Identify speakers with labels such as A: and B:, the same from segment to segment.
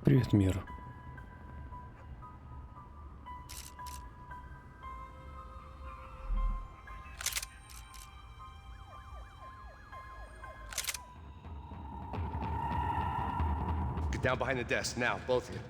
A: Привет, мир.
B: Get down behind the desk now, both of you.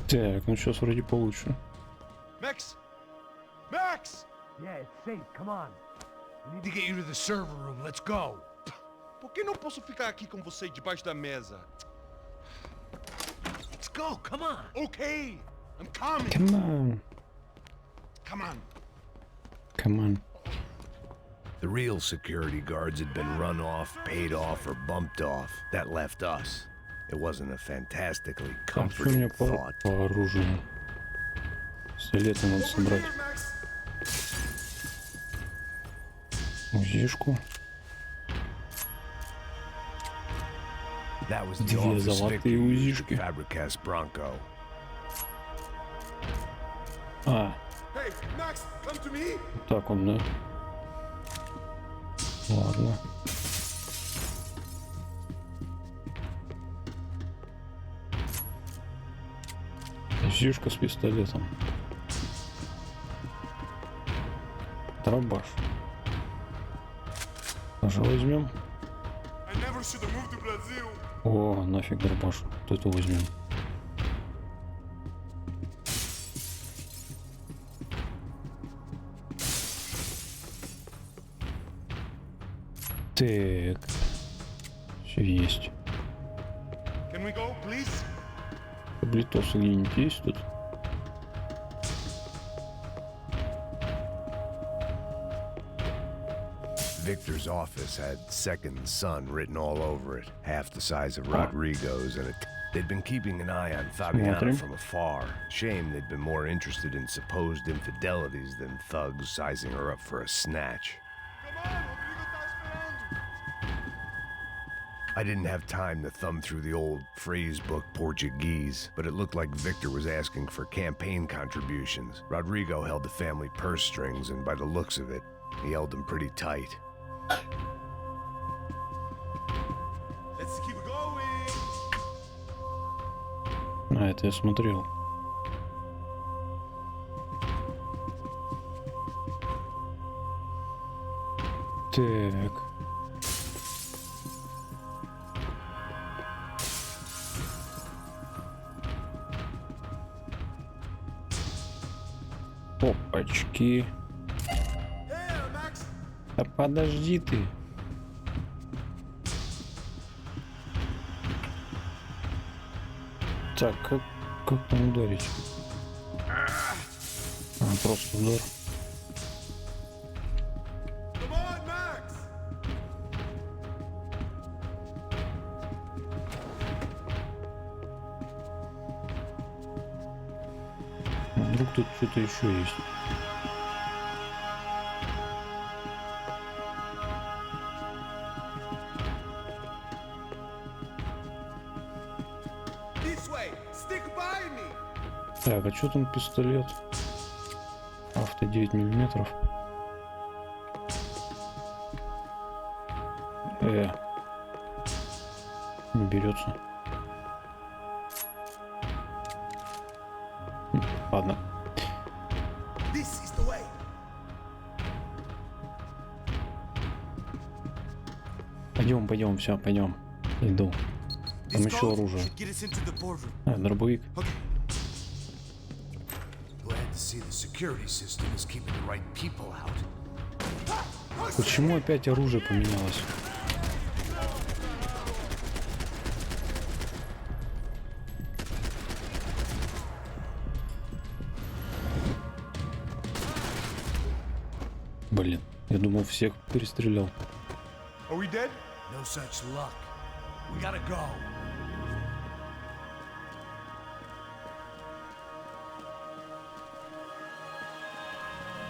A: Так, ну сейчас вроде получше.
B: Max! Max!
C: Yeah, it's safe. Come on. We need to get you to the server room. Let's go.
B: Por que não posso ficar aqui com você debaixo da mesa?
C: Let's go. Come on.
B: Okay, I'm coming.
A: Come on.
B: Come on.
A: Come on.
D: The real security guards had been run off, paid off, or bumped off. That left us. It wasn't a fantastically
A: Так, что у меня
D: comforting
A: по
D: thought.
A: оружию? Пистолеты надо собрать. Узишку.
D: That was the
A: Две
D: office
A: золотые
D: Victor used
A: узишки.
D: at Fabricas Bronco.
A: А,
B: Hey, Max, come to me.
A: так он, да? Ладно. Узишка с пистолетом. Дробаш. Тоже возьмем.
B: I never should have moved to Brazil.
A: О, нафиг дробаш. Вот это возьмем. Так. Все есть.
B: Can we go, please?
A: Таблетосы где-нибудь есть тут?
D: Victor's office had second son written all over it, half the size of Rodrigo's, and they'd been keeping an eye on Fabiana
A: Смотрим.
D: from afar. Shame they'd been more interested in supposed infidelities than thugs sizing her up for a snatch.
B: Come on, Rodrigo tá esperando.
D: I didn't have time to thumb through the old phrase book Portuguese, but it looked like Victor was asking for campaign contributions. Rodrigo held the family purse strings, and by the looks of it, he held them pretty tight.
B: Let's keep going.
A: А, это я смотрел. Так. Опачки.
B: Here, Max.
A: Да подожди ты. Так, как там ударить? А, просто удар.
B: Come on, Max.
A: Вдруг тут что-то еще есть. Так, а что там пистолет? Авто 9 миллиметров. Не берется. Ладно. Пойдем, все, пойдем. Иду. Там еще оружие. Дробовик. Почему опять оружие поменялось? Блин, я думал, всех перестрелял.
B: Are we dead?
C: No such luck. We gotta go.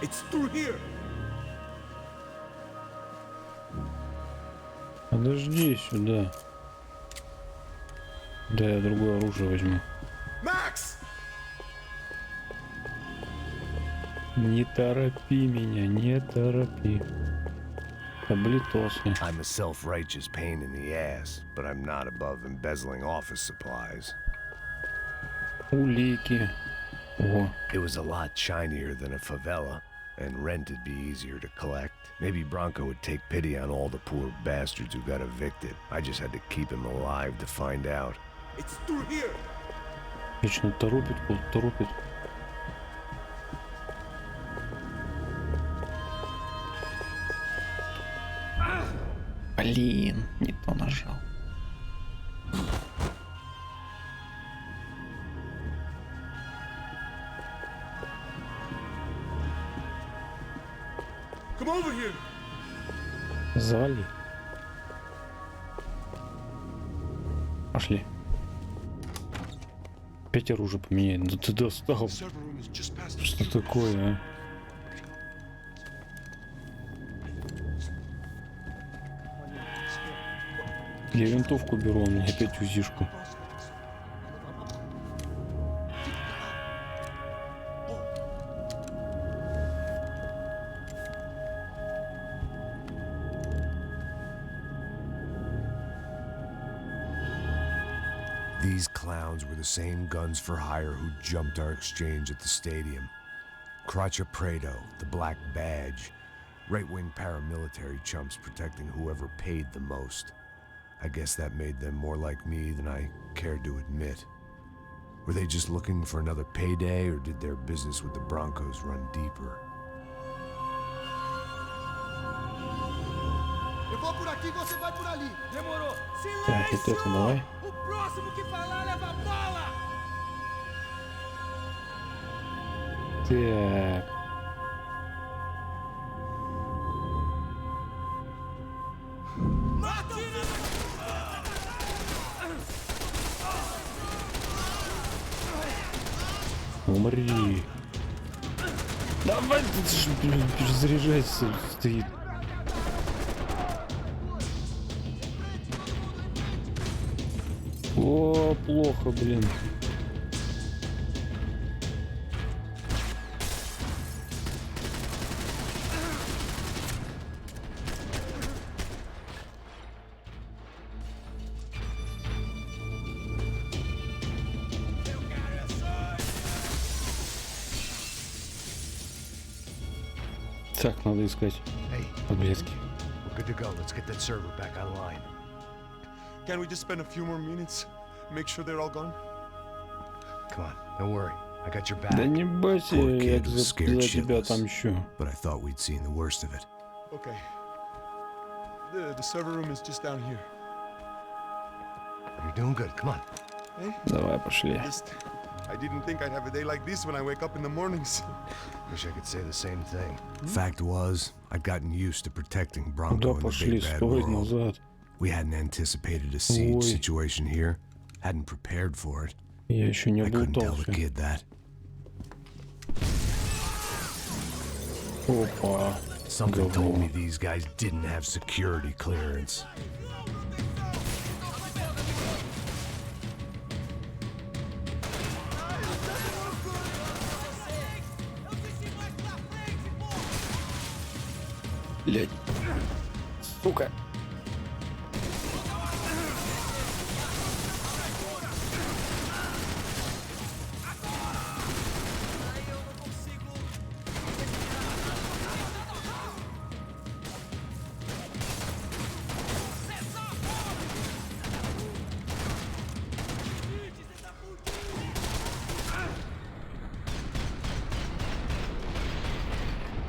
B: It's through here.
A: Подожди сюда. Да, я другое оружие возьму.
B: Max!
A: Не торопи меня, не торопи. Таблетосы.
D: I'm a self-righteous pain in the ass, but I'm not above embezzling office supplies.
A: Улики. О,
D: It was a lot shinier than a favela, and rent'd be easier to collect. Maybe Bronco would take pity on all the poor bastards who got evicted. I just had to keep him alive to find out.
B: It's through here.
A: вечно торопит, торопит. Блин, не то нажал.
B: Come over here.
A: Завали. Пошли. Опять оружие поменяй. Да ты достал.
B: The server room is just past the
A: Что такое, а? Я винтовку беру, у меня опять узишку.
D: These clowns were the same guns for hire who jumped our exchange at the stadium. Crotcha Prado, the Black Badge. Right-wing paramilitary chumps protecting whoever paid the most. I guess that made them more like me than I cared to admit. Were they just looking for another payday, or did their business with the Broncos run deeper?
E: Eu vou por aqui, você vai por ali. Demorou.
A: Так, вот это давай.
E: O próximo que falar leva a bola.
A: Так. Умри. Давай, ты ж, блин, перезаряжайся, стоит. О, плохо, блин. Так, надо искать
C: Hey,
A: таблетки.
C: we're good to go. Let's get that server back online.
B: Can we just spend a few more minutes? Make sure they're all gone?
C: Come on, don't worry. I got your back.
A: Да не бойся,
D: Poor
A: я
D: kid was
A: за
D: scared
A: тебя
D: shitless.
A: отомщу.
D: But I thought we'd seen the worst of it.
B: Okay. The server room is just down here.
C: You're doing good. Come on.
B: Hey?
A: Давай, пошли.
B: I didn't think I'd have a day like this when I wake up in the mornings.
C: Wish I could say the same thing.
D: Fact was, I'd gotten used to protecting
A: Куда
D: Bronco in the
A: пошли?
D: big bad
A: Стой
D: world.
A: назад.
D: We hadn't anticipated a siege
A: Ой.
D: situation here. Hadn't prepared for it.
A: Я еще не
D: I couldn't tell the
A: облутался.
D: kid that.
A: Опа.
D: Something
A: Говно.
D: told me these guys didn't have security clearance.
A: Блять. Сука.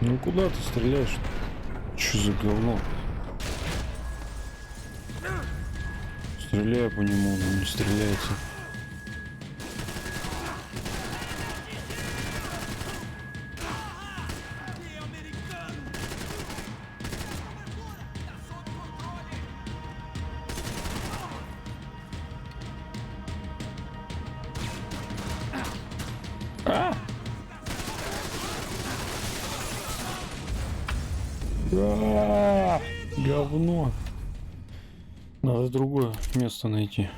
A: Ну куда ты стреляешь? Что за говно? Стреляю по нему, но не стреляется. Говно. Надо другое место найти.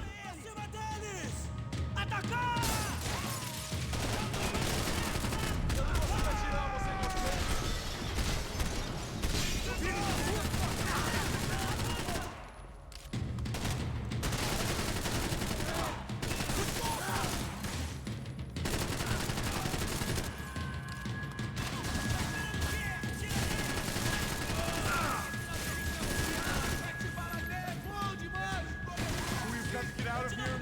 B: We've got to get out of here.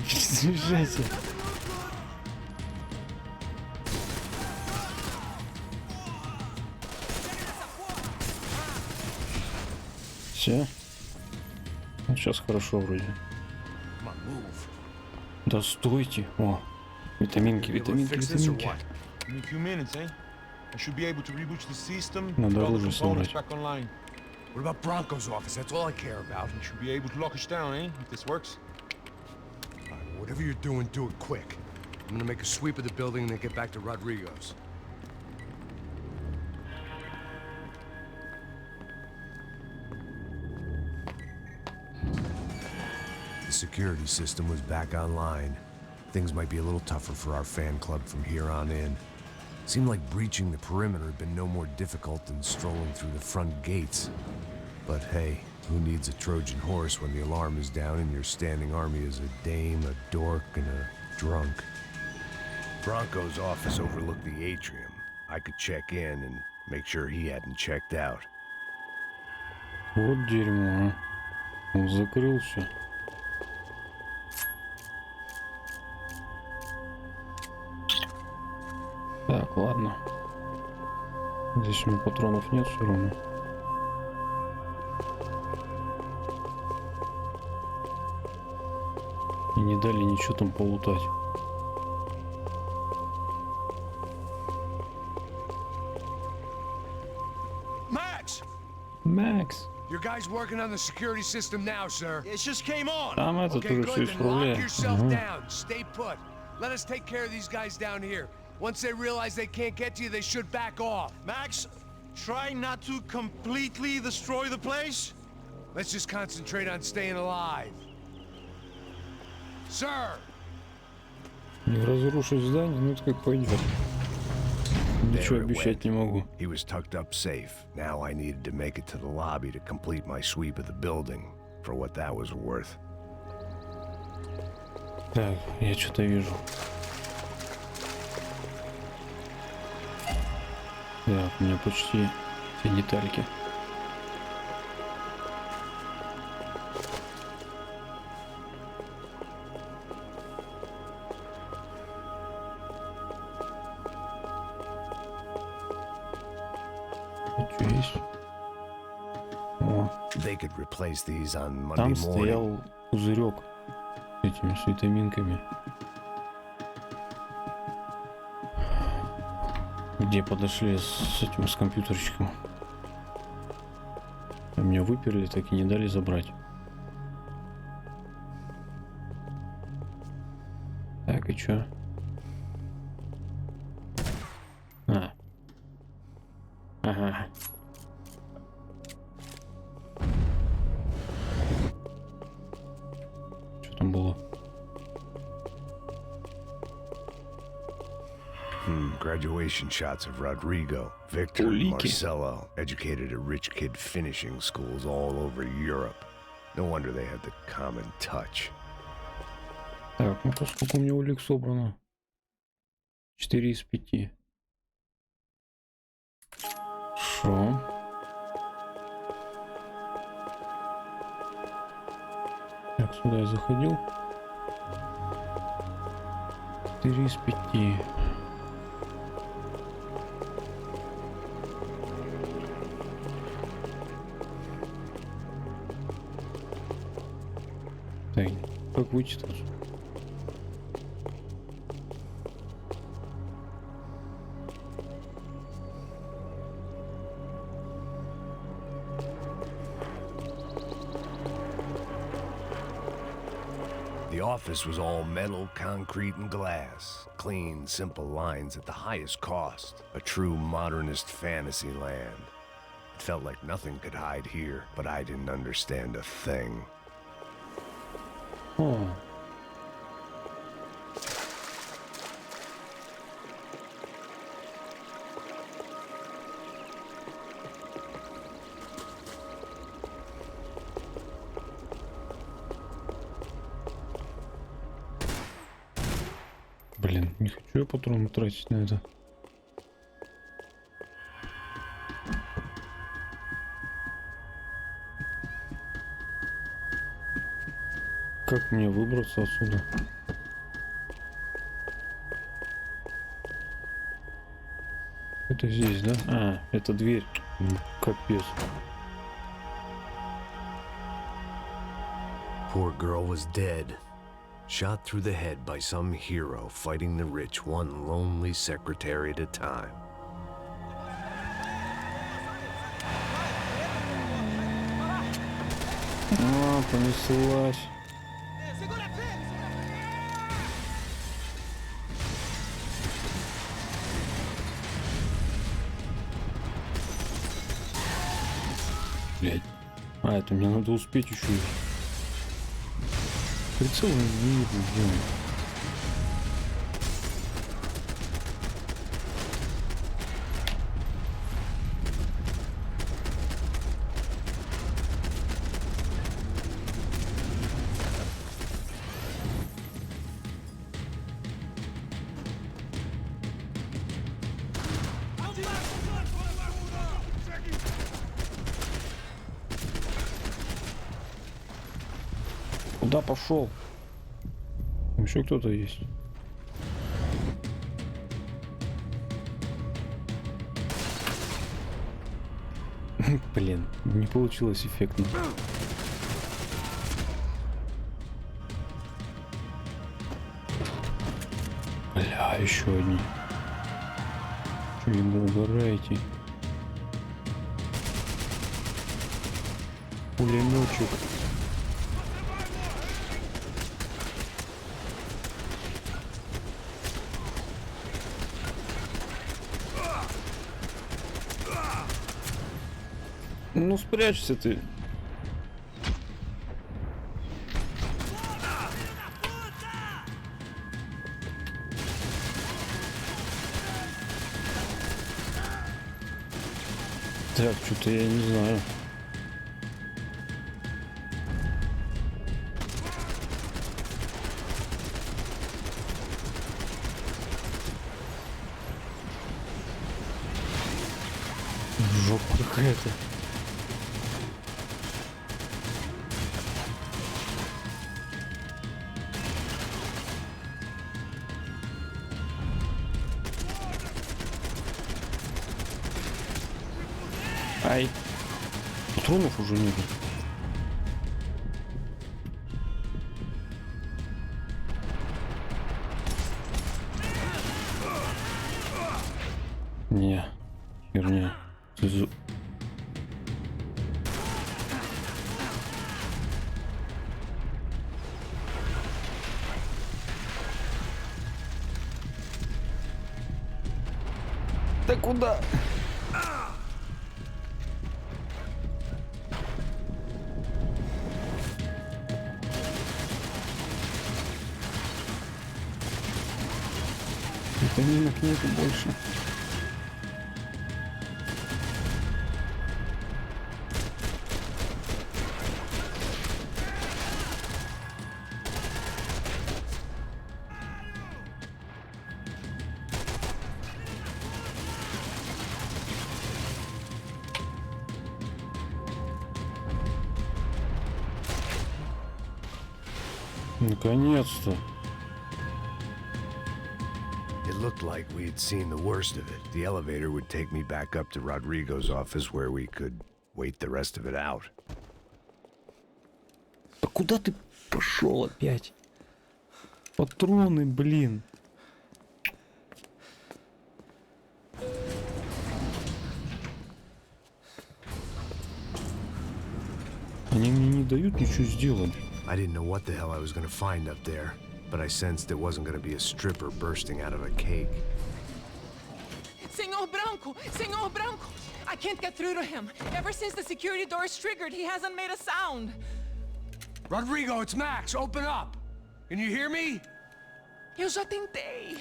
A: Съезжайте. Все. Ну, сейчас хорошо вроде.
C: Come on, move.
A: Да стойте. О, витаминки,
C: You able to
A: витаминки,
C: fix this or
A: витаминки.
C: what?
B: In a few minutes, eh? I should be able to reboot the system.
A: Надо
B: Put all the
A: оружие
B: components
A: собрать.
B: back online.
C: What about Bronco's office? That's all I care about.
B: We should be able to lock us down, eh? If this works.
C: All right, whatever you're doing, do it quick. I'm gonna make a sweep of the building and then get back to Rodrigo's.
D: The security system was back online. Things might be a little tougher for our fan club from here on in. Seemed like breaching the perimeter had been no more difficult than strolling through the front gates. But hey, who needs a Trojan horse when the alarm is down and your standing army is a dame, a dork, and a drunk? Bronco's office overlooked the atrium. I could check in and make sure he hadn't checked out.
A: Вот дерьмо, а. Он закрыл все. Так, ладно. Здесь у меня патронов нет все равно. И не дали ничего там полутать.
C: Max!
A: Макс!
C: Your guy's working on the security system now, sir.
E: It just came on.
A: Там этот
C: Okay,
A: уже все
C: good. Then lock
A: исправляет.
C: yourself
A: Ага.
C: down. Stay put. Let us take care of these guys down here. Once they realize they can't get to you, they should back off.
E: Max, try not to completely destroy the place.
C: Let's just concentrate on staying alive. Sir!
A: Не разрушить здание, ну это как пойдет. Ничего
D: There it
A: обещать
D: went.
A: не могу.
D: He was tucked up safe. Now I needed to make it to the lobby to complete my sweep of the building, for what that was worth.
A: Так, я что-то вижу. Так, у меня почти все детальки. Что есть? О,
D: They could replace these on Monday
A: там
D: morning.
A: стоял пузырек с этими с витаминками. Где подошли с этим, с компьютерчиком. А меня выперли, так и не дали забрать. Так, и чё? А. Ага. Что там было?
D: Graduation shots of Rodrigo, Victor, and
A: Uliki.
D: Marcelo, educated at rich kid finishing schools all over Europe. No wonder they had the common touch.
A: Так, ну-ка, сколько у меня улик собрано? 4 из 5. Хорошо. Так, сюда я заходил. 4 из 5. Так, как выйти тут?
D: The office was all metal, concrete, and glass. Clean, simple lines at the highest cost. A true modernist fantasy land. It felt like nothing could hide here, but I didn't understand a thing.
A: О. Блин, не хочу я патроны тратить на это. Как мне выбраться отсюда? Это здесь, да? А, это дверь. Капец.
D: Poor girl was dead. Shot through the head by some hero fighting the rich one lonely secretary at a time.
A: А, понеслась. Блять. А, это мне надо успеть еще. Прицел не видно, где он. Куда пошел? Там еще кто-то есть. Блин, не получилось эффектно. Бля, еще одни. Че ему угораете? Пулеметчик. Ну спрячься ты. Так, что-то я не знаю. Жопа какая-то. Ай. Патронов уже нет. Не. Херня. Да куда? Витаминок нету больше. Наконец-то.
D: It looked like we had seen the worst of it. The elevator would take me back up to Rodrigo's office where we could wait the rest of it out.
A: Да куда ты пошел опять? Патроны, блин. Они мне не дают ничего сделать.
D: I didn't know what the hell I was gonna find up there, but I sensed it wasn't gonna be a stripper bursting out of a cake.
F: Senor Branco, I can't get through to him. Ever since the security door is triggered, he hasn't made a sound.
C: Rodrigo, it's Max. Open up. Can you hear me?
F: Eu já tentei.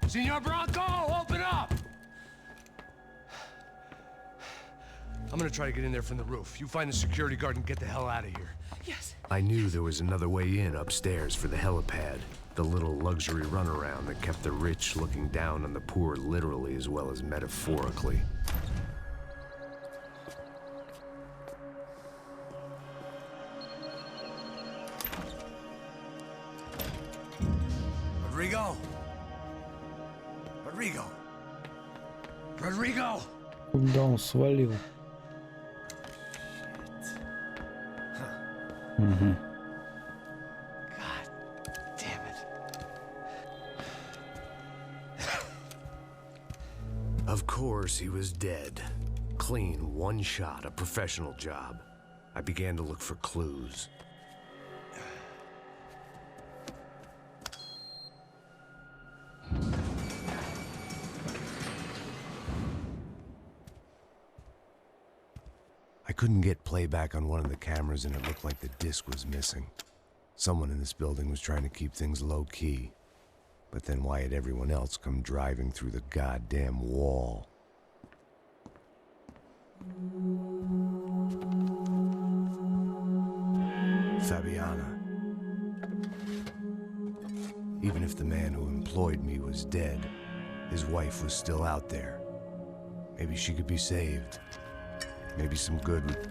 C: Senor Branco, open up. I'm gonna try to get in there from the roof. You find the security guard and get the hell out of here.
F: Yes.
D: I knew there was another way in upstairs for the helipad. The little luxury runaround that kept the rich looking down on the poor literally as well as metaphorically.
C: Rodrigo! Rodrigo! Rodrigo!
A: Куда он свалил? Угу.
C: God damn it.
D: Of course, he was dead. Clean, one shot, a professional job. I began to look for clues. I couldn't get playback on one of the cameras and it looked like the disc was missing. Someone in this building was trying to keep things low-key. But then why had everyone else come driving through the goddamn wall? Fabiana. Even if the man who employed me was dead, his wife was still out there. Maybe she could be saved. Maybe some good would...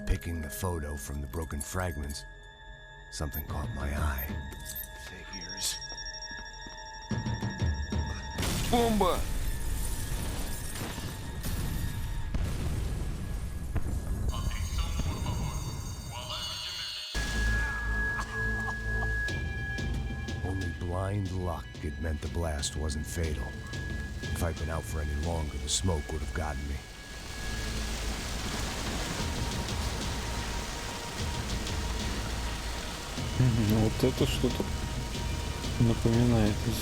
D: Picking the photo from the broken fragments, something caught my eye. Figures.
A: Бомба!
D: Only blind luck it meant the blast wasn't fatal. If I'd been out for any longer, the smoke would have gotten me.
A: Вот это что-то напоминает из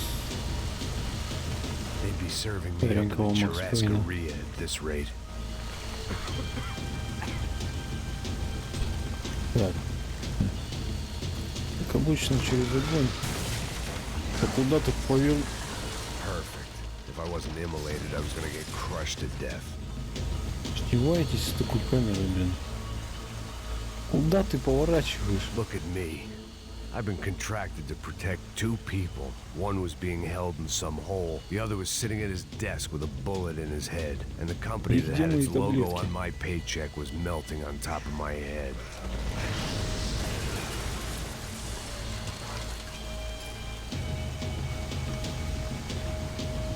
D: They'd be serving me up in the Churrascaria at this rate.
A: Так. Как обычно, через огонь. А куда ты повел?
D: Perfect. If I wasn't immolated, I was gonna get crushed to death.
A: Издеваетесь с такой камерой, блин. Куда ты поворачиваешь?
D: Look at me. I've been contracted to protect two people. One was being held in some hole. The other was sitting at his desk with a bullet in his head. And the company that had its logo on my paycheck was melting on top of my head.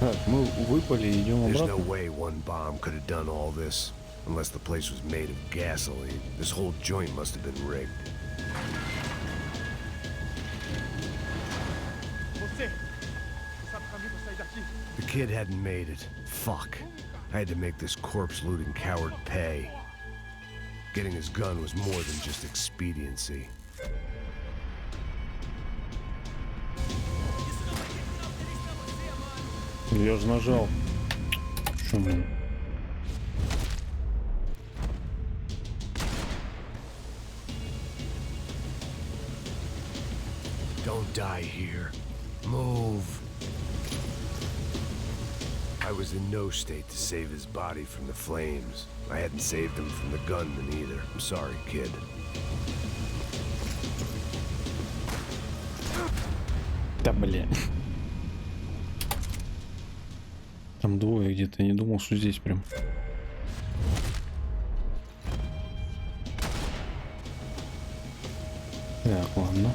A: Так, мы выпали и идем
D: There's no
A: обратно.
D: way one bomb could have done all this. Unless the place was made of gasoline. This whole joint must have been rigged. The kid hadn't made it. Fuck. I had to make this corpse-looting coward pay. Getting his gun was more than just expediency.
A: Я же нажал. Чему?
D: Don't die here. Move. I was in no state to save his body from the flames. I hadn't saved him from the gunman either. I'm sorry, kid.
A: Да, бля. Там двое где-то. Я не думал, что здесь прям. Так, ладно.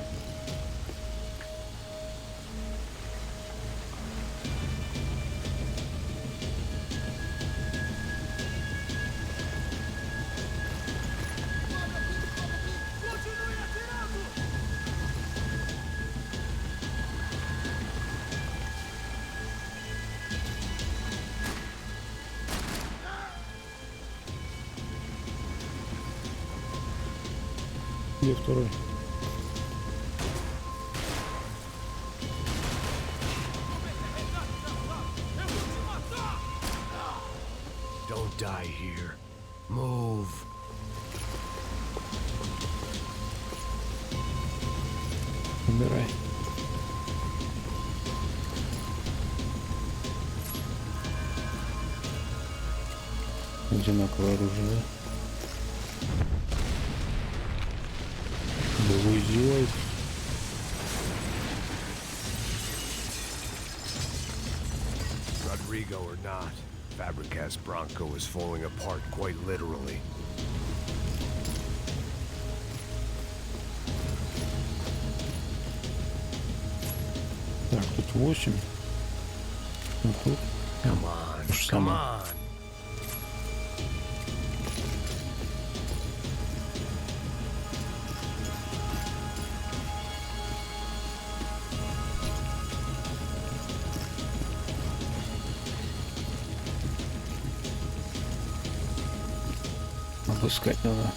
A: Где второй?
D: Don't die here. Move.
A: Убирай. Одинаковое оружие, да? Да вы издеваетесь?
D: Rodrigo or not, Fabricas Bronco is falling apart quite literally.
A: Так, тут 8. А тут
D: Come on,
A: то же
D: come
A: самое.
D: on.
A: Обыскать надо.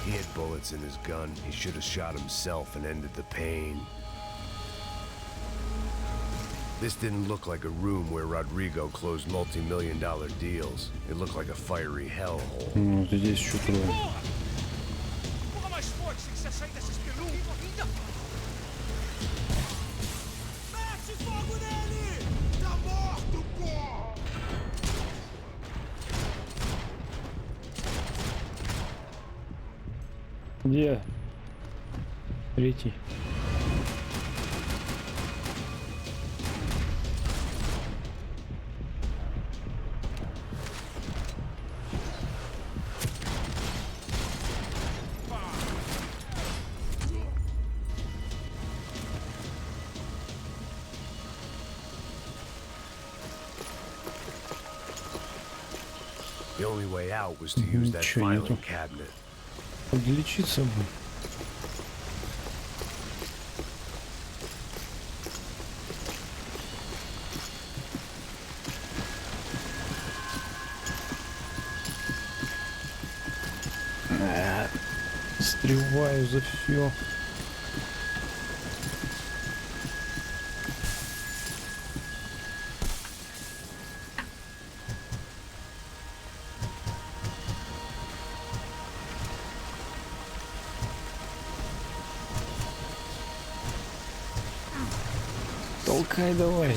D: He had bullets in his gun. He should have shot himself and ended the pain. This didn't look like a room where Rodrigo closed multi-million-dollar deals. It looked like a fiery hellhole.
A: Ну, вот здесь еще трое.
E: Porra mais forte sem que você sair dessa espelunca! Mete fogo nele! Tá morto, porra!
A: Где? Третий.
D: The only way out was to use that
A: Ничего нету.
D: filing cabinet.
A: Подлечиться бы. Стреваю за все. Толкай давай.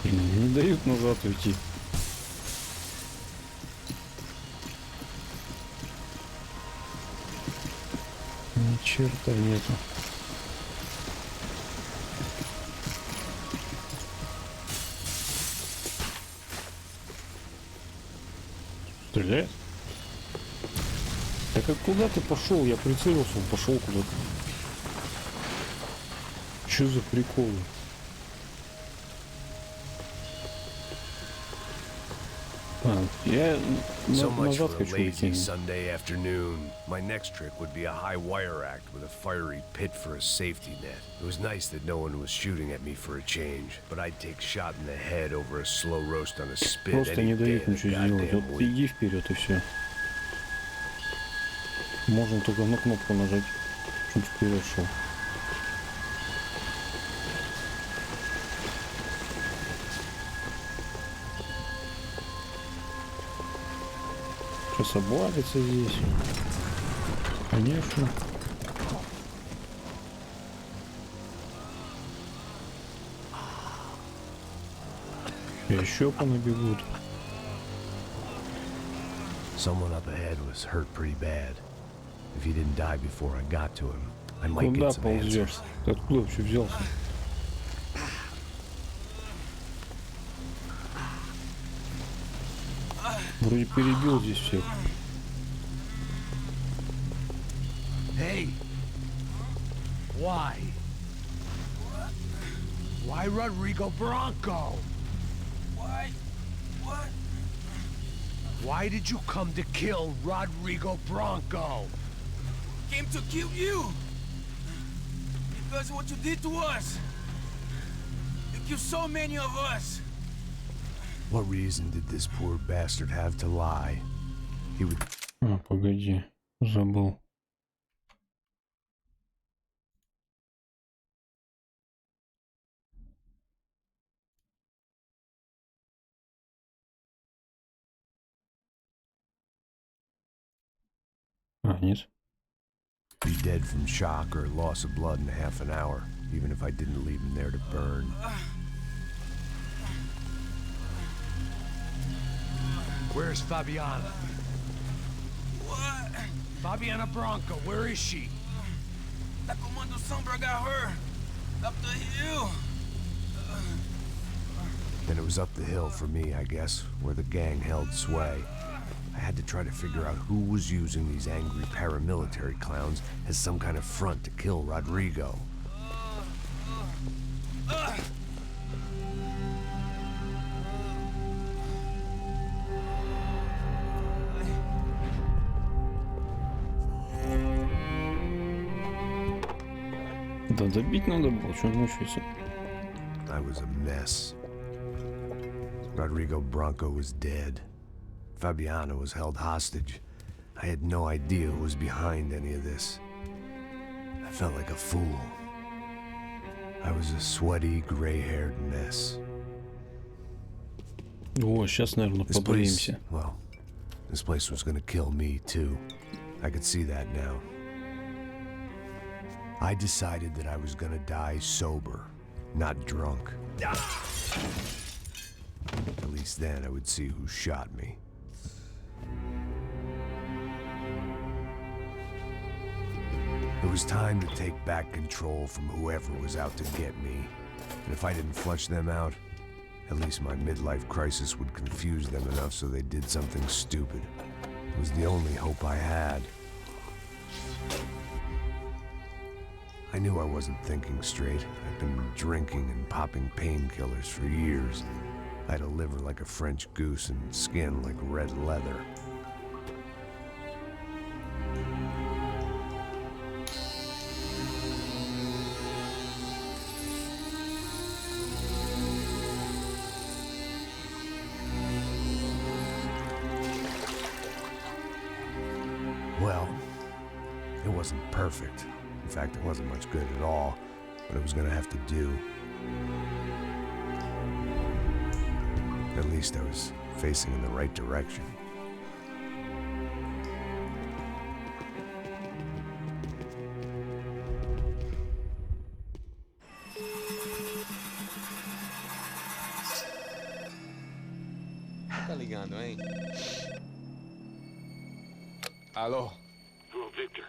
A: Не дают назад уйти. Ни черта нету. Стреляет? Так а куда ты пошел? Я прицелился, он пошел куда-то. Что за приколы? Я
D: So much
A: назад
D: for a
A: хочу
D: lazy
A: уйти.
D: Sunday afternoon. My next trick would be a high wire act with a fiery pit for a safety net. It was nice that no one was shooting at me for a change, but I'd take shot in the head over a slow roast on a spit
A: Просто
D: any
A: не
D: day
A: дают
D: of the
A: ничего сделать.
D: goddamn
A: Вот
D: week.
A: иди вперед и все. Можно только на кнопку нажать, чтобы вперед шел. Сейчас обвалится здесь. Конечно. Еще понабегут.
D: Someone up ahead was hurt pretty bad. If he didn't die before I got to him, I might
A: Куда
D: get some
A: ползешь?
D: answers.
A: Ты откуда вообще взялся? Вроде перебил здесь всех.
C: Hey! Why? Why Rodrigo Bronco?
G: Why? What?
C: Why did you come to kill Rodrigo Bronco?
G: Came to kill you! Because of what you did to us! You killed so many of us!
D: What reason did this poor bastard have to lie? He would...
A: А, погоди, забыл. А, нет.
D: be dead from shock or loss of blood in half an hour, even if I didn't leave him there to burn.
C: Where's Fabiana?
G: What?
C: Fabiana Bronco, where is she?
G: That Comando Sombra got her! Up the hill!
D: Then it was up the hill for me, I guess, where the gang held sway. I had to try to figure out who was using these angry paramilitary clowns as some kind of front to kill Rodrigo.
A: Да добить надо было, что мучается.
D: I was a mess. Rodrigo Bronco was dead. Fabiana was held hostage. I had no idea who was behind any of this. I felt like a fool. I was a sweaty, gray-haired mess.
A: О, сейчас, наверное,
D: This place,
A: побоимся.
D: well, this place was gonna kill me, too. I could see that now. I decided that I was gonna die sober, not drunk. At least then I would see who shot me. It was time to take back control from whoever was out to get me. And if I didn't flush them out, at least my midlife crisis would confuse them enough so they did something stupid. It was the only hope I had. I knew I wasn't thinking straight. I'd been drinking and popping painkillers for years. I had a liver like a French goose and skin like red leather. Well, it wasn't perfect. In fact, it wasn't much good at all, but it was gonna have to do. At least I was facing in the right direction.
B: Tá ligando, hein? Alô?
H: Oh, Victor.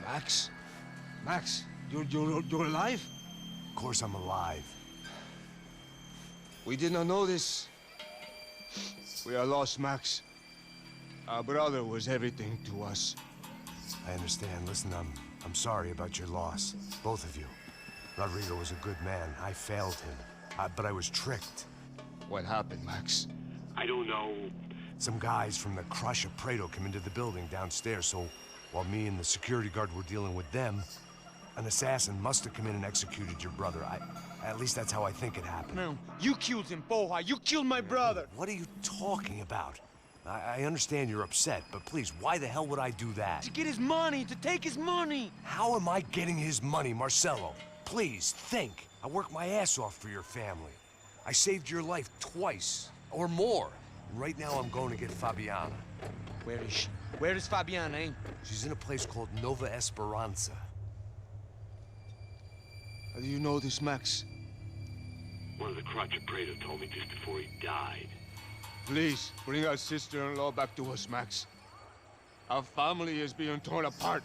E: Max? Max, you're alive?
D: Of course I'm alive.
B: We did not know this. We are lost, Max. Our brother was everything to us.
D: I understand. Listen, I'm sorry about your loss. Both of you. Rodrigo was a good man. I failed him. But I was tricked.
B: What happened, Max?
D: I don't know.
C: Some guys from the Crush of Prado came into the building downstairs, so while me and the security guard were dealing with them, an assassin must have come in and executed your brother. At least that's how I think it happened.
E: No, you killed him, porra. You killed my brother.
C: What are you talking about? I understand you're upset, but please, why the hell would I do that?
E: To get his money, to take his money.
C: How am I getting his money, Marcelo? Please, think. I worked my ass off for your family. I saved your life twice, or more. Right now, I'm going to get Fabiana.
E: Where is she? Where is Fabiana, eh?
C: She's in a place called Nova Esperanza.
B: How do you know this, Max?
D: One of the Crotch of Prado told me just before he died.
B: Please, bring our sister-in-law back to us, Max. Our family is being torn apart.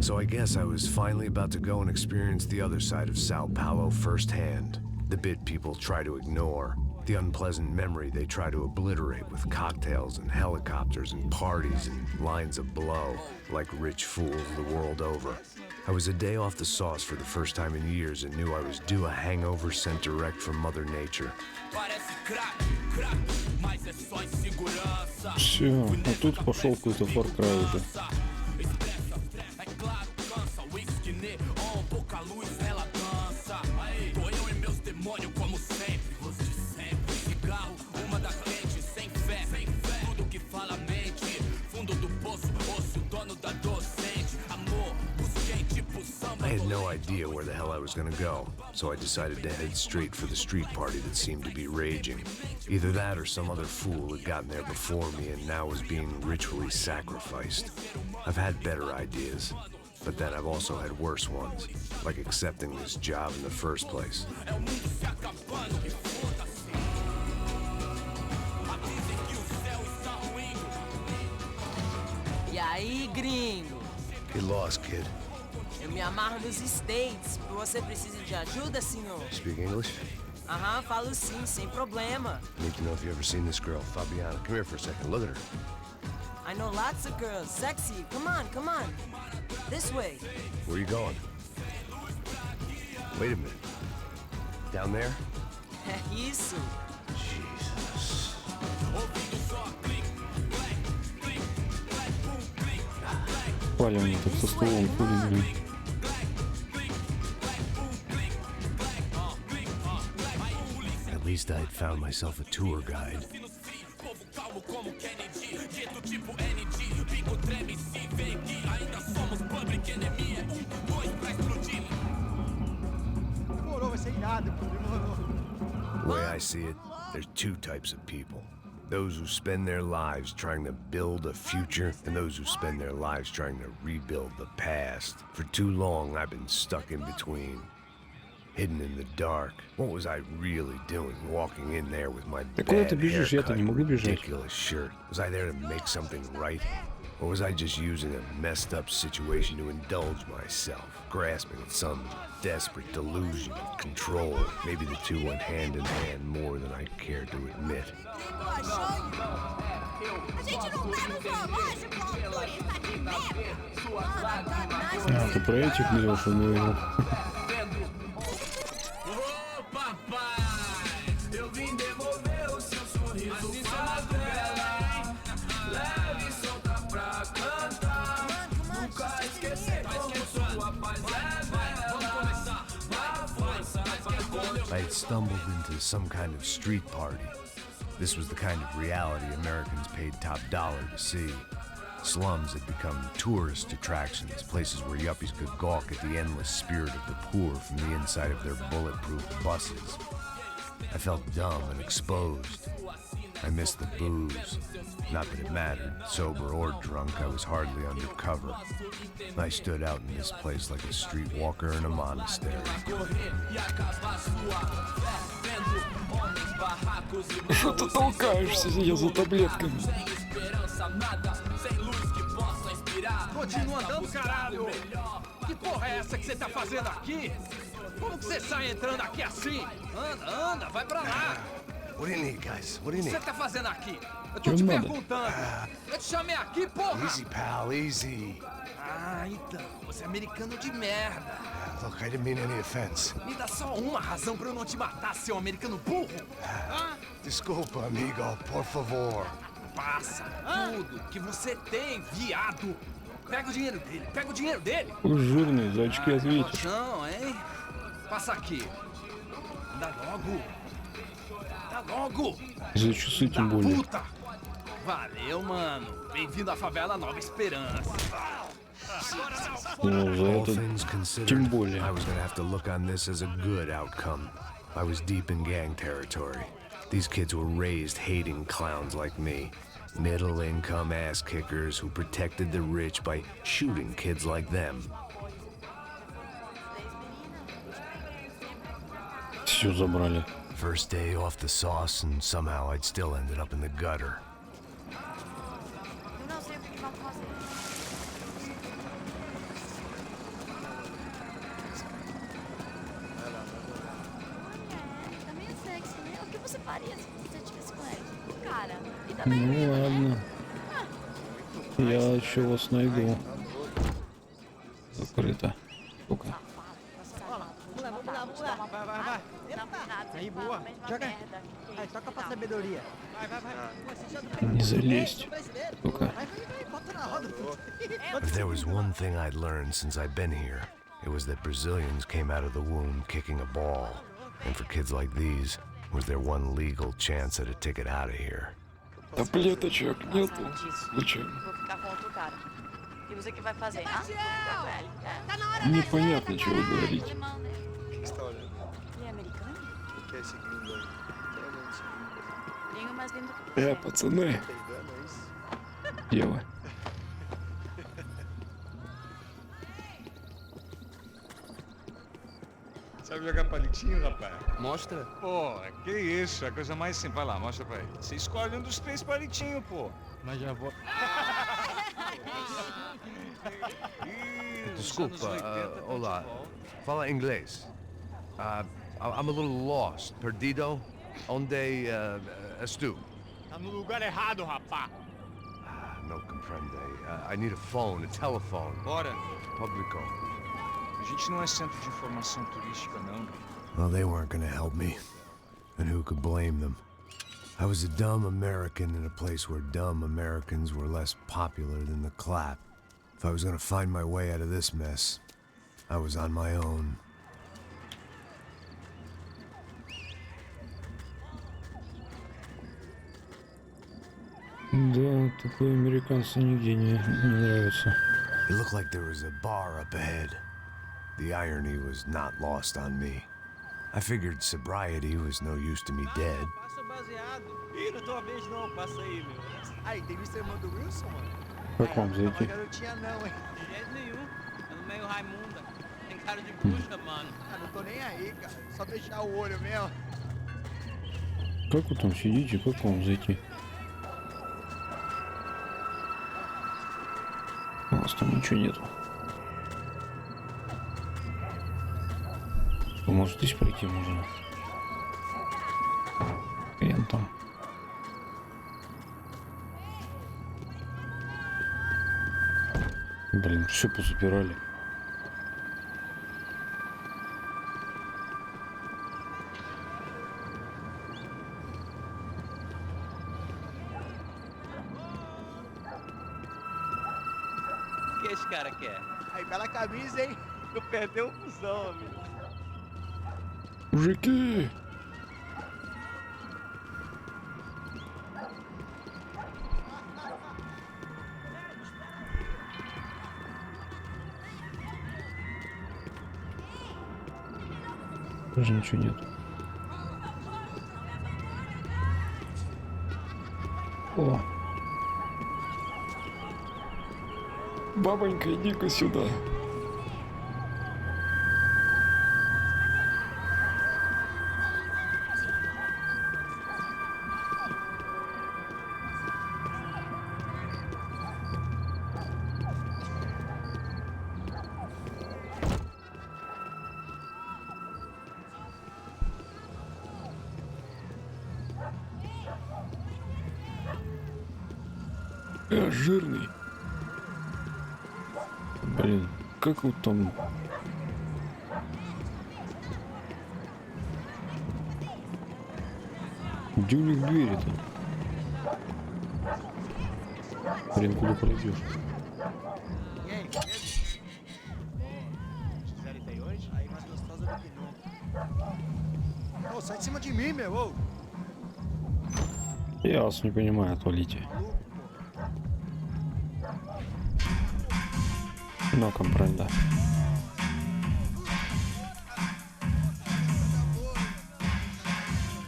D: So I guess I was finally about to go and experience the other side of Sao Paulo firsthand. The bit people try to ignore. The unpleasant memory they try to obliterate with cocktails and helicopters and parties and lines of blow, like rich fools the world over. I was a day off the sauce for the first time in years and knew I was due a hangover sent direct from Mother Nature.
A: Все, а тут пошел какой-то Far Cry уже.
D: I had no idea where the hell I was gonna go, so I decided to head straight for the street party that seemed to be raging. Either that or some other fool had gotten there before me and now was being ritually sacrificed. I've had better ideas, but then I've also had worse ones, like accepting this job in the first place.
H: E aí, gringo?
D: Get lost, kid.
H: Eu me amarro nos States. Você precisa de ajuda, senhor?
D: Speak English?
H: Aham, falo sim, sem problema.
D: Need to know if you ever seen this girl, Fabiana. Come here for a second. Look at her.
H: I know lots of girls. Sexy. Come on, come on. This way.
D: Where you going? Wait a minute. Down there?
H: Isso.
D: Jesus.
A: Палим тут со столом ходит, блин.
D: At least I'd found myself a tour guide. The way I see it, there's two types of people. Those who spend their lives trying to build a future, and those who spend their lives trying to rebuild the past. For too long, I've been stuck in between. Hidden in the dark. What was I really doing walking in there with my bad haircut and ridiculous shirt? Was I there to make something right? Or was I just using a messed up situation to indulge myself, grasping at some desperate delusion of control? Maybe the two went hand in hand more than I care to admit.
A: А, ты про этих берешь, наверное.
D: I had stumbled into some kind of street party. This was the kind of reality Americans paid top dollar to see. Slums had become tourist attractions, places where yuppies could gawk at the endless spirit of the poor from the inside of their bulletproof buses. I felt dumb and exposed. I missed the booze. Not that it mattered, sober or drunk, I was hardly undercover. I stood out in this place like a streetwalker in a monastery.
A: Что ты толкаешься я за таблетками?
E: Continua andando, caralho! Que porra é essa que você tá fazendo aqui? Como que você sai entrando aqui assim? Anda, anda, vai pra lá!
C: What do you need, guys? What do you
G: O que
C: need?
G: você tá fazendo aqui? Eu
A: Que
G: tô te
A: manda?
G: perguntando. Eu te chamei aqui, porra!
C: Easy, pal, easy.
G: Ah, então. Você é americano de merda.
C: Look, I didn't mean any offense.
G: Me dá só uma razão pra eu não te matar, seu americano burro.
C: Desculpa, amigo, por favor.
G: Passa tudo que você tem, viado. Pega o dinheiro dele, pega o dinheiro dele.
A: Ой, жирный, зайчики ответишь.
G: Não, hein? Passa aqui. Dá logo. Dá logo.
A: За часы
G: Da
A: тем более.
G: puta. Valeu, mano. Bem-vindo à favela Nova Esperança.
A: Ну, за
D: All
A: это
D: things considered,
A: тем более.
D: I was gonna have to look on this as a good outcome. I was deep in gang territory. These kids were raised hating clowns like me. Middle-income ass-kickers who protected the rich by shooting kids like them.
A: Все забрали.
D: First day off the sauce, and somehow I'd still ended up in the gutter.
I: Eu não sei o que vão fazer. Olha, também é sexy, né? O que você faria se você estivesse com ele? Cara, e também...
A: Ну ладно. Я еще вас найду. Закрыто. Сука.
J: Aí, boa. Joga. Aí, toca pra sabedoria.
A: Не залезть. Сука.
J: Bota na roda.
D: If there was one thing I'd learned since I've been here, it was that Brazilians came out of the womb kicking a ball. And for kids like these, was their one legal chance at a ticket out of here.
A: Таблеточек нету. Зачем?
I: Vou ficar com outro cara. E você que vai fazer? Ah, vou ficar com ele. É.
A: Непонятно, чего говорить.
I: Alemão, né?
B: O que você tá olhando?
I: Ele é americano?
B: O que é esse gringo aí? Tô olhando esse gringo aí.
I: Língua mais lindo que você.
A: Пацаны.
B: Tá pegando, é isso?
A: Дело.
E: Sabe jogar palitinho, rapaz?
G: Mostra.
E: Pô, que isso, é a coisa mais simples. Vai lá, mostra pra ele. Você escolhe um dos 3 palitinhos, pô.
J: Mas já vou.
E: Ih, os
D: Desculpa,
E: anos 80 tão de
D: olá.
E: volta.
D: Fala inglês. I'm a little lost. Perdido? Onde estou?
J: Tá no lugar errado, rapá.
D: No comprende. I need a phone, a telephone.
E: Bora.
D: Publico.
E: A gente não é centro de informação turística, não.
D: Well, they weren't gonna help me. And who could blame them? I was a dumb American in a place where dumb Americans were less popular than the clap. If I was gonna find my way out of this mess, I was on my own.
A: Да, такой американцы нигде не нравится.
D: It looked like there was a bar up ahead. The irony was not lost on me. I figured sobriety was no use to me dead.
J: Passa o baseado. Ih, não tô a vez não. Passa aí, meu.
B: Aí, tem visto a irmã do Wilson, mano?
A: Как вам
B: Não
A: зайти?
B: é garotinha não, hein?
J: De jeito nenhum. É no meio Raimunda. Tem cara de bruxa, mano.
B: Ah, não tô nem aí, cara. Só fechar o olho mesmo.
A: Как вы там сидите? Как вам зайти? У вас там ничего нету. Может, здесь пройти можно? Хрен там. Блин, все позапирали.
J: O que esse cara quer?
B: Aí, bela camisa, hein?
J: Eu perdi o fusão, amigo.
A: Мужики! Даже ничего нет. О! Бабонька, иди-ка сюда. Жирный. Блин, как вот там... Где у них двери-то? Блин, куда пройдешь?
J: E aí, beleza? Gisele tá aí hoje? Aí mais gostosa do que nunca. Ô, sai de cima de mim, meu! Ô.
A: Я вас не понимаю, отвалите. No comprendo.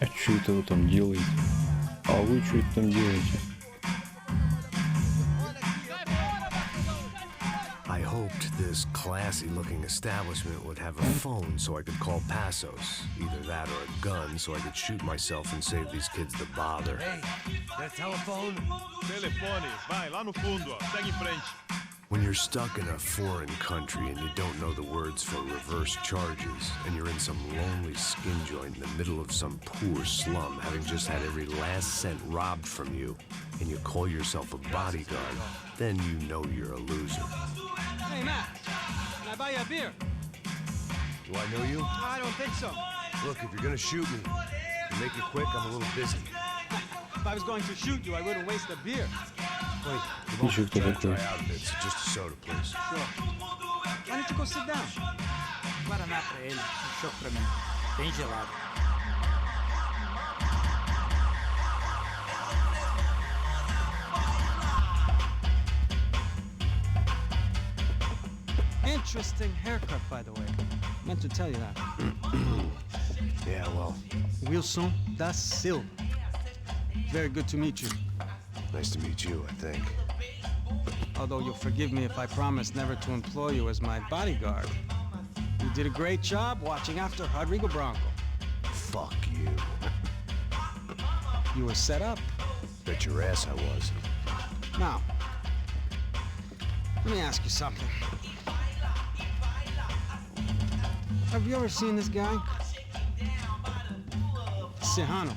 A: А что это вы там делаете? А вы что это там делаете?
D: I hoped this classy-looking establishment would have a phone so I could call Passos. Either that or a gun so I could shoot myself and save these kids the bother.
C: Hey, that telephone?
E: Telefone, vai lá no fundo, ó. Segue em frente.
D: When you're stuck in a foreign country and you don't know the words for reverse charges, and you're in some lonely skin joint in the middle of some poor slum, having just had every last cent robbed from you, and you call yourself a bodyguard, then you know you're a loser.
J: Hey, Matt. Can I buy you a beer?
C: Do I know you?
J: I don't think so.
C: Look, if you're gonna shoot me, make it quick, I'm a little busy.
J: If I was going to shoot you, I wouldn't waste a beer.
C: Wait,
A: Еще кто такой?
C: dry out a bit, so just a soda, please.
J: Sure. Why don't you go sit down? Guaraná pra ele, chopp pra mim. Bem gelado. Interesting haircut, by the way. Meant to tell you that.
C: Yeah, well,
J: Wilson da Silva. Very good to meet you.
C: nice to meet you, I think.
J: Although you'll forgive me if I promise never to employ you as my bodyguard. You did a great job watching after Rodrigo Bronco.
C: Fuck you.
J: You were set up.
C: Bet your ass I was.
J: Now, let me ask you something. Have you ever seen this guy? Sejano.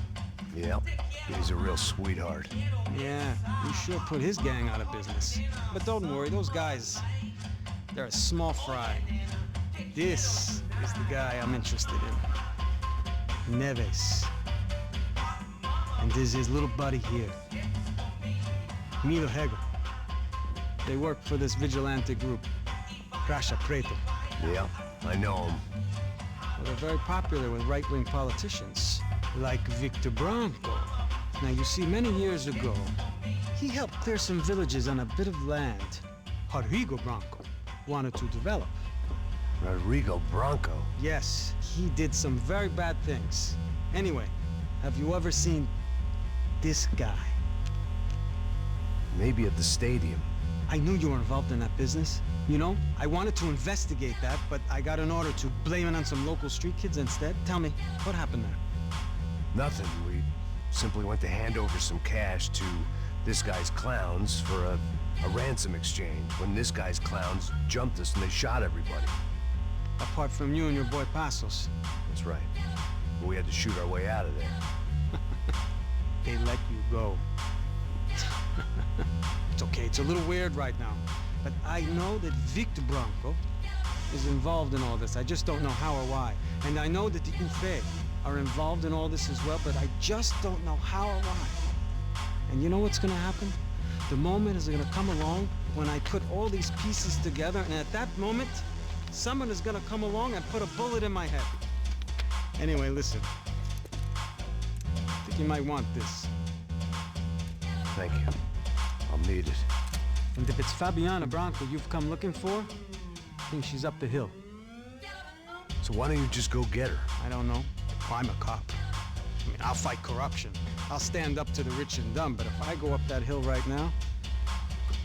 C: Yep, he's a real sweetheart.
J: Yeah, you sure put his gang out of business. But don't worry, those guys, they're a small fry. This is the guy I'm interested in. Neves. And this is his little buddy here. Milo Hegel. They work for this vigilante group, Crasha Preto.
C: Yeah, I know him.
J: Well, they're very popular with right-wing politicians, like Victor Bronco. Now, you see, many years ago, he helped clear some villages on a bit of land Rodrigo Bronco wanted to develop.
C: Rodrigo Bronco?
J: Yes, he did some very bad things. Anyway, have you ever seen this guy?
C: Maybe at the stadium.
J: I knew you were involved in that business. You know, I wanted to investigate that, but I got an order to blame it on some local street kids instead. Tell me, what happened there?
C: Nothing. We simply went to hand over some cash to this guy's clowns for a ransom exchange when this guy's clowns jumped us and they shot everybody.
J: Apart from you and your boy Passos.
C: That's right. But we had to shoot our way out of there.
J: They let you go. It's okay, it's a little weird right now. But I know that Victor Bronco is involved in all this. I just don't know how or why. And I know that the UFE are involved in all this as well, but I just don't know how or why. And you know what's gonna happen? The moment is gonna come along when I put all these pieces together, and at that moment, someone is gonna come along and put a bullet in my head. Anyway, listen. I think you might want this.
C: Thank you. I'll need it.
J: And if it's Fabiana Bronco you've come looking for, I think she's up the hill.
C: So why don't you just go get her?
J: I don't know. I'm a cop. I mean, I'll fight corruption. I'll stand up to the rich and dumb, but if I go up that hill right now,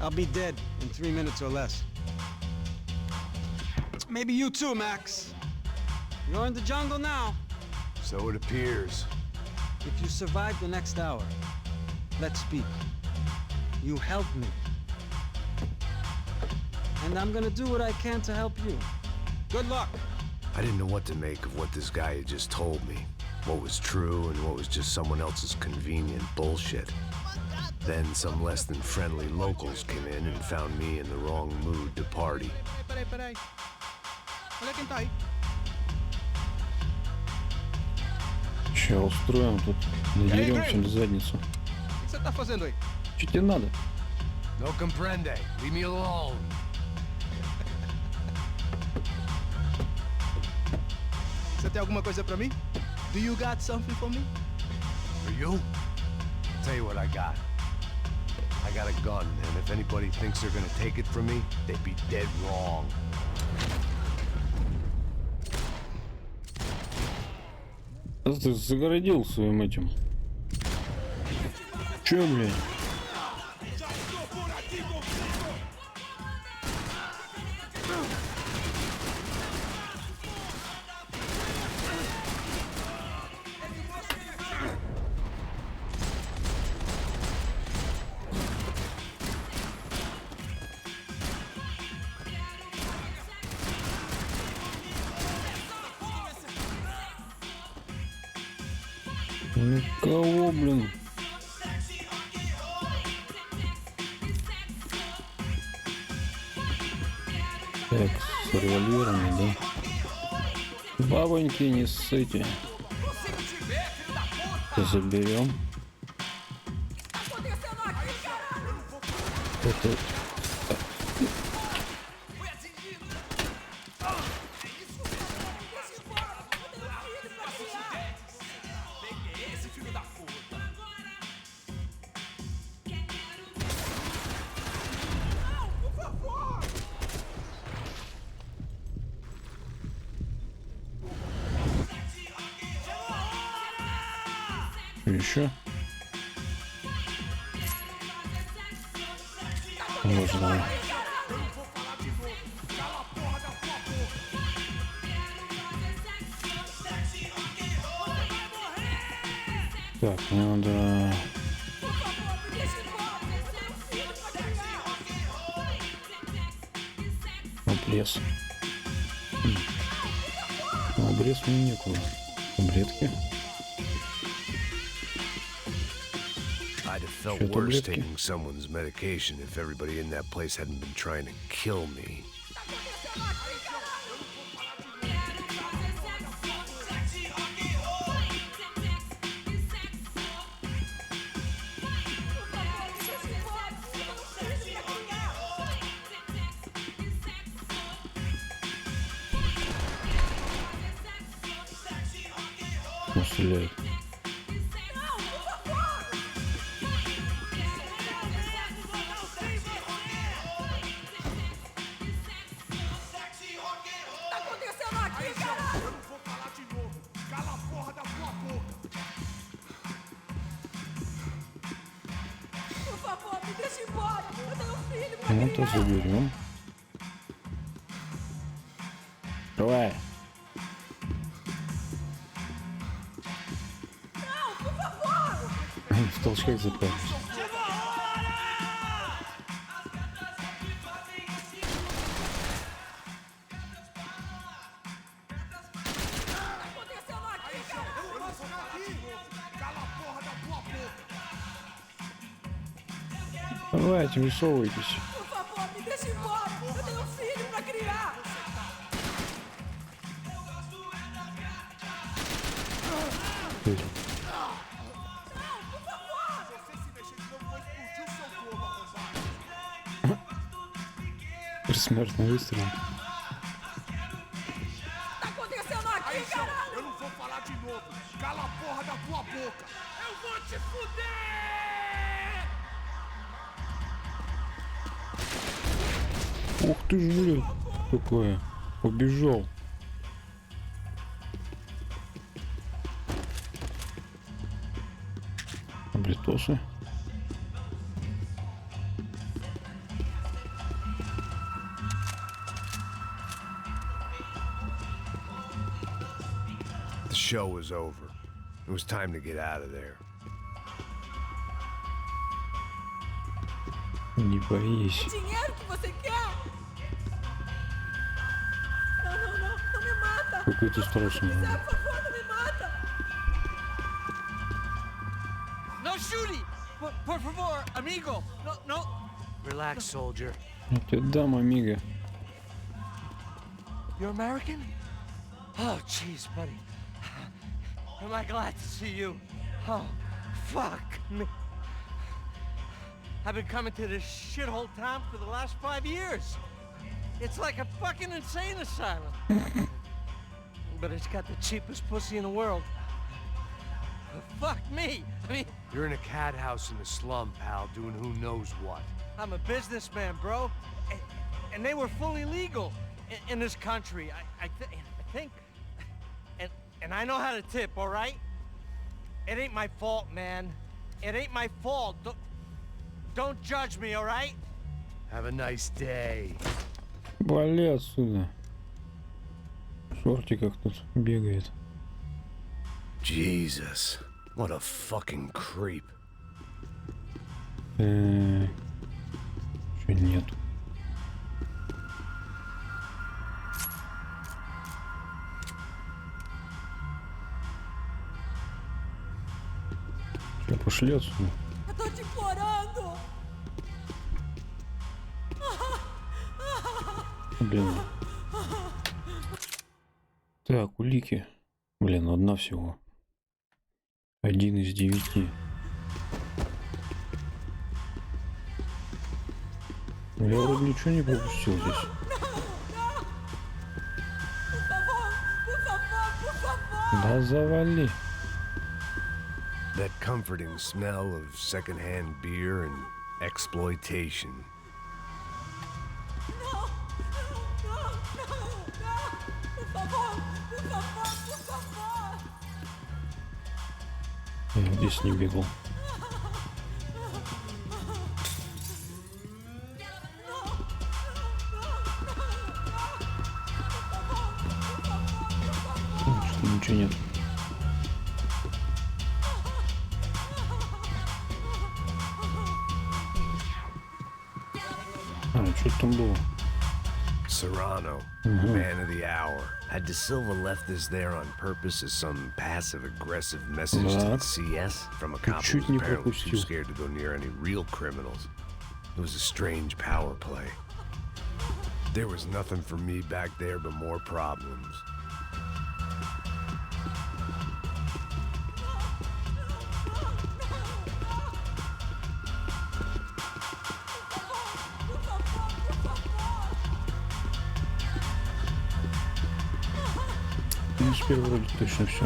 J: I'll be dead in 3 minutes or less. Maybe you too, Max. You're in the jungle now.
C: So it appears.
J: If you survive the next hour, let's speak. You helped me. And I'm gonna do what I can to help you. Good luck.
D: I didn't know what to make of what this guy had just told me. What was true and what was just someone else's convenient bullshit. Then some less than friendly locals came in and found me in the wrong mood to party.
E: Peraí. Olha quem tá aí.
A: Ща устроим тут. Надерем всем задницу.
E: O que você tá fazendo aí?
A: Что тебе надо?
D: No comprende. Leave me alone.
E: Você tem alguma coisa pra mim? Do you got something for me?
D: For you? Tell you what I got. I got a gun, and if anybody thinks they're gonna take it from me, they'd be dead wrong.
A: Ты загородил своим этим. Чё, блядь? Ну кого, блин? Так, с револьверами, да? Бабоньки не ссыте. Заберем. Это... Еще? Можно. Так, мне надо... Обрез. Обрез мне некуда. Таблетки.
D: I'd have felt worse taking someone's medication if everybody in that place hadn't been trying to kill me.
A: Стреляет. Ну-то заберем. Давай. В толчках запомнишь. Давайте, высовывайтесь. Смертный выстрел. Ух ты ж, блин, какое. Убежал. Облитосы.
D: The show was over. It was time to get out of there.
A: Не боись.
F: Dinheiro que você quer? Não me mata.
A: Какой ты страшный.
F: Por favor, não me mata.
G: Não, Julie! Por favor, amigo. No.
C: Relax, soldier.
A: Я тебе дам, амиго.
G: You're American? Oh, jeez, buddy. Am I glad to see you? Oh, fuck me. I've been coming to this shithole town for the last 5 years. It's like a fucking insane asylum. But it's got the cheapest pussy in the world. Fuck me. I mean,
C: You're in a cat house in the slum, pal, doing who knows what.
G: I'm a businessman, bro. And they were fully legal in this country. I think. And I know how to tip, all right? It ain't my fault, man. It ain't my fault. Don't judge me, all right?
C: Have a nice day.
A: Вали отсюда. В шортиках тут бегает.
D: Jesus, what a fucking creep.
A: Чё нет? Чё, пошли отсюда?
H: Eu tô te implorando.
A: Блин. Так, улики. Блин, одна всего. 1 из 9. Я вроде ничего не пропустил здесь. Да завали.
D: That comforting smell of secondhand beer and exploitation.
A: Я здесь не бегал. Что, ничего нет. Что там было?
D: Serrano, man of the hour. Had De Silva left this there on purpose as some passive-aggressive message to the CS from a cop who was apparently too scared to go near any real criminals? It was a strange power play. There was nothing for me back there but more problems.
A: Ну, теперь вроде точно все.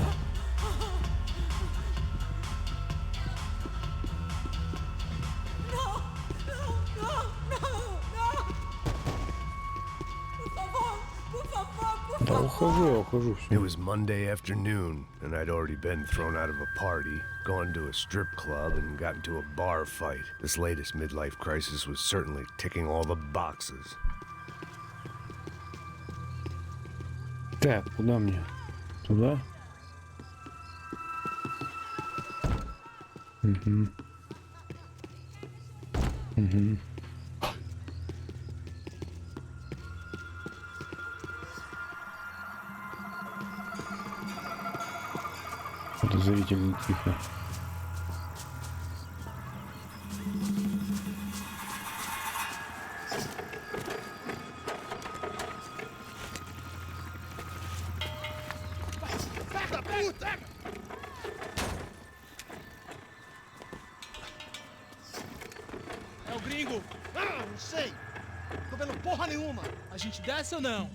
A: Да, ухожу,
D: It
A: все.
D: was Monday afternoon, and I'd already been thrown out of a party, gone to a strip club, and got into a bar fight. This latest midlife crisis was certainly ticking all the boxes.
A: Так, куда мне? Туда? Угу. Угу. Подозрительно тихо.
E: É o gringo. Ah, não sei. Tô vendo porra nenhuma. A gente desce ou não?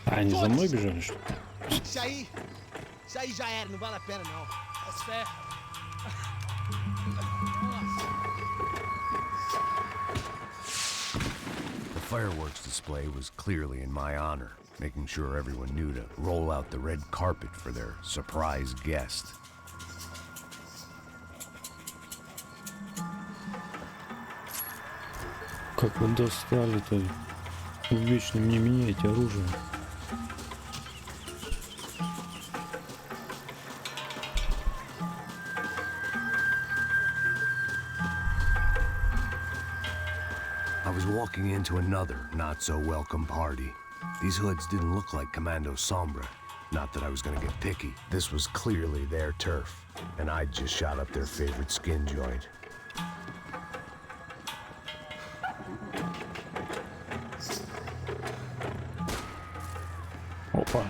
A: А, они за мной бежали, что ли?
E: Isso aí já era, não vale a pena não. Faz fé.
D: The fireworks display was clearly in my honor, making sure everyone knew to roll out the red carpet for their surprise guest.
A: Как вы достали-то? Вы вечно не меняете оружие.
D: I was walking into another not-so-welcome party. These hoods didn't look like Commando Sombra. Not that I was gonna get picky. This was clearly their turf, and I'd just shot up their favorite skin joint.
A: Опа.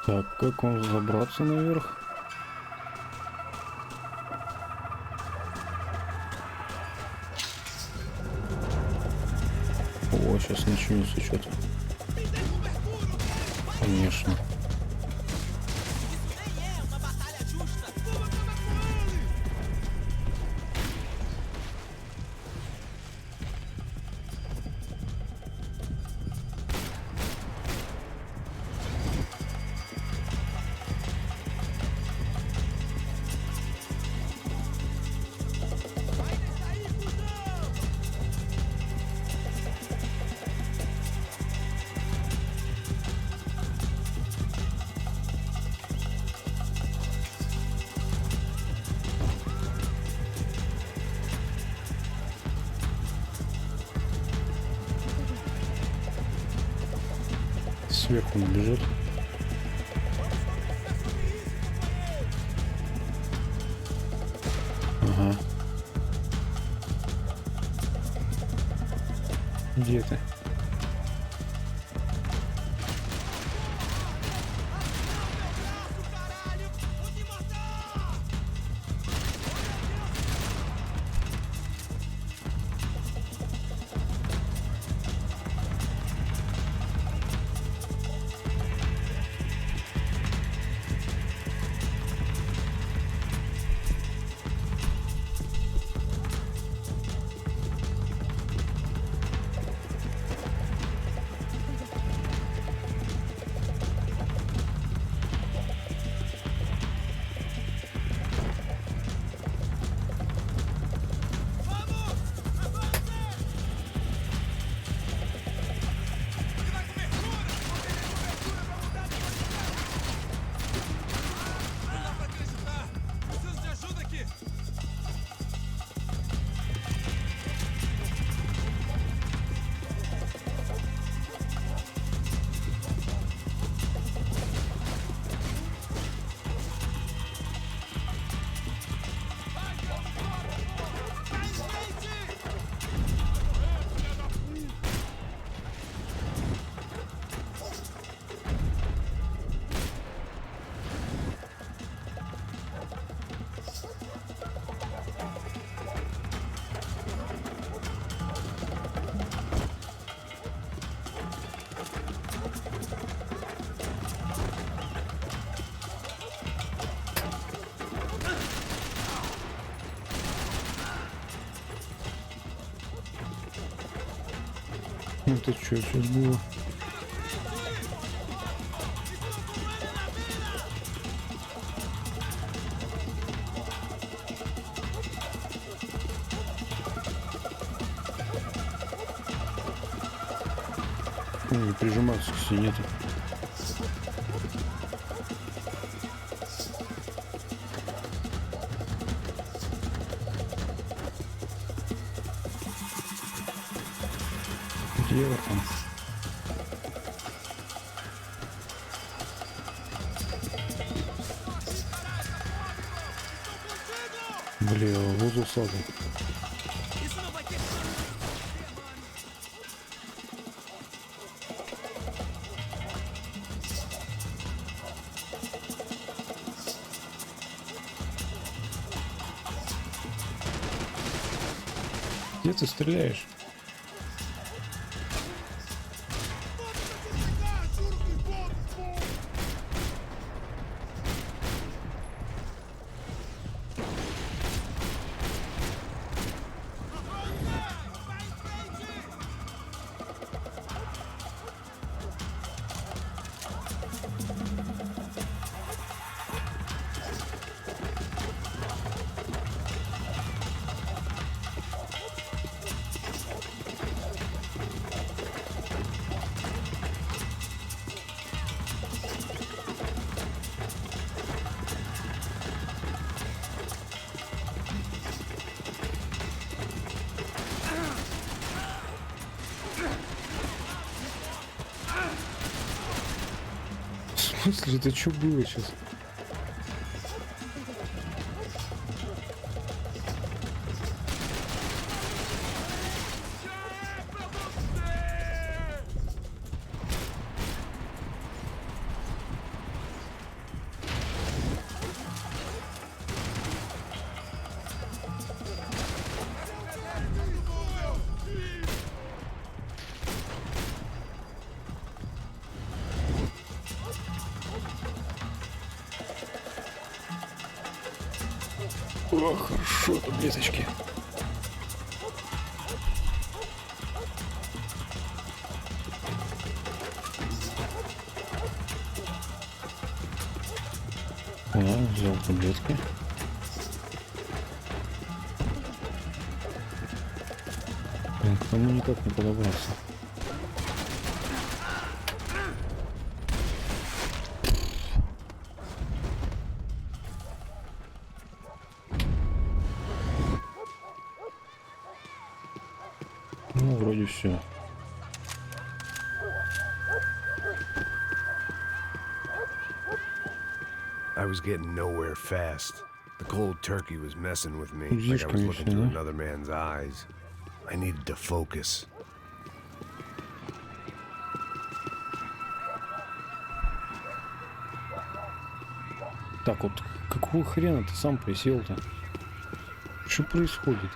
A: Так, как он забраться наверх? О, сейчас начнется что-то. Конечно. Сверху он бежит. Ага. Где ты? Это что сейчас было? Не прижиматься к стене-то. Где вы там? Бля, вот засада. Где ты стреляешь? смысле, это что было сейчас? О, хорошо, таблеточки. Взял таблетки. Блин, к тому никак не подобраться. Ну, вроде все.
D: I was getting nowhere fast. The cold turkey was messing with me, like I was looking through another man's eyes. I needed to focus.
A: Так вот, какого хрена ты сам присел-то? Что происходит?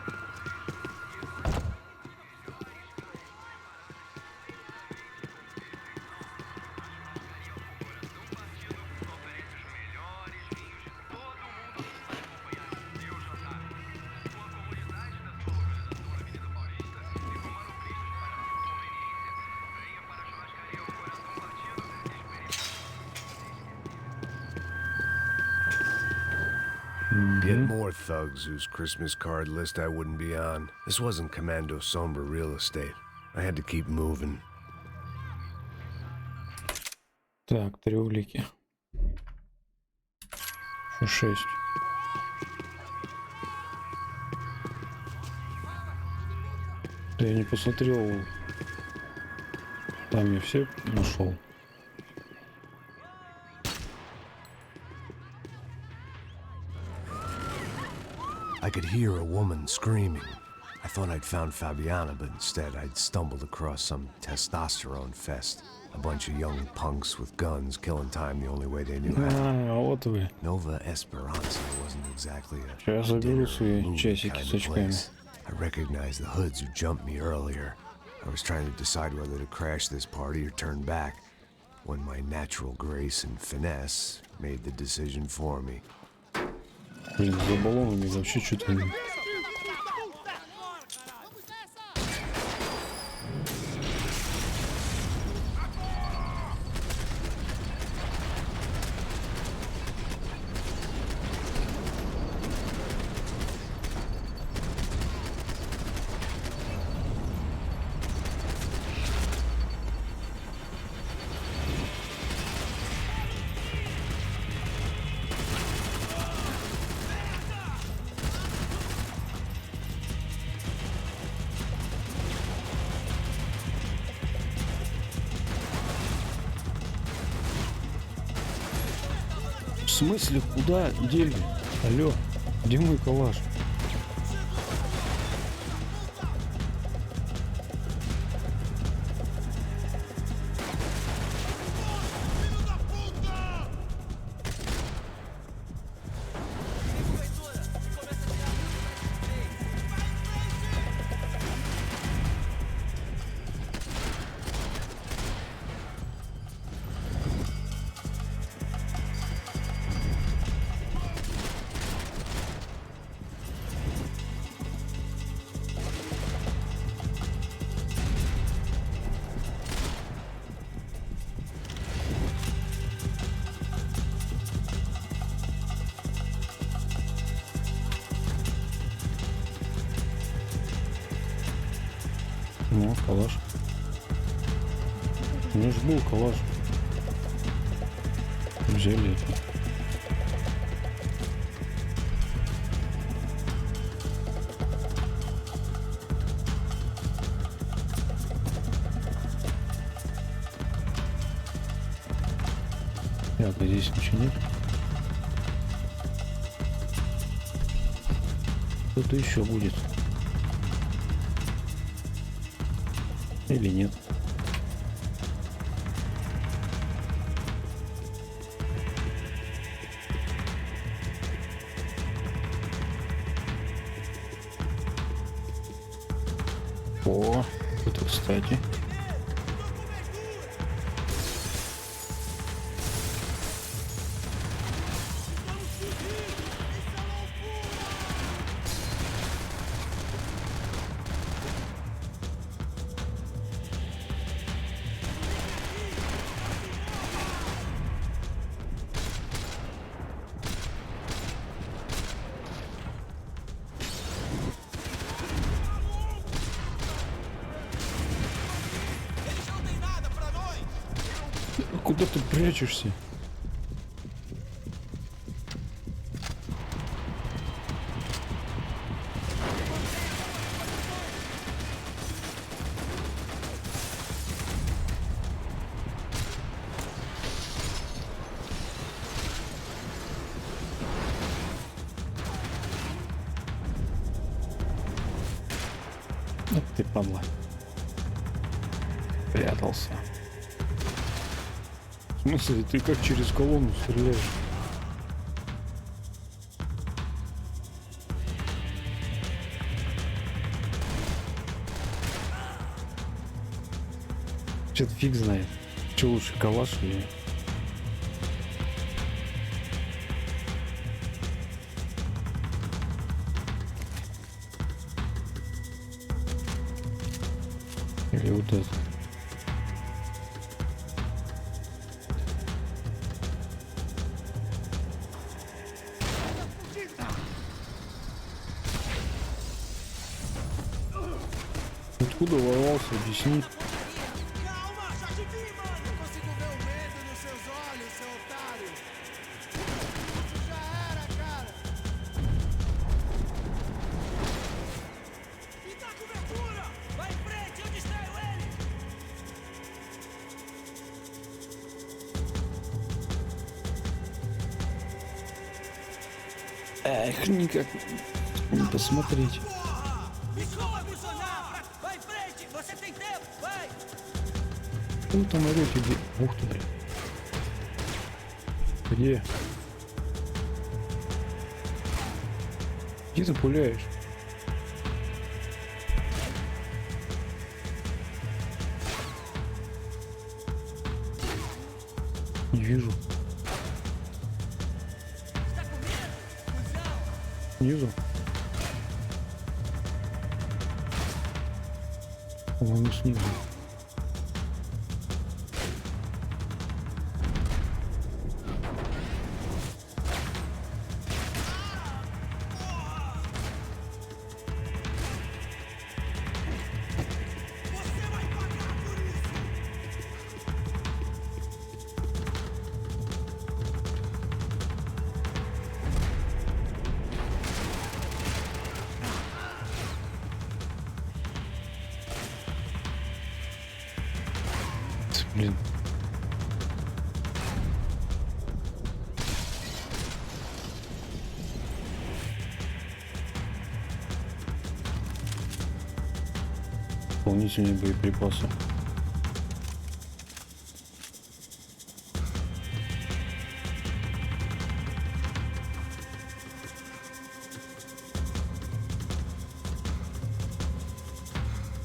D: Get more thugs whose Christmas card list I wouldn't be on. This wasn't Commando Sombra real estate. I had to keep moving.
A: Так, 3 улики. 6. Да я не посмотрел. Там я все нашел.
C: I could hear a woman screaming. I thought I'd found Fabiana, but instead I'd stumbled across some testosterone fest. A bunch of young punks with guns killing time the only way they knew how.
A: Вот вы.
C: Nova Esperanza wasn't exactly a
A: Сейчас заберу свои
C: movie
A: часики
C: kind
A: с
C: of
A: очками.
C: place. I recognized the hoods who jumped me earlier. I was trying to decide whether to crash this party or turn back, when my natural grace and finesse made the decision for me.
A: Блин, за баллонами вообще что-то... В смысле, куда дели? Алло, где мой калаш? Ну, калаш. У меня же был калаш. Взяли это. Так, а здесь ничего нет. Кто-то еще будет. Или нет. О, это кстати. Куда ты прячешься? Ах ты, падла. Прятался. В смысле, ты как через колонну стреляешь? Что-то фиг знает. Что лучше, калаш или... Или вот это. Откуда ворвался, объясни.
E: Calma, já te vi, mano. Eu consigo ver o medo nos seus olhos, seu otário. Isso já era, cara. Me dá cobertura! Vai em frente, eu distraio ele!
A: Эх, никак не посмотреть.
E: Vai em frente, você tem tempo, vai!
A: Вы там орете, где... Ух ты, блин. Где? Где ты пуляешь? Не вижу. Снизу? По-моему, снизу. Блин. Дополнительные боеприпасы.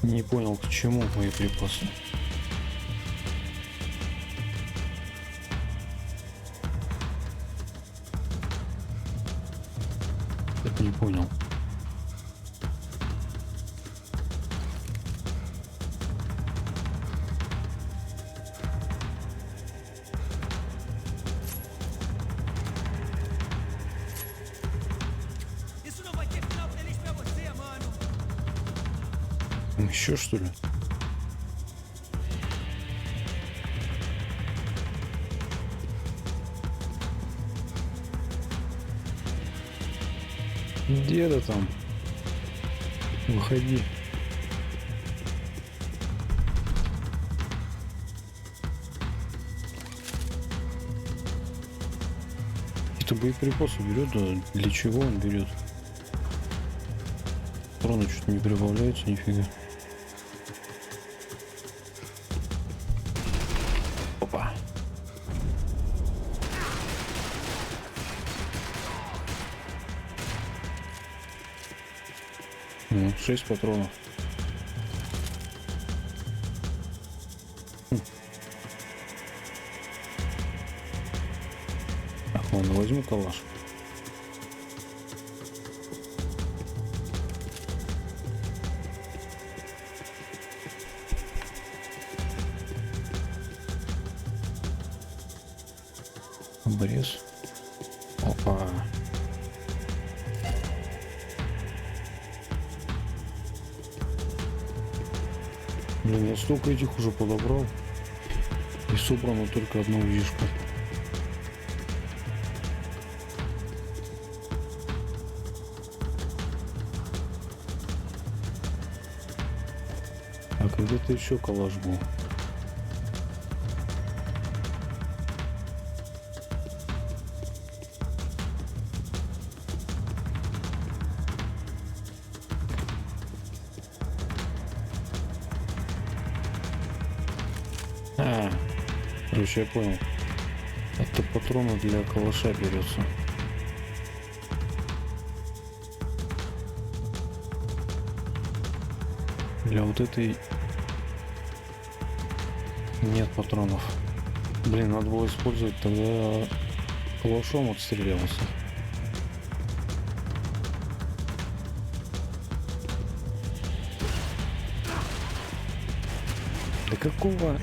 A: Не понял, к чему боеприпасы. Не понял.
E: Isso não vai ter final feliz pra você, mano.
A: Еще что ли? Где ты там? Выходи. Это боеприпасы берет, да? Для чего он берет? Патроны что-то не прибавляются, нифига. Опа. Ну, 6 патронов. Так, ладно, возьму калаш. Обрез. Опа. Блин, я столько этих уже подобрал. И собрано только одна УЗИшка. А где-то еще калаш был. Короче, я понял. Это патроны для калаша берется. Для вот этой нет патронов. Блин, надо было использовать тогда калашом отстрелялся. Да какого?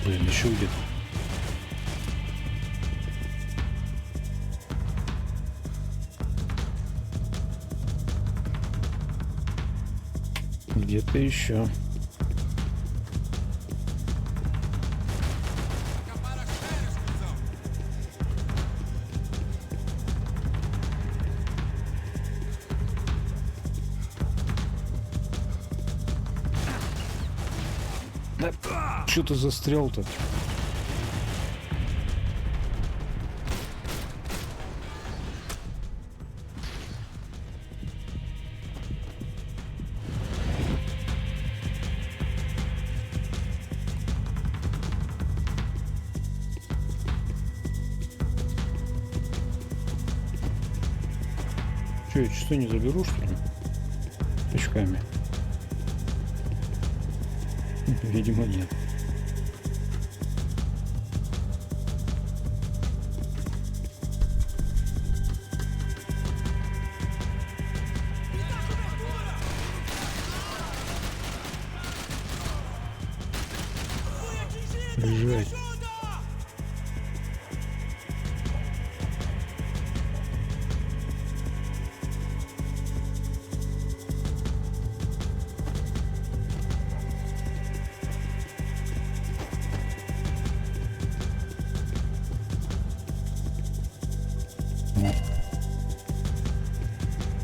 A: Блин, еще где-то. Где-то еще. Да, что ты застрял-то? Че, я часы не заберу, что ли? Очками. Видимо, нет. Бежать.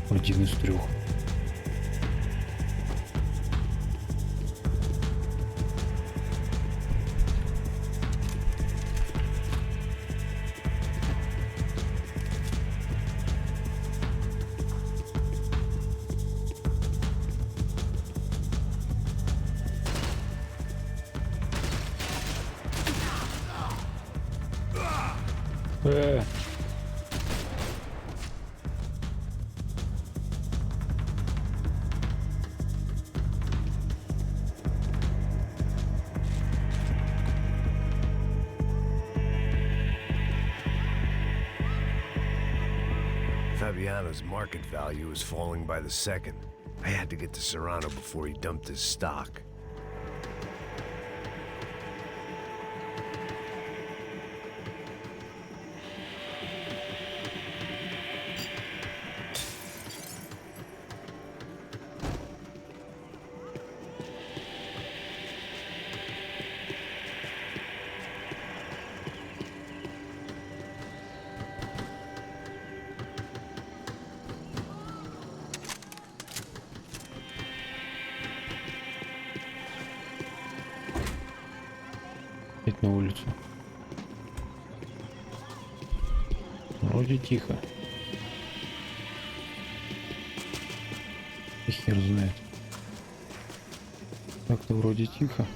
A: Один из 3.
D: Fabiano's market value is falling by the second. I had to get to Serrano before he dumped his stock.
A: Опять на улицу. Вроде тихо. И хер знает. Так-то вроде тихо.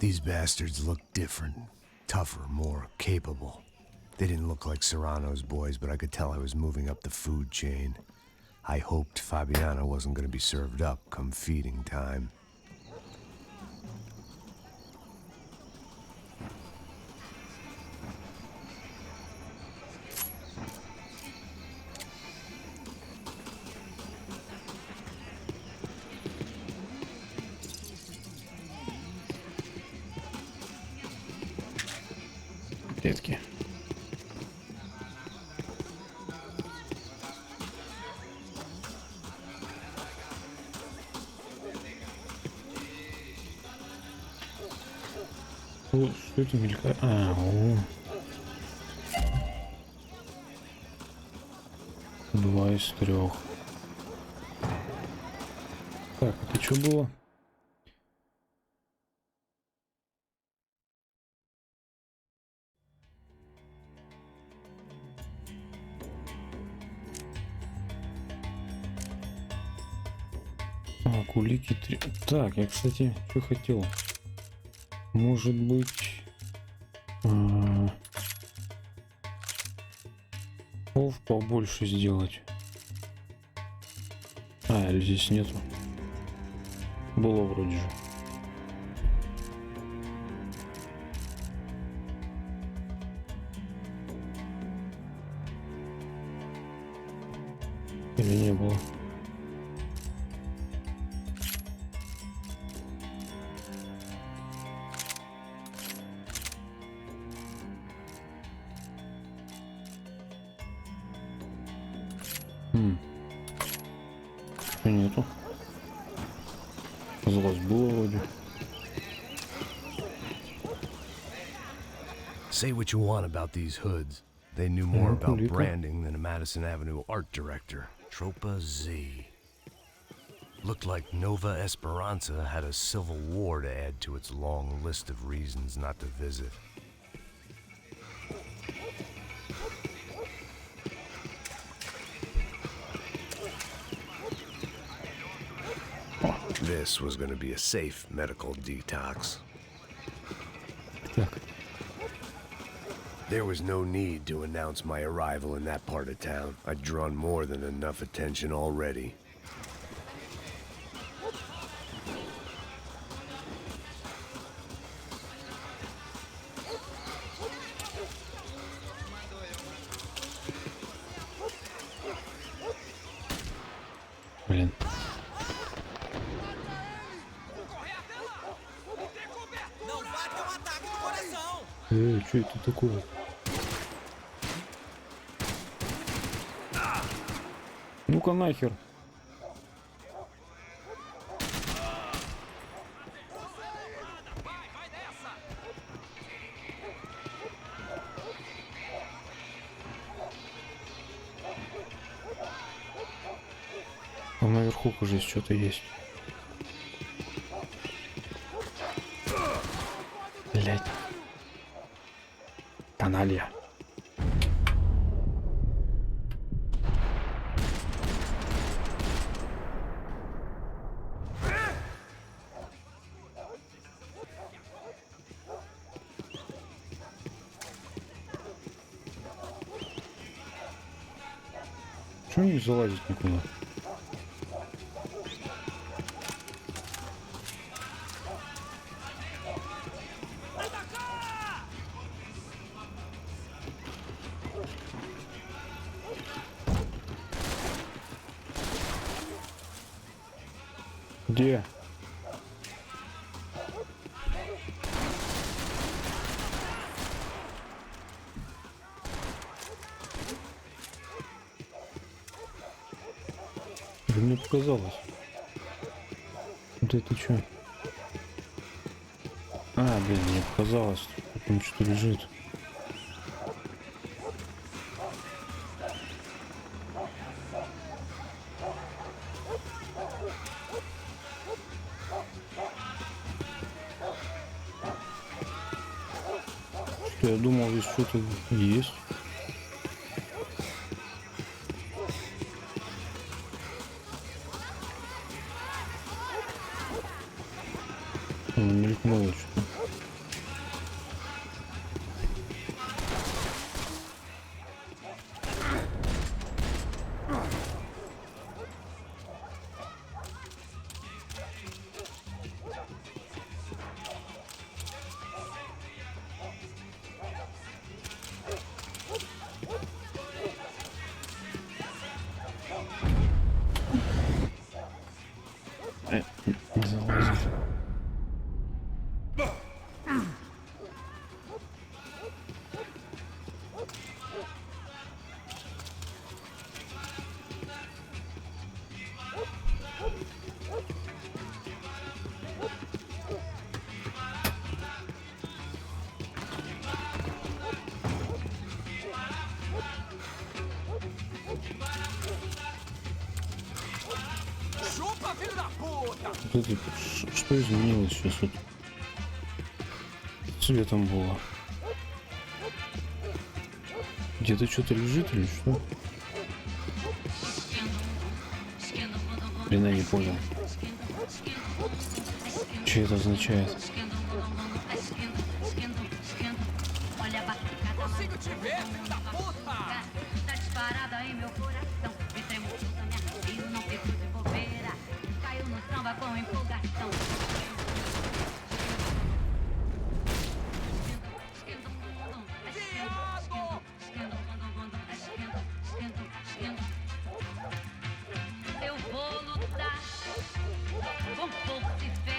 C: These bastards look different. Tougher, more capable. They didn't look like Serrano's boys, but I could tell I was moving up the food chain. I hoped Fabiana wasn't going to be served up come feeding time.
A: Клетки. О, что это мелькает? О. 2 из 3. Так, это что было? Так, улики 3. Так, я, кстати, что хотел? Может быть... Пов побольше сделать. Или здесь нету. Было вроде же. Или не было? Нету. Казалось, было вроде.
D: Say what you want about these hoods. They knew more about branding than a Madison Avenue art director. Tropa Z. Looked like Nova Esperanza had a civil war to add to its long list of reasons not to visit. This was going to be a safe medical detox. There was no need to announce my arrival in that part of town. I'd drawn more than enough attention already.
A: Блин. Что это такое? Ну-ка нахер. Там наверху уже что-то есть. Блять. Каналья. Чего не залазить никуда? Где? Да мне показалось. Вот это что? Блин, мне показалось. Там что-то лежит. Что я думал, здесь что-то есть. Мелькнуло что-то. Не залазит. Вот это, что изменилось сейчас? Вот цветом было. Где-то что-то лежит или что? Блин, я не понял. Что это означает?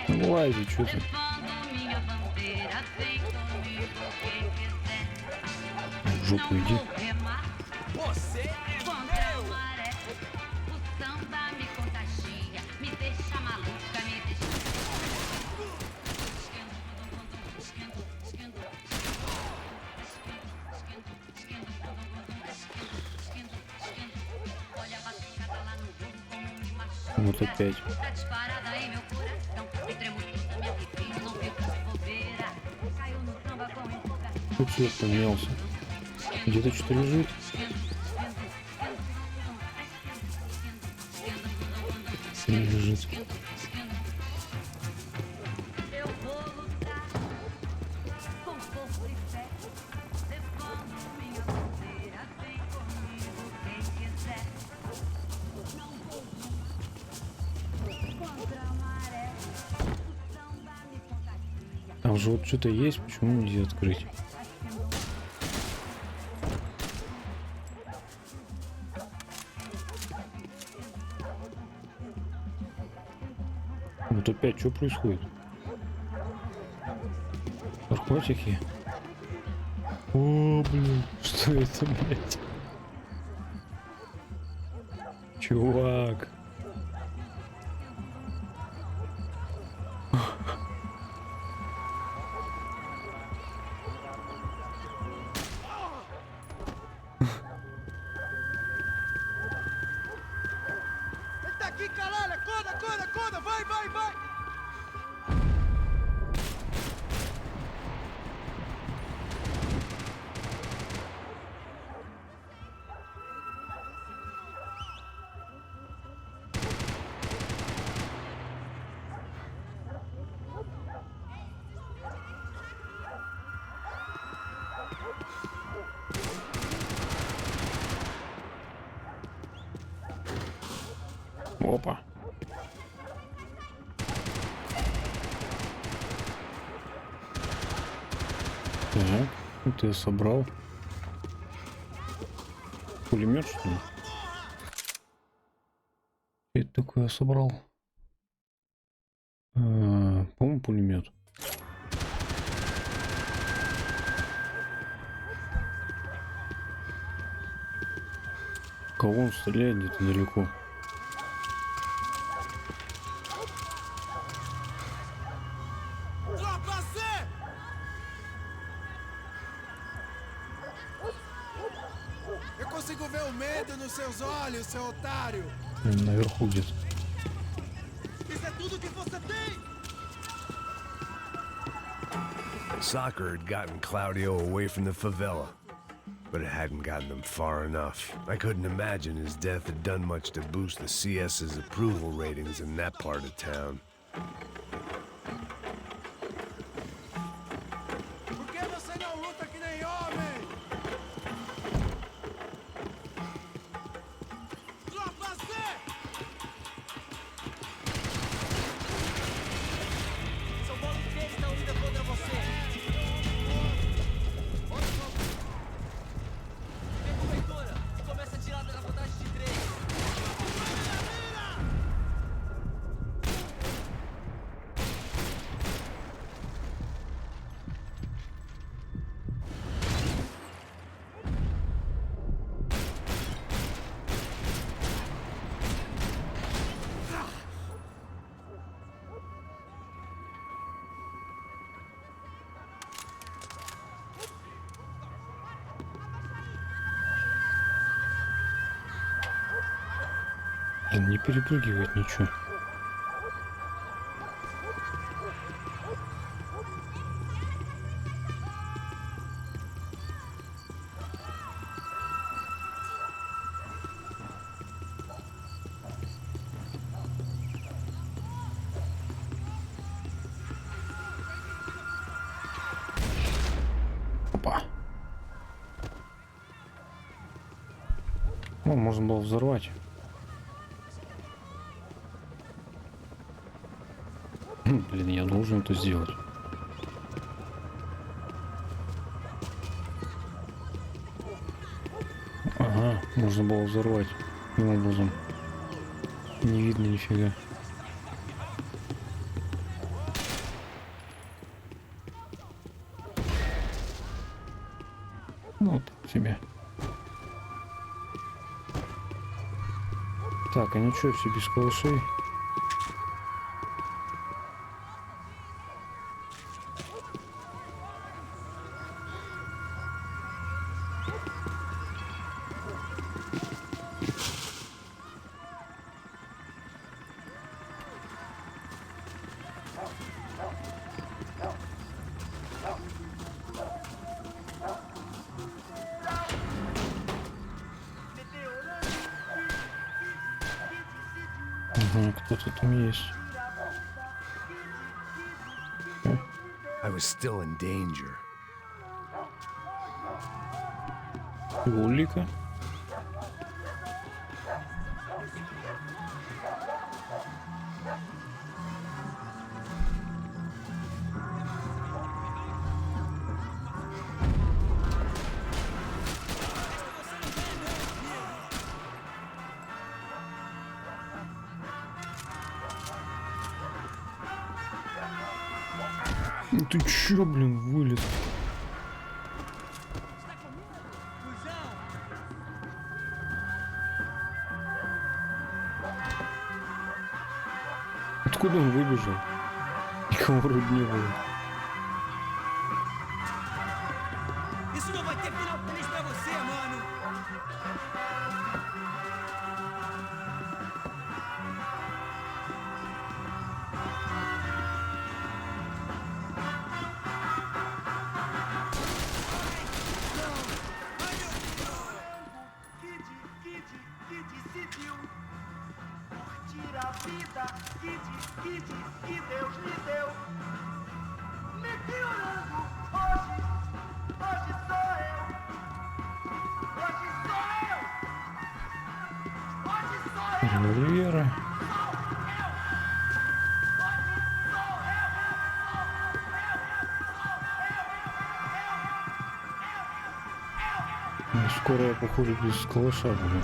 A: Ну лази, что ты? В жопу иди. Вот опять. Тут цвет поменялся. Где-то что-то лежит. Не лежит. Там же вот что-то есть, почему нельзя открыть? Вот опять что происходит? Наркотики? О, блин, что это, блядь? Чувак. Опа. Так, это я собрал. Пулемет, что ли? Это такое я собрал. По-моему, пулемет. Кого он стреляет где-то далеко? Наверху где-то.
D: Soccer had gotten Claudio away from the favela, but it hadn't gotten him far enough. I couldn't imagine his death had done much to boost the CS's approval ratings in that part of town.
E: Por que você não luta que nem homem? Tropa Z!
G: São Paulo inteiro está unida contra você. Vem cobertura e começa a tirar da vantagem de 3.
A: Блин, не перепрыгивает ничего. Опа. Ну, можно было взорвать. Блин, я должен это сделать. Ага, можно было взорвать. Таким образом. Не видно нифига. Ну, вот себе. Так, а ничего, все без калашей. Ага, кто-то там есть.
D: I was still in danger.
A: Улика. Ну ты чё, блин, вылез? Откуда он выбежал? Никого вроде не было.
E: Isso não vai ter final feliz pra você, mano!
K: decidiu curtir a vida que Deus lhe deu. Me piorando hoje sou eu. Hoje sou eu. Hoje sou eu.
A: Револьвера. Ну, скоро я, походу, без калаша буду.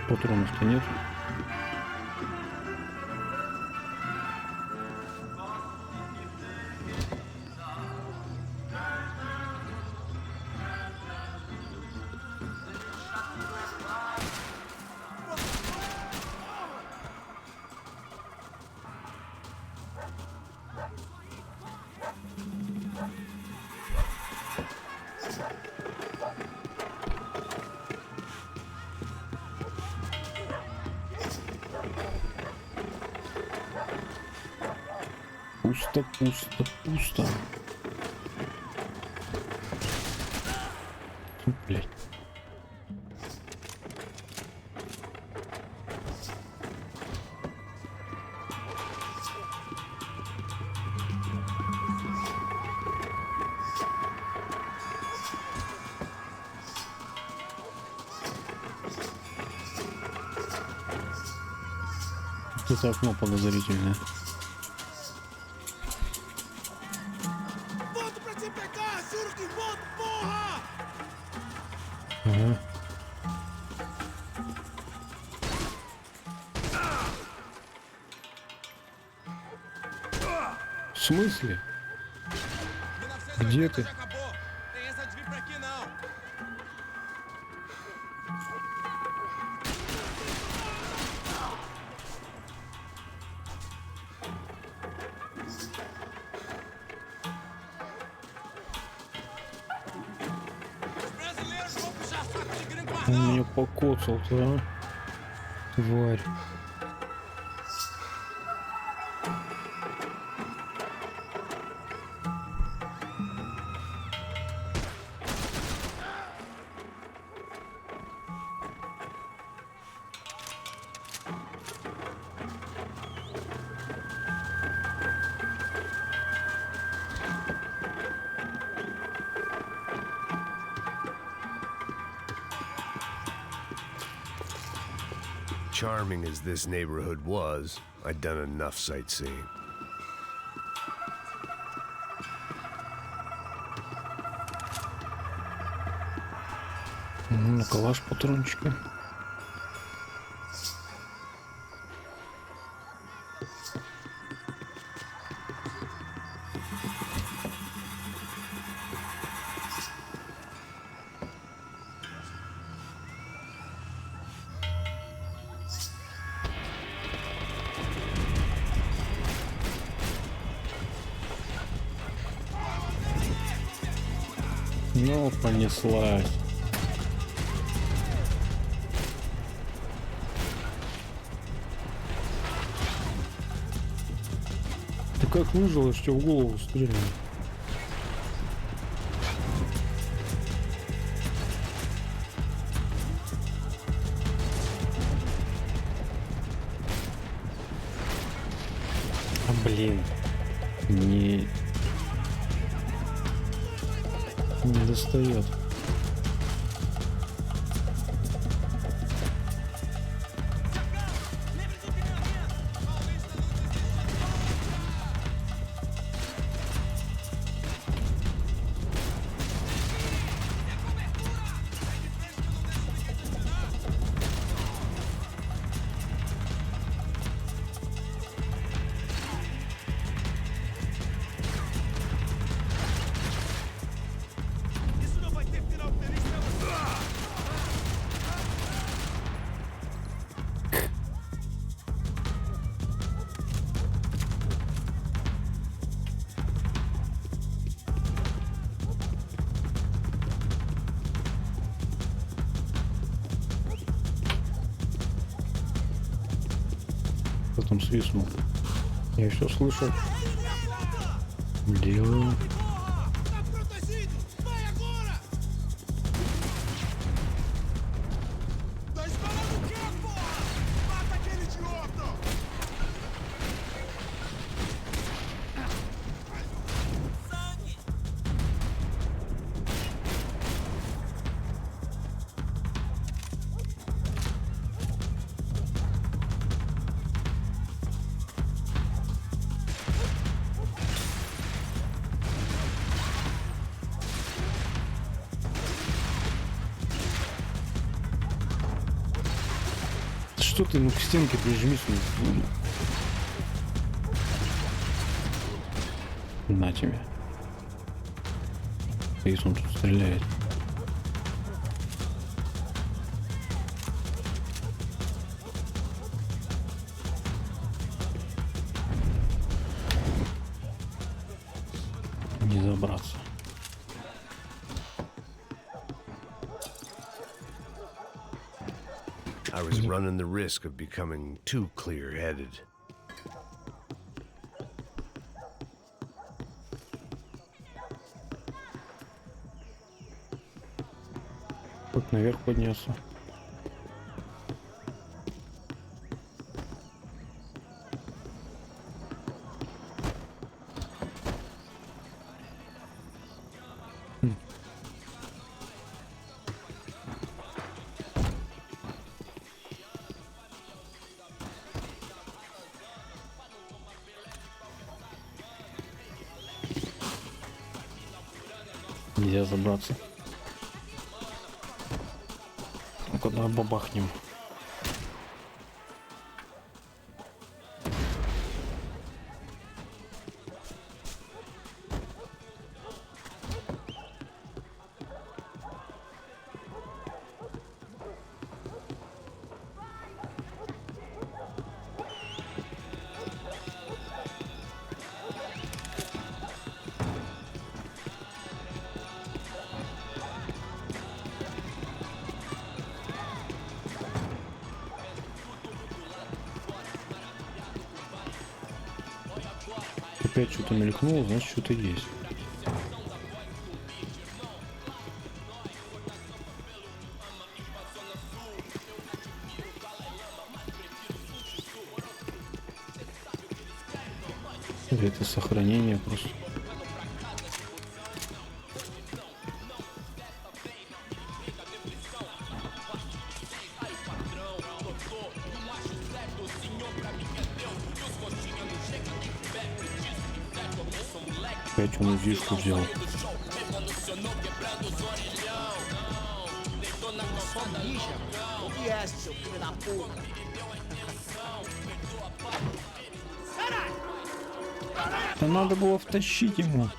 A: Патронов-то нет. Пусто, пусто, пусто. Блять. Это окно подозрительное.
E: Volto pra te pegar, juro que volto, porra!
A: Ага. В смысле? Где ты?
E: Já acabou. Tem essa de vir pra aqui, não. Os brasileiros vão puxar saco de gringo mais
A: Он
E: não.
A: меня покоцал-то, а? Тварь.
D: Charming as this neighborhood was, I'd done enough sightseeing.
A: На калаш патрончика. Ну, понеслась. Ты как выжила, что в голову стреляли? А блин, не достает. Кто там свистнул? Я все слышал. Делаю.
E: Tá protegido! Vai agora! Tá esperando o quê, porra? Mata aquele idiota! Sangue!
A: Что ты, ну к стенке прижмись. На тебе. Если он тут стреляет. Не забраться.
D: I was running the risk of becoming too clear-headed.
A: Как наверх подняться? Нельзя забраться. Ну-ка, давай бабахнем. Опять что-то мелькнуло, значит что-то есть. Или это сохранение просто. Опять он узишку взял. Да надо было втащить ему.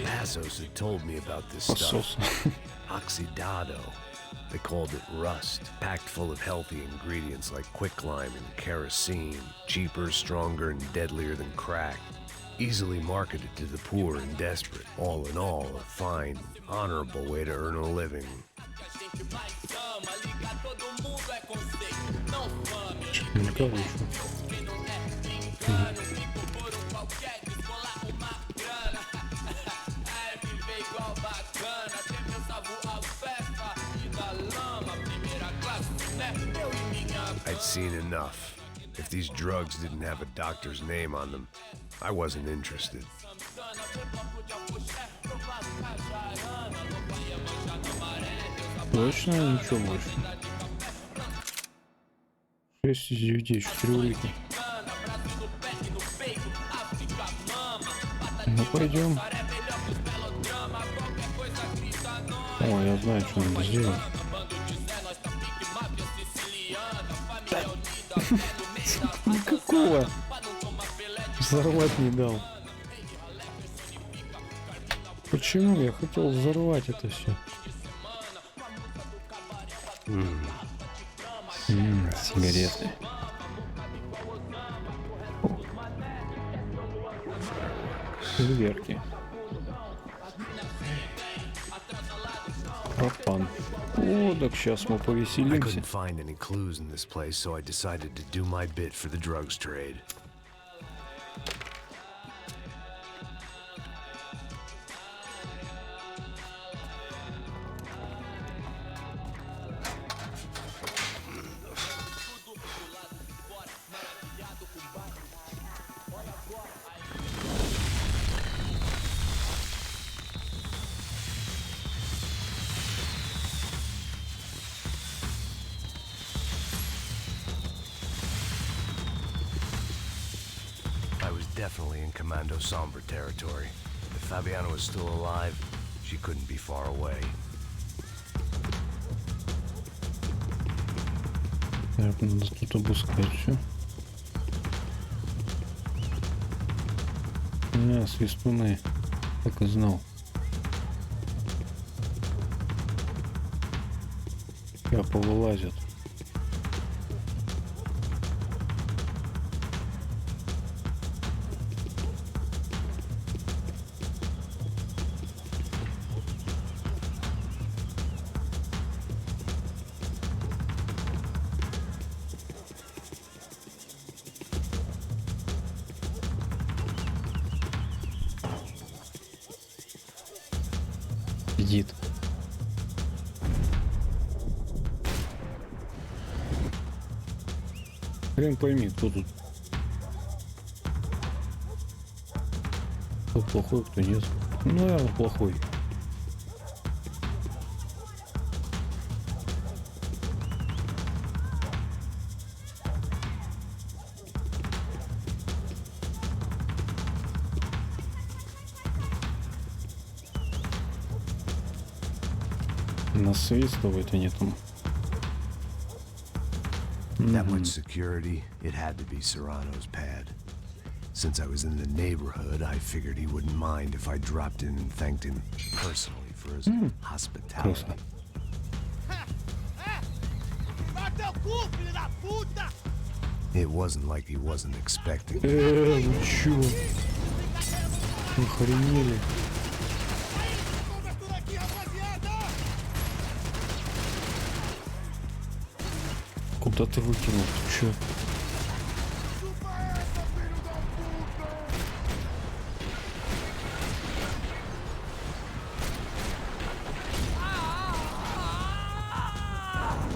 D: Passos had told me about this stuff. Oxidado. They called it rust, packed full of healthy ingredients like quicklime and kerosene, cheaper, stronger, and deadlier than crack. Easily marketed to the poor and desperate. All in all, a fine, honorable way to earn a living. I'd seen enough. If these drugs didn't have a doctor's name on them, I wasn't interested.
A: Точно ничего больше. 6 из 9, 4 улики. Ну пойдем. О, я знаю, что надо сделать. Никакого. Взорвать не дал. Почему я хотел взорвать это все? Сигареты. Фейерверки. Пропан. О, так сейчас мы
D: I
A: повеселимся.
D: couldn't find any clues in this place, so I decided to do my bit for the drugs trade. definitely in Commando Sombra territory. If Fabiana was still alive, she couldn't be far away.
A: Так, надо тут обыскать все. Свистуны. Так и знал. Сейчас повылазят. Сидит. Хрен пойми, кто тут. Кто плохой, кто нет. Ну, наверное, плохой. Насвистывают они там.
D: That much security, it had to be Serrano's pad. Since I was in the neighborhood, I figured he wouldn't mind if I dropped in and thanked him personally for his hospitality. It wasn't like he wasn't expecting me.
A: Вы чё? Охренели. Куда ты выкинул? Ты чё?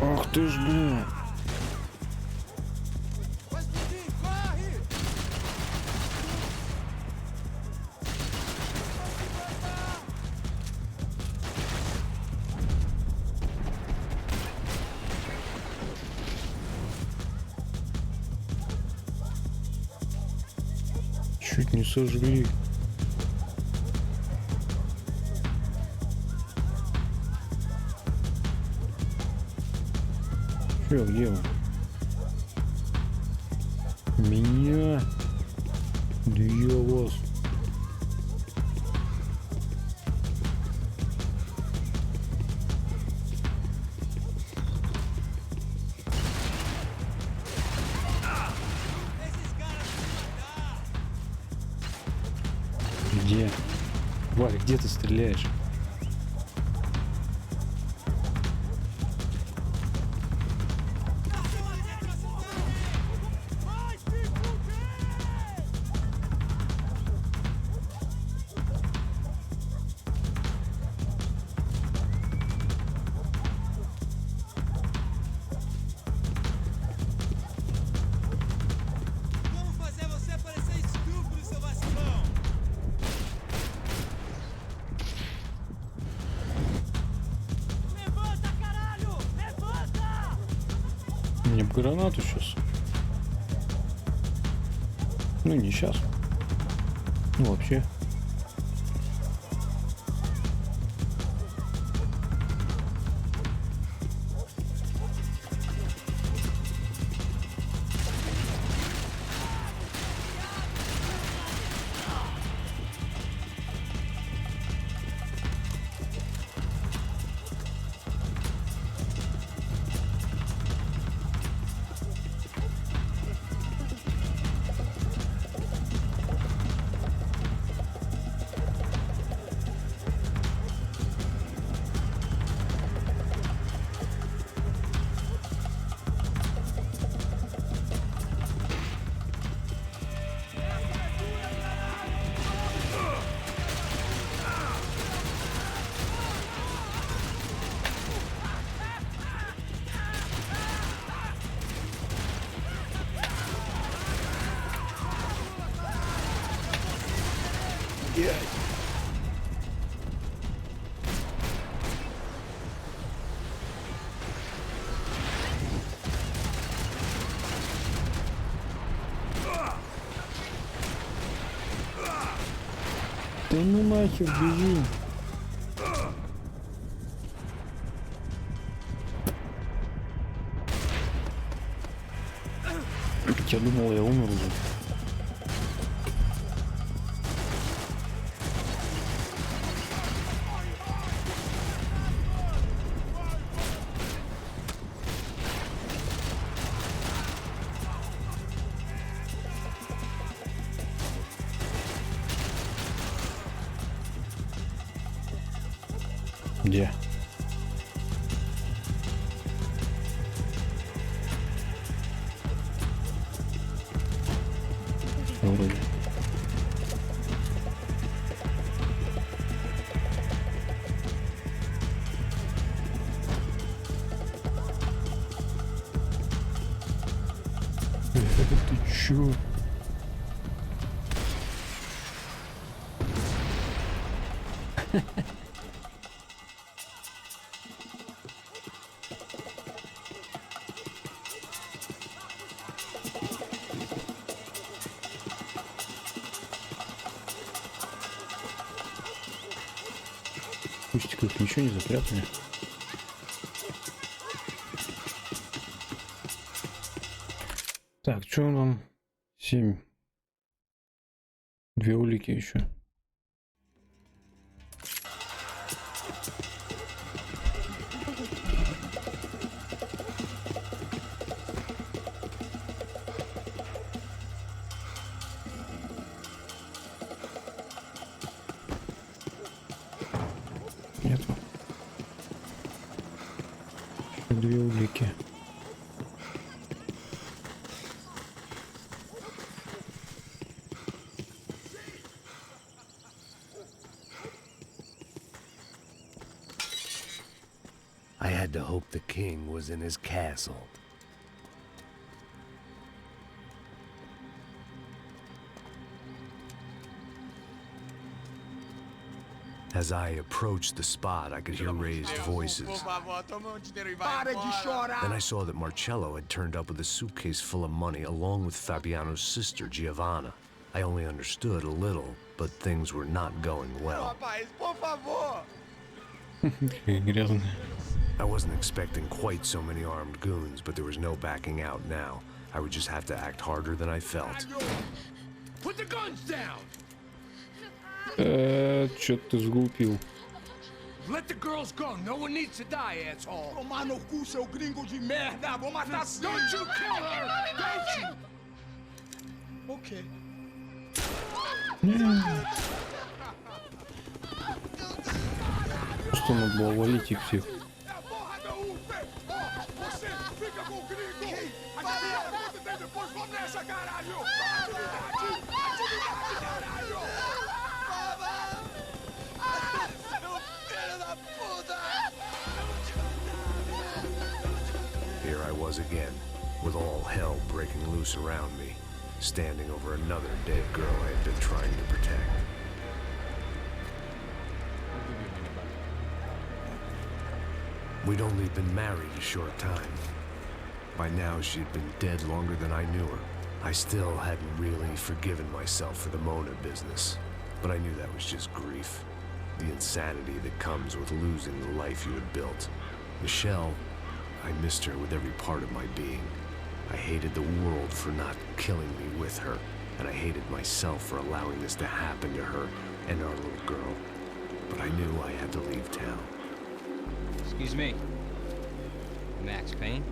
A: Ах ты ж, бля. Чуть не сожгли. Чё, где вы? Меня? Да я вас. Где? Варя, где ты стреляешь? Мне бы гранату сейчас. Ну не сейчас. Ну вообще. ну нахер, бежим. Я думал, я умер уже. Где? Вроде. Ты чё? В кустиках ничего не запрятали. Так, что нам? 7. 2 улики еще. Нету. 2 улики.
D: I had to hope the king was in his castle. As I approached the spot, I could hear raised voices. Then I saw that Marcello had turned up with a suitcase full of money along with Fabiano's sister, Giovanna. I only understood a little, but things were not going well. I wasn't expecting quite so many armed goons, but there was no backing out now. I would just have to act harder than I felt.
E: Put the guns down!
A: Чё ты сглупил?
E: Let the girls go. No one needs to die, asshole. Tomar no cu, seu gringo de merda. Vou matar sim. Don't you kill her! Don't you? Okay.
A: Просто надо было валить их всех.
D: Here I was again, with all hell breaking loose around me, standing over another dead girl I had been trying to protect. We'd only been married a short time. By now, she'd been dead longer than I knew her. I still hadn't really forgiven myself for the Mona business, but I knew that was just grief. The insanity that comes with losing the life you had built. Michelle, I missed her with every part of my being. I hated the world for not killing me with her, and I hated myself for allowing this to happen to her and our little girl. But I knew I had to leave town.
L: Excuse me. Max Payne?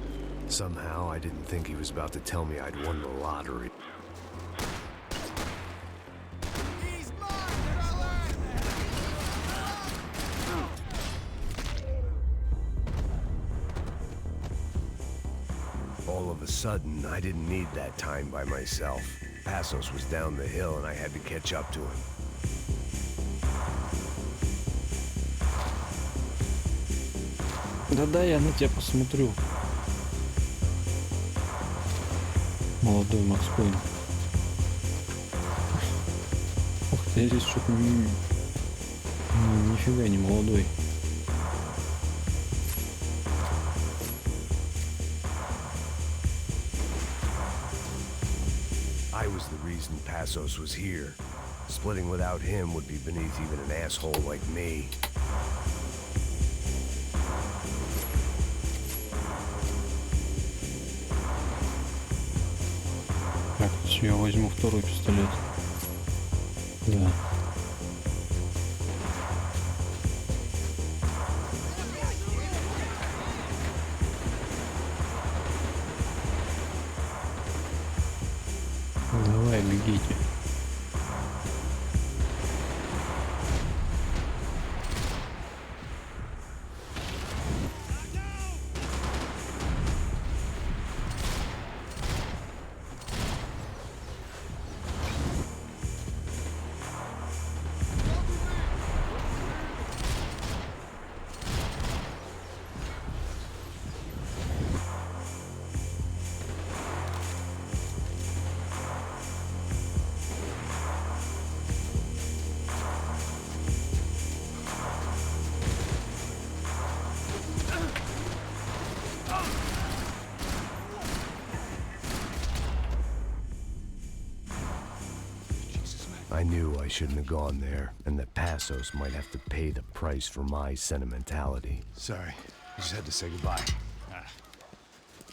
D: Somehow, I didn't think he was about to tell me I'd won the lottery. All of a sudden, I didn't need that time by myself. Passos was down the hill and I had to catch up to him.
A: Да-да, я на тебя посмотрю. Молодой Макс Пейн. Ух ты, я здесь что-то нифига не молодой.
D: I was the reason Passos was here. Splitting without him would be beneath even an asshole like me.
A: Так, все, я возьму второй пистолет. Да. Давай, бегите.
D: I knew I shouldn't have gone there, and that Passos might have to pay the price for my sentimentality.
C: Sorry, I just had to say goodbye.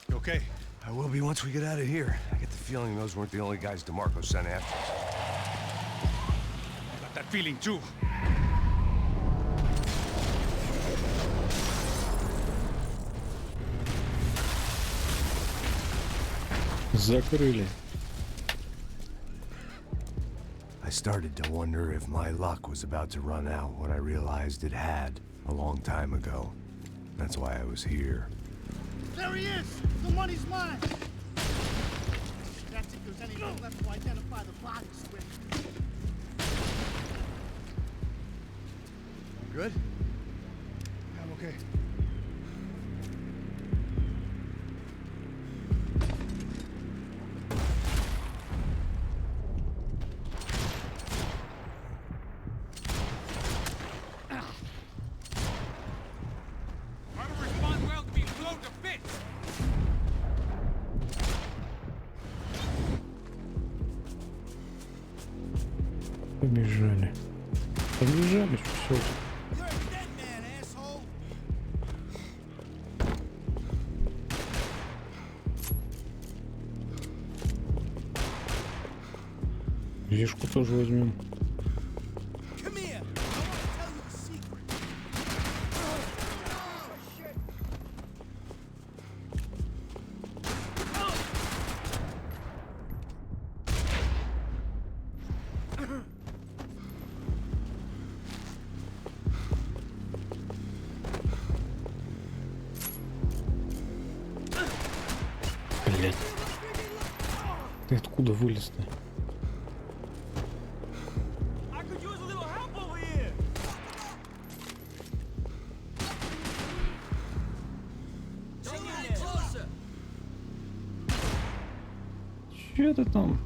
E: You okay?
C: I will be once we get out of here. I get the feeling those weren't the only guys DeMarco sent after us.
E: I got that feeling too.
A: Закрыли.
D: I started to wonder if my luck was about to run out when I realized it had a long time ago. That's why I was here.
K: There he is! The money's mine! That's if there's anything left to identify the bodies with.
E: Good? I'm okay.
A: Побежали. Побежали, все. Вишку тоже возьмем. Блять. Ты откуда вылез-то? Че ты там?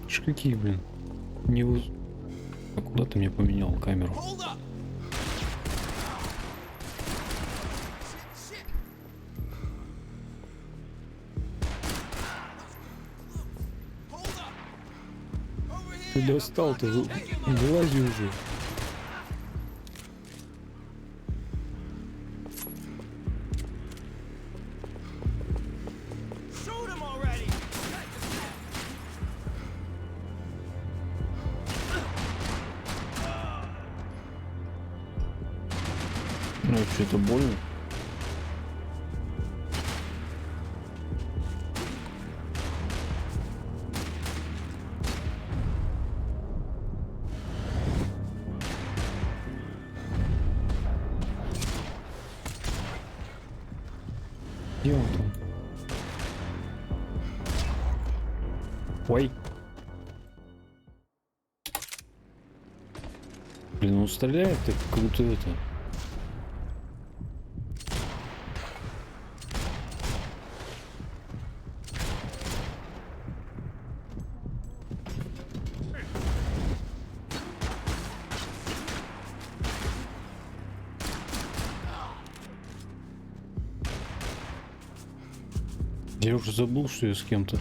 A: Ш какие, блин? Не вы... А куда ты мне поменял камеру? Ты достал, ты вылази уже. Ну, что-то больно. Где он там? Ой. Блин, он стреляет так, как будто это... Я уже забыл, что я с кем-то.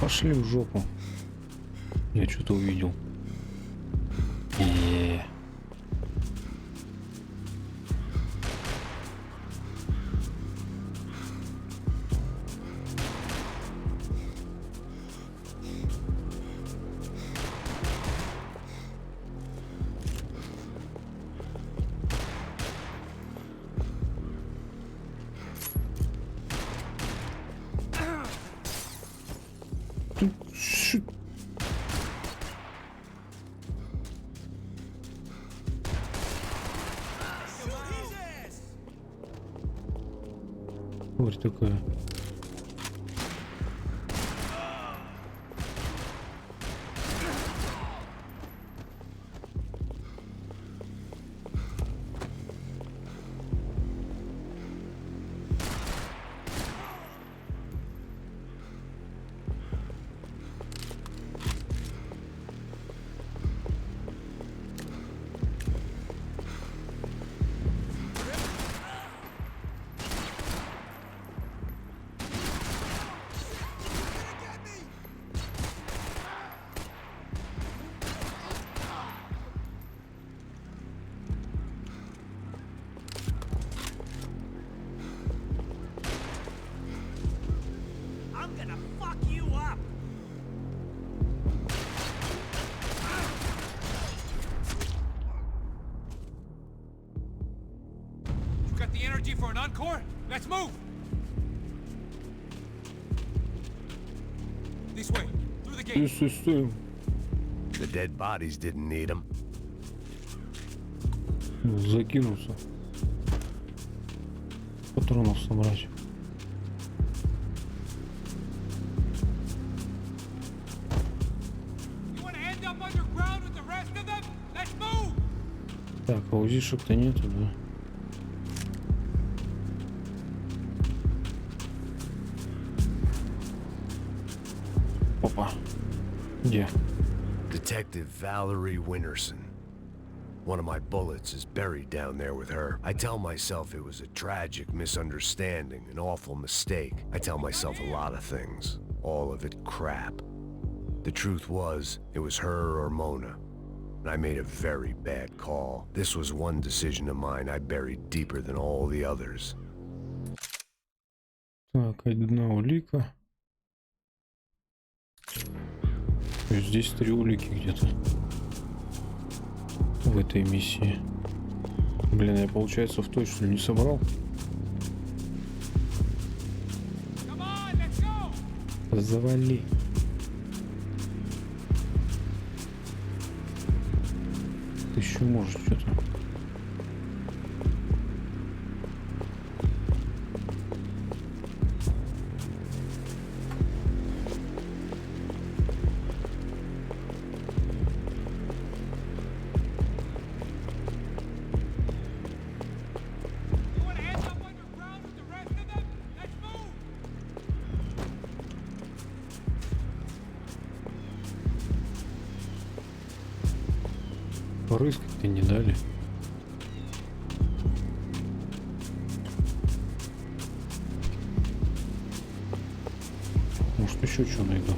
A: Пошли в жопу. Я что-то увидел. Тварь такая.
E: Got the energy for an encore? Let's move! This way, through the gate.
A: Стой.
D: The dead bodies didn't need them.
A: Закинулся. Патронов собрать.
E: You want to end up underground with the rest of them? Let's move!
A: Так, а узишек-то нету, да? Опа. Где?
D: Detective Valerie Winterson. One of my bullets is buried down there with her. I tell myself it was a tragic misunderstanding, an awful mistake. I tell myself a lot of things. All of it crap. The truth was, it was her or Mona. And I made a very bad call. This was one decision of mine I buried deeper than all the others.
A: Так, одна улика. То есть здесь 3 улики где-то. В этой миссии. Блин, я, получается, в той, что ли, не собрал? Завали. Ты еще можешь что-то. Порыскать-то не дали. Может, еще что найду.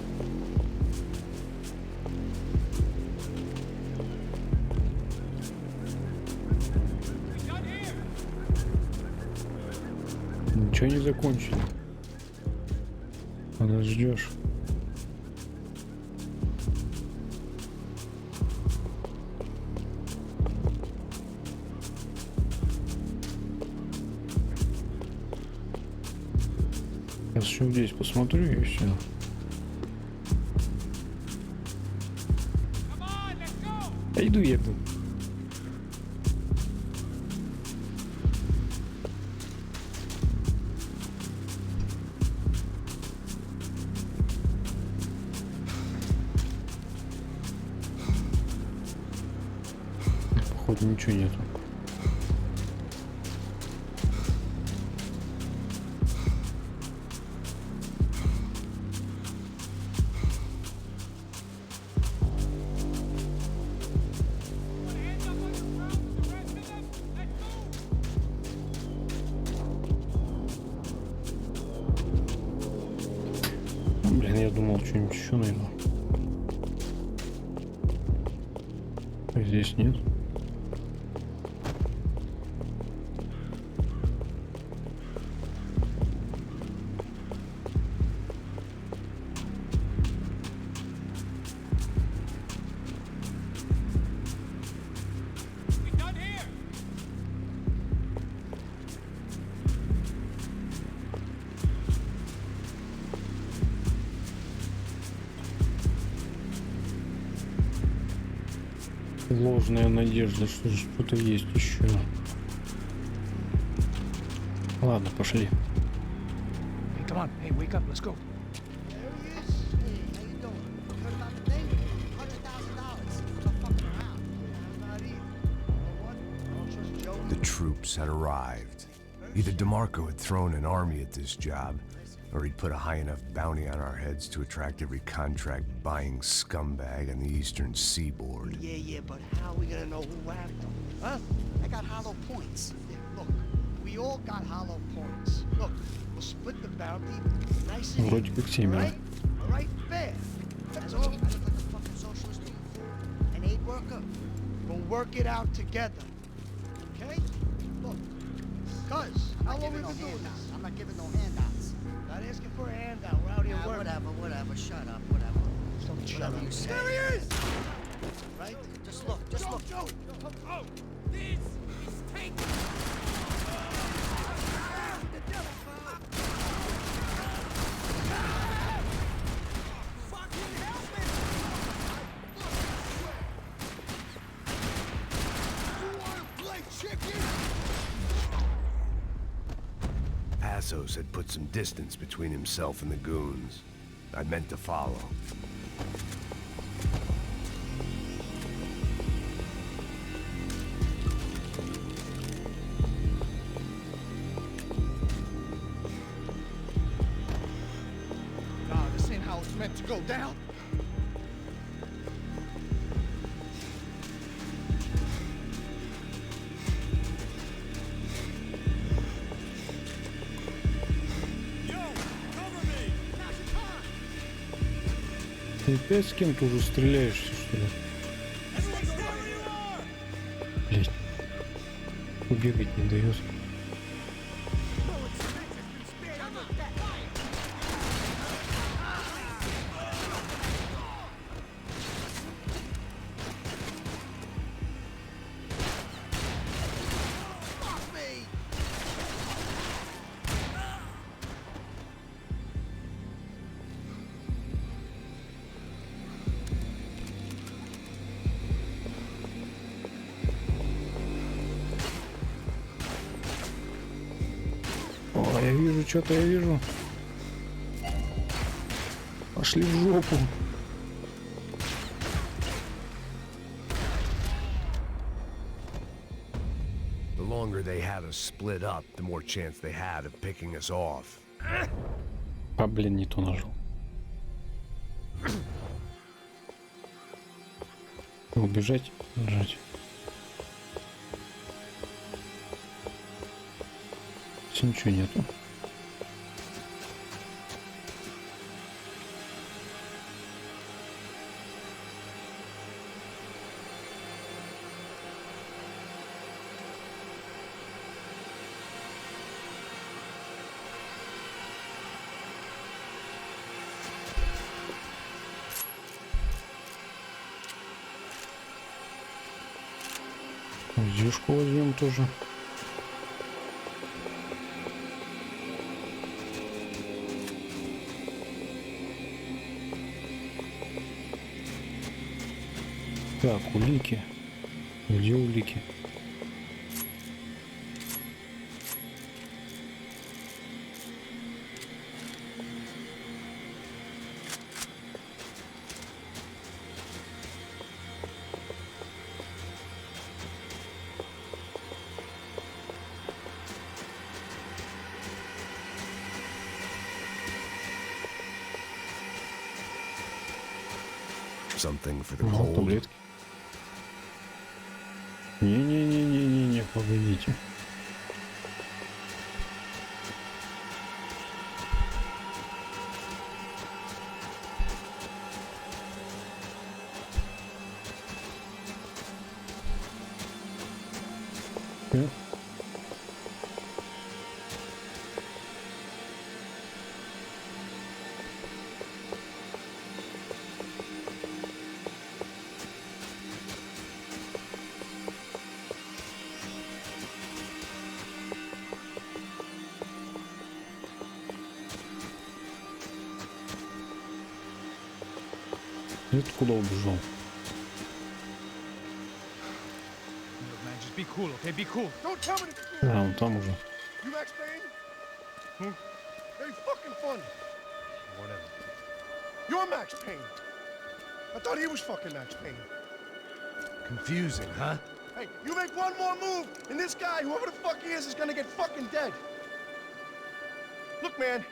A: Ничего не закончили. Подождешь. Сейчас еще здесь посмотрю и все. Иду. Походу ничего нету. Блин, я думал, что-нибудь еще найду. Здесь нет. Ложная надежда, что что-то есть еще. Ладно, пошли.
E: Hey, come on. Hey, wake up. Let's go.
K: There he is. Hey, how you doing? Heard about the thing? $100,000. Not fucking around. Yeah, not either. You know what? I don't trust Joe.
C: The troops had arrived. Either DeMarco had thrown an army at this job, or he'd put a high enough bounty on our heads to attract every contract-buying scumbag on the eastern seaboard.
K: Yeah, but how are we gonna know who whacked him? Huh? I got hollow points. Yeah, look, we all got hollow points. Look, we'll split the bounty nice and
A: Вроде как семеро.
K: all right? Fair. That's all. I look like a fucking socialist an aid worker. We'll work it out together. Okay? Look, cuz, how long we been doing this? I'm not giving no handouts. Not asking for a handout. We're out here working.
H: Whatever. Shut up, whatever.
K: Don't shut up.
H: You say.
K: There he is! Right? Just look. Joe.
E: Oh, this is taken. Fucking help me! You wanna play chicken?
D: Passos had put some distance between himself and the goons. I meant to follow.
K: Nah, this ain't how it's meant to go down.
A: Ты опять с кем-то уже стреляешься, что ли? Блять. Убегать не дает. О, я вижу, что-то я вижу. Пошли в жопу.
D: The longer they had us split up, the more chance they had of picking us off.
A: А, блин, не то нажал. Убежать, нажать. Здесь ничего нету. Зюшку возьмем тоже. Так, улики. Где улики?
D: Something for the
A: Ну,
D: cold.
A: таблетки. Не, погодите. Это куда убежал?
E: Look, man, just be cool, okay? Be cool.
K: Don't tell me to be cool.
A: А, он там уже.
K: You Max Payne? Who? Very fucking funny.
C: Whatever.
K: You're Max Payne. I thought he was fucking Max Payne.
C: Confusing, huh?
K: Hey, you make one more move, and this guy, whoever the fuck he is gonna get fucking dead. Look, man,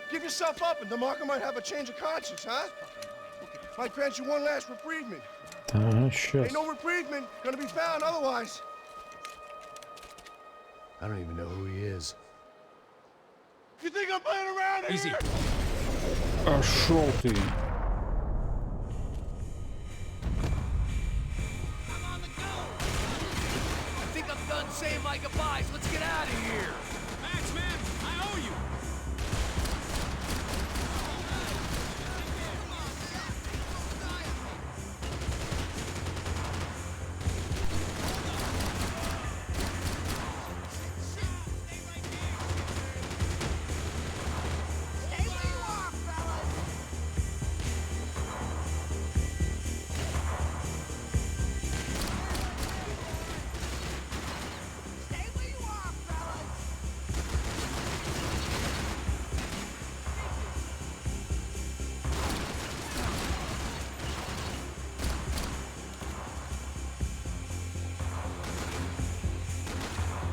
K: give yourself up, and DeMarco might have a change of conscience, huh? Might grant you one last reprievement.
A: Ага, сейчас.
K: Ain't no reprievement gonna be found otherwise.
C: I don't even know who he is.
K: You think I'm playing around
E: Easy.
K: here?
A: А шел ты.
E: I think I'm done saying my goodbyes. Let's get out of here. Max, man, I owe you.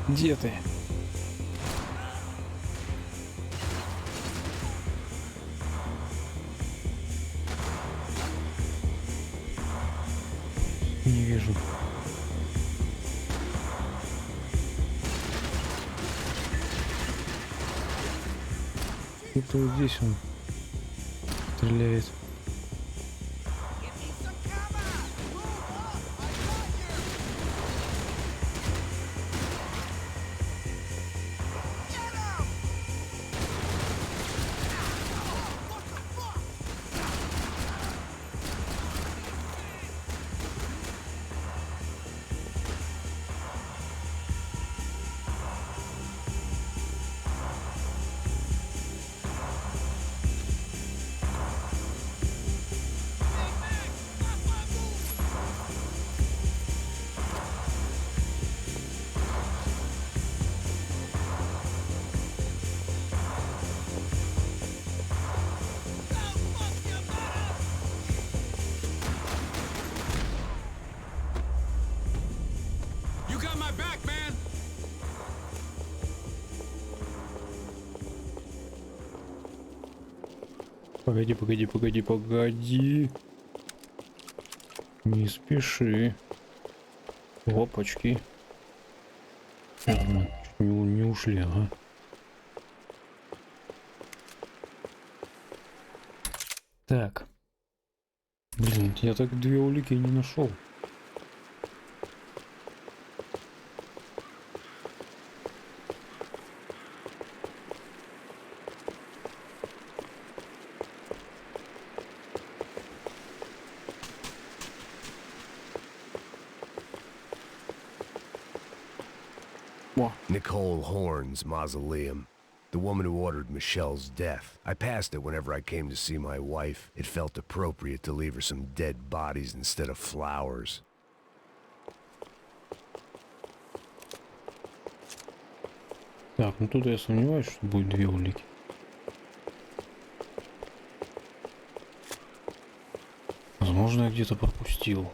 A: Где ты? Не вижу. Это вот здесь он стреляет.
E: You got my back, man.
A: Погоди, погоди, погоди, погоди. Не спеши. Опачки. Ага, не ушли, ага. Так. Блин, я так две улики не нашел.
D: Nicole Horn's mausoleum. The woman who ordered Michelle's death. I passed it whenever I came to see my wife. It felt appropriate to leave her some dead bodies instead of flowers.
A: Так, ну тут я сомневаюсь, что будет две улики. Возможно, я где-то пропустил.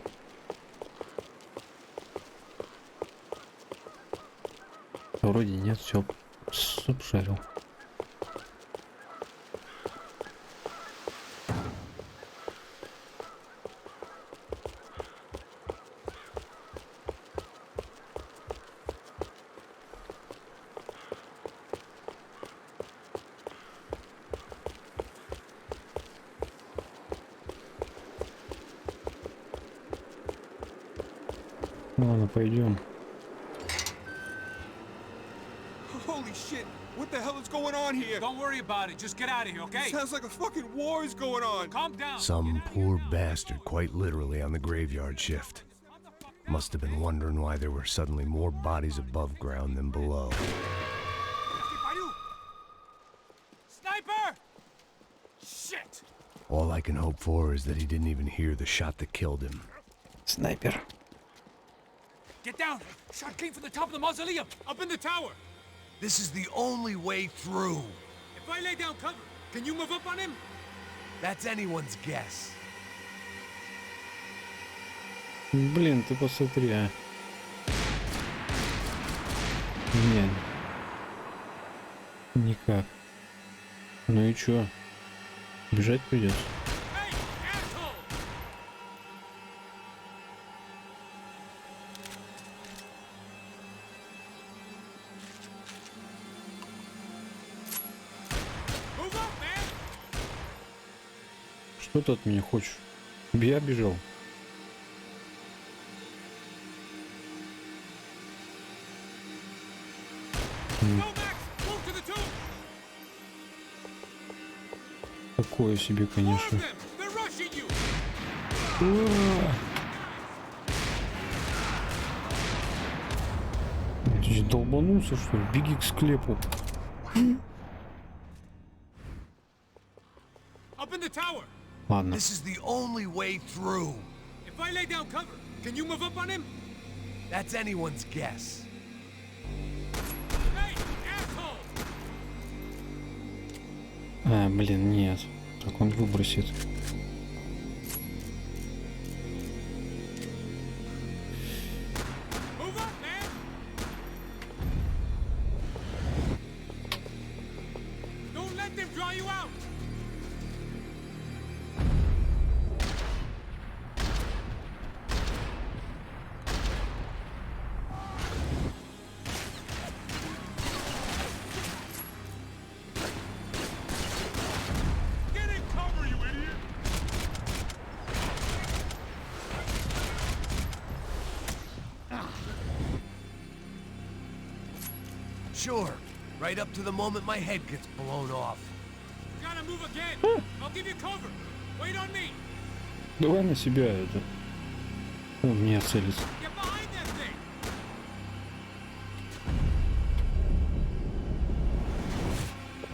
A: Вроде нет, все обшарил. Ладно, пойдем.
E: Holy shit! What the hell is going on here? Don't worry about it. Just get out of here, okay? Sounds like a fucking war is going on. Calm down.
D: Some poor bastard, quite literally, on the graveyard shift. Must have been wondering why there were suddenly more bodies above ground than below.
E: Sniper! Shit!
D: All I can hope for is that he didn't even hear the shot that killed him.
A: Снайпер.
E: Get down! Shot came from the top of the mausoleum, up in the tower.
C: This is the only way through.
E: If I lay down cover, can you move up on him?
C: That's anyone's guess.
A: Блин, ты посмотри, а. Не. Никак. Ну и чё? Бежать придется.
E: Hey, asshole! Move up, man!
A: Что ты от меня хочешь? Я бежал.
E: Go, Max! Move to the tomb!
A: Такое себе,
E: More of
A: конечно.
E: them! They're rushing you!
A: Ты же долбанулся, что ли? Беги к склепу.
E: Up in the tower!
A: Ладно.
C: This is the only way through.
E: If I lay down cover, can you move up on him?
C: That's anyone's guess.
E: Hey, asshole!
A: А, блин, нет. Так он выбросит.
E: Move up, man! Don't let them draw you out! Get in cover, you idiot!
C: Sure, right up to the moment my head gets blown off.
E: Gotta move again! I'll give you cover! Wait on me!
A: Давай на себя это. Он меня целится.
E: Get behind that thing!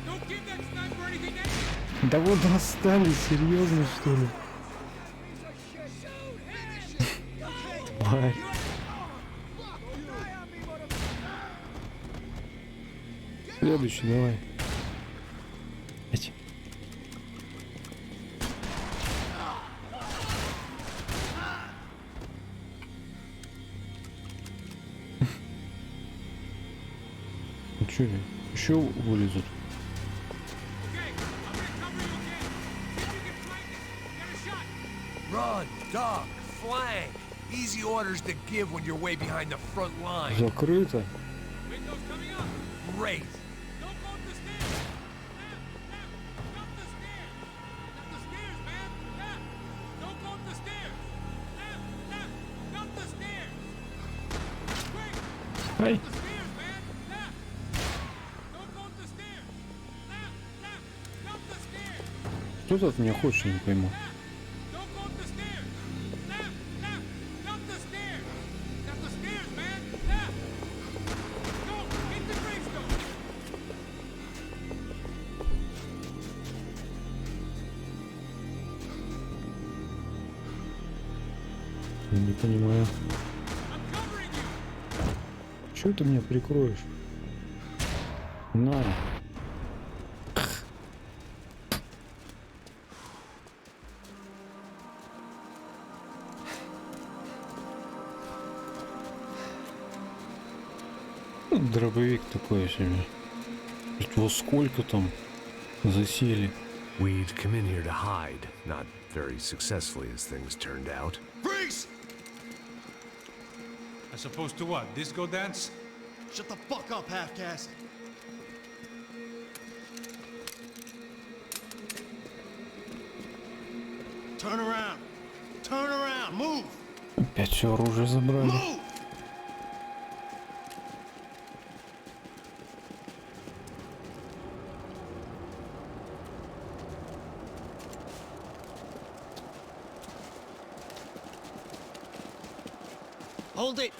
E: Don't give that sniper anything extra!
A: Да вот достали, серьезно что ли? Тварь. Следующий, давай. Эти. Ну чё, еще вылезут?
E: Okay, I'm gonna cover you again. See if you can flank it. Get a shot!
C: Run, duck, flank. Easy orders to give when you're way behind the front line.
A: Закрыто.
E: Window's coming up!
C: Great.
E: Don't go up the stairs! Left! Up the stairs! Up the stairs, man! Left! Don't go up the stairs! Left! Up the stairs! Quick!
A: Ай.
E: Up the stairs, man! Left! Don't go up the stairs! Left! Up the stairs!
A: Что ты от меня хочешь, я не пойму.
E: Don't go up the stairs! Left! Up the stairs! Up the stairs, man! Left! Go! Hit the gravestone!
A: Я не понимаю.
E: I'm covering you!
A: Чего ты меня прикроешь? На. Дробовик такой себе. Во сколько там засели?
D: We'd come in here to hide, not very successfully as things turned out.
B: Freeze!
E: As opposed to what? Disco dance?
K: Shut the fuck up, half-caste. Turn around. Turn around. Move.
A: Опять все оружие забрали.
K: Move. Hold it.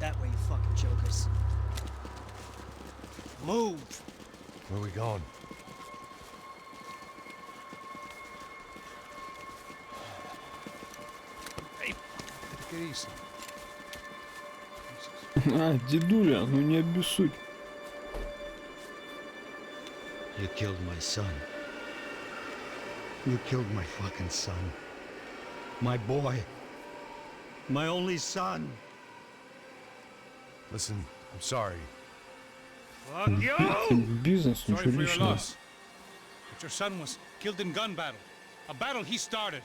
K: That way, you fucking jokers. Move.
C: Where are we going?
M: Take it easy.
A: А, дедуля, ну не обессудь.
K: You killed my son. You killed my fucking son. My boy. My only son.
C: Listen, I'm sorry.
M: Fuck you!
A: Бизнес,
M: Sorry
A: ничего
M: for your
A: личного.
M: loss. But your son was killed in gun battle. A battle he started.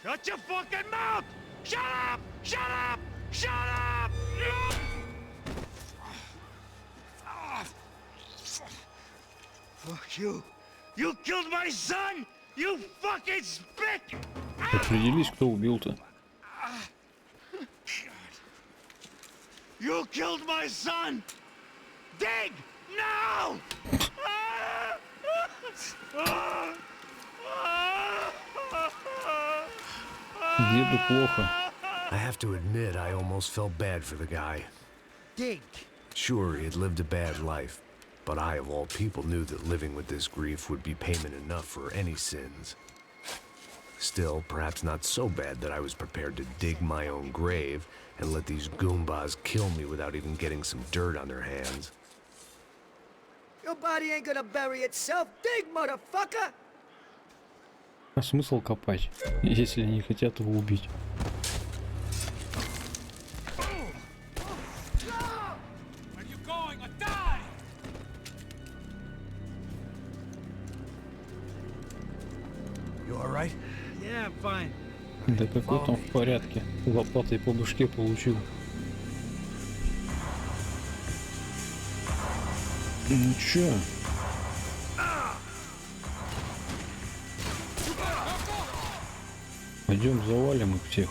M: Shut your fucking mouth! Shut up! Shut up! Shut up!
K: Fuck you. You killed my son! You fucking spick!
A: Определись, кто убил-то.
K: You killed my son! Dig! No!
A: Деду плохо.
D: I have to admit, I almost felt bad for the guy.
K: Dig!
D: Sure, he had lived a bad life, but I, of all people, knew that living with this grief would be payment enough for any sins. Still, perhaps not so bad that I was prepared to dig my own grave and let these goombas kill me without even getting some dirt on their hands.
K: Your body ain't gonna bury itself. Dig, motherfucker!
A: А смысл копать, если не хотят его убить?
E: Where you going or die?
C: You alright?
G: Yeah, I'm fine.
A: Да какой там в порядке? Лопатой по башке получил. Ну чё? Пойдем завалим их всех.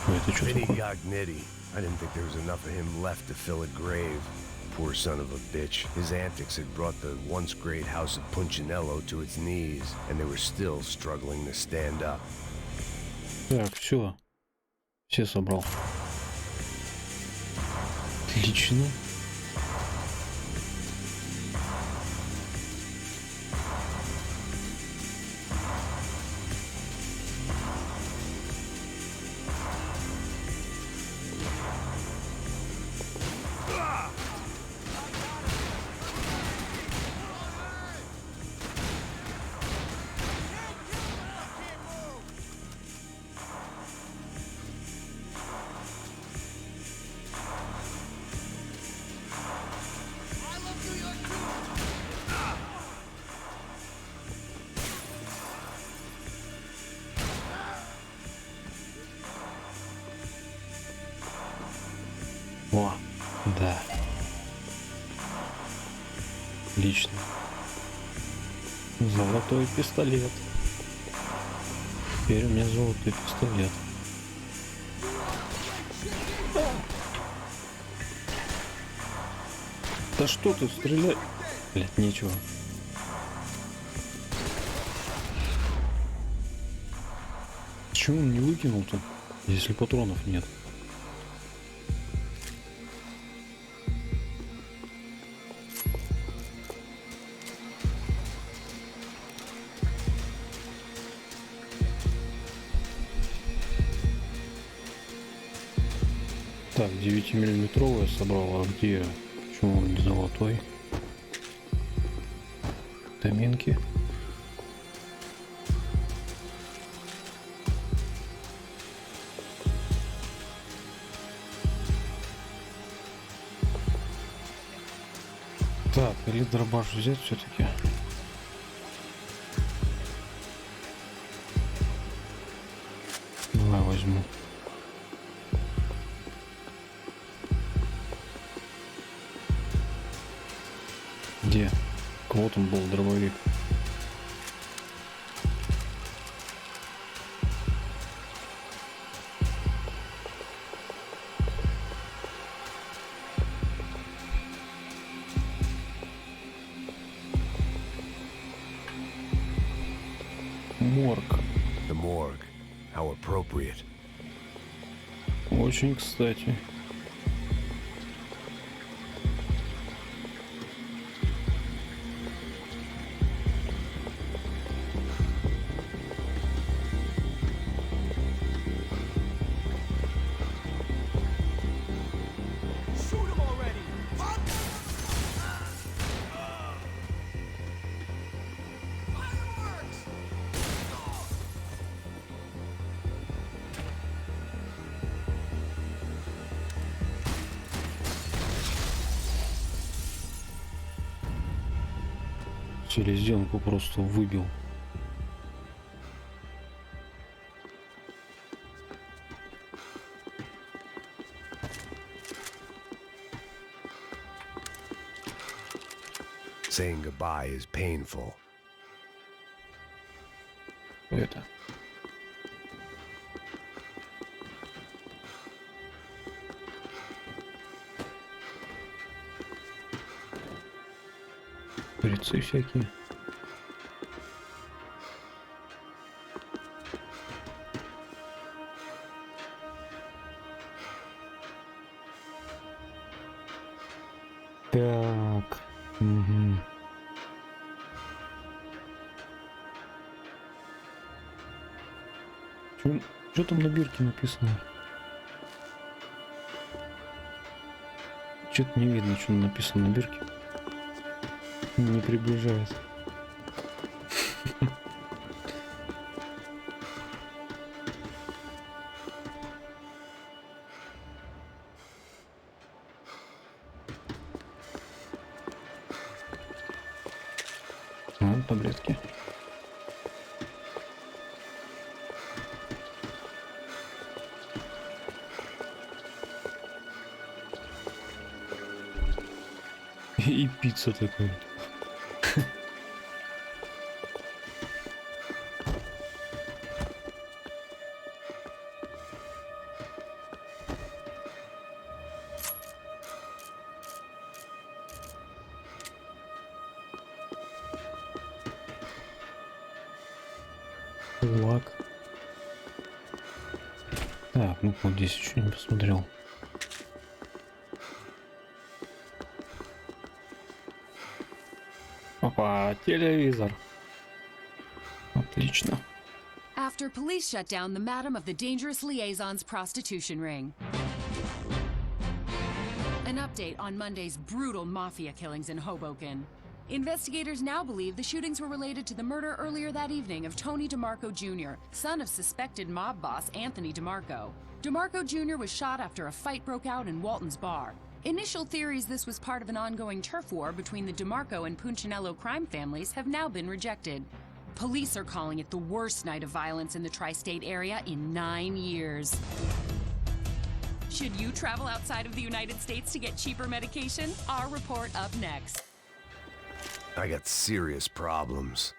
A: Ой, это что
D: Vinny
A: такое?
D: Gognitti. I didn't think there was enough of him left to fill a grave. Poor son of a bitch. His antics had brought the once great house of Punchinello to its knees, and they were still struggling to stand up.
A: Так, все. Все собрал. Отлично. О, да. Отлично. Золотой пистолет. Теперь у меня золотой пистолет. Да что ты стрелять? Блять, нечего. Почему он не выкинул-то, если патронов нет? Так, 9-миллиметровый собрал, а где? Почему он не золотой? Витаминки. Так, или дробаш взять все-таки? Давай возьму. Где? У кого там был дробовик? Морг.
D: The morgue. How appropriate.
A: Очень кстати. Селезенку просто выбил.
D: Saying goodbye is painful.
A: Это. Шприцы всякие. Так. Угу. Что там на бирке написано? Что-то не видно, что написано на бирке. Не приближается. Таблетки. И пицца такая. Лак. Так, ну вот здесь еще не посмотрел. Опа, телевизор. Отлично.
N: After police shut down the Madam of the Dangerous Liaison's prostitution ring. An update on Monday's brutal mafia killings in Hoboken. Investigators now believe the shootings were related to the murder earlier that evening of Tony DeMarco Jr., son of suspected mob boss Anthony DeMarco. DeMarco Jr. was shot after a fight broke out in Walton's bar. Initial theories this was part of an ongoing turf war between the DeMarco and Punchinello crime families have now been rejected. Police are calling it the worst night of violence in the tri-state area in 9 years. Should you travel outside of the United States to get cheaper medication? Our report up next.
D: I got serious problems.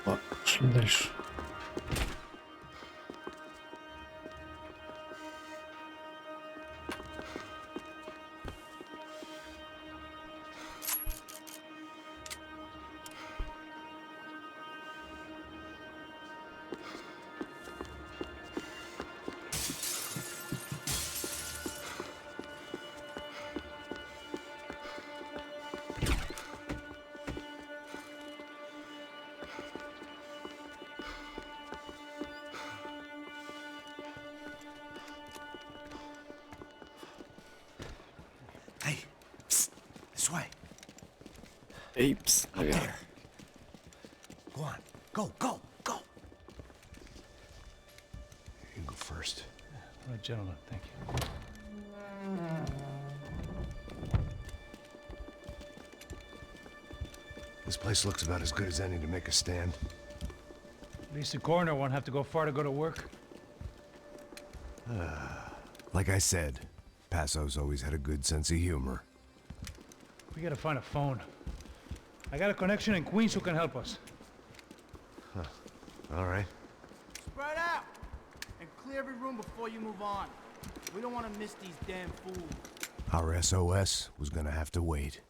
A: Ладно, пошли дальше.
C: Hey, psst, this way.
A: Apes,
C: Up there. Go on, go, go, go. You can go first.
M: All right, gentlemen, thank you.
C: This place looks about as good as any to make a stand.
M: At least the coroner won't have to go far to go to work.
C: Like I said, Passo's always had a good sense of humor.
M: We gotta find a phone. I got a connection in Queens who can help us.
C: Huh. All right.
K: Spread out and clear every room before you move on. We don't want to miss these damn fools.
C: Our SOS was gonna have to wait.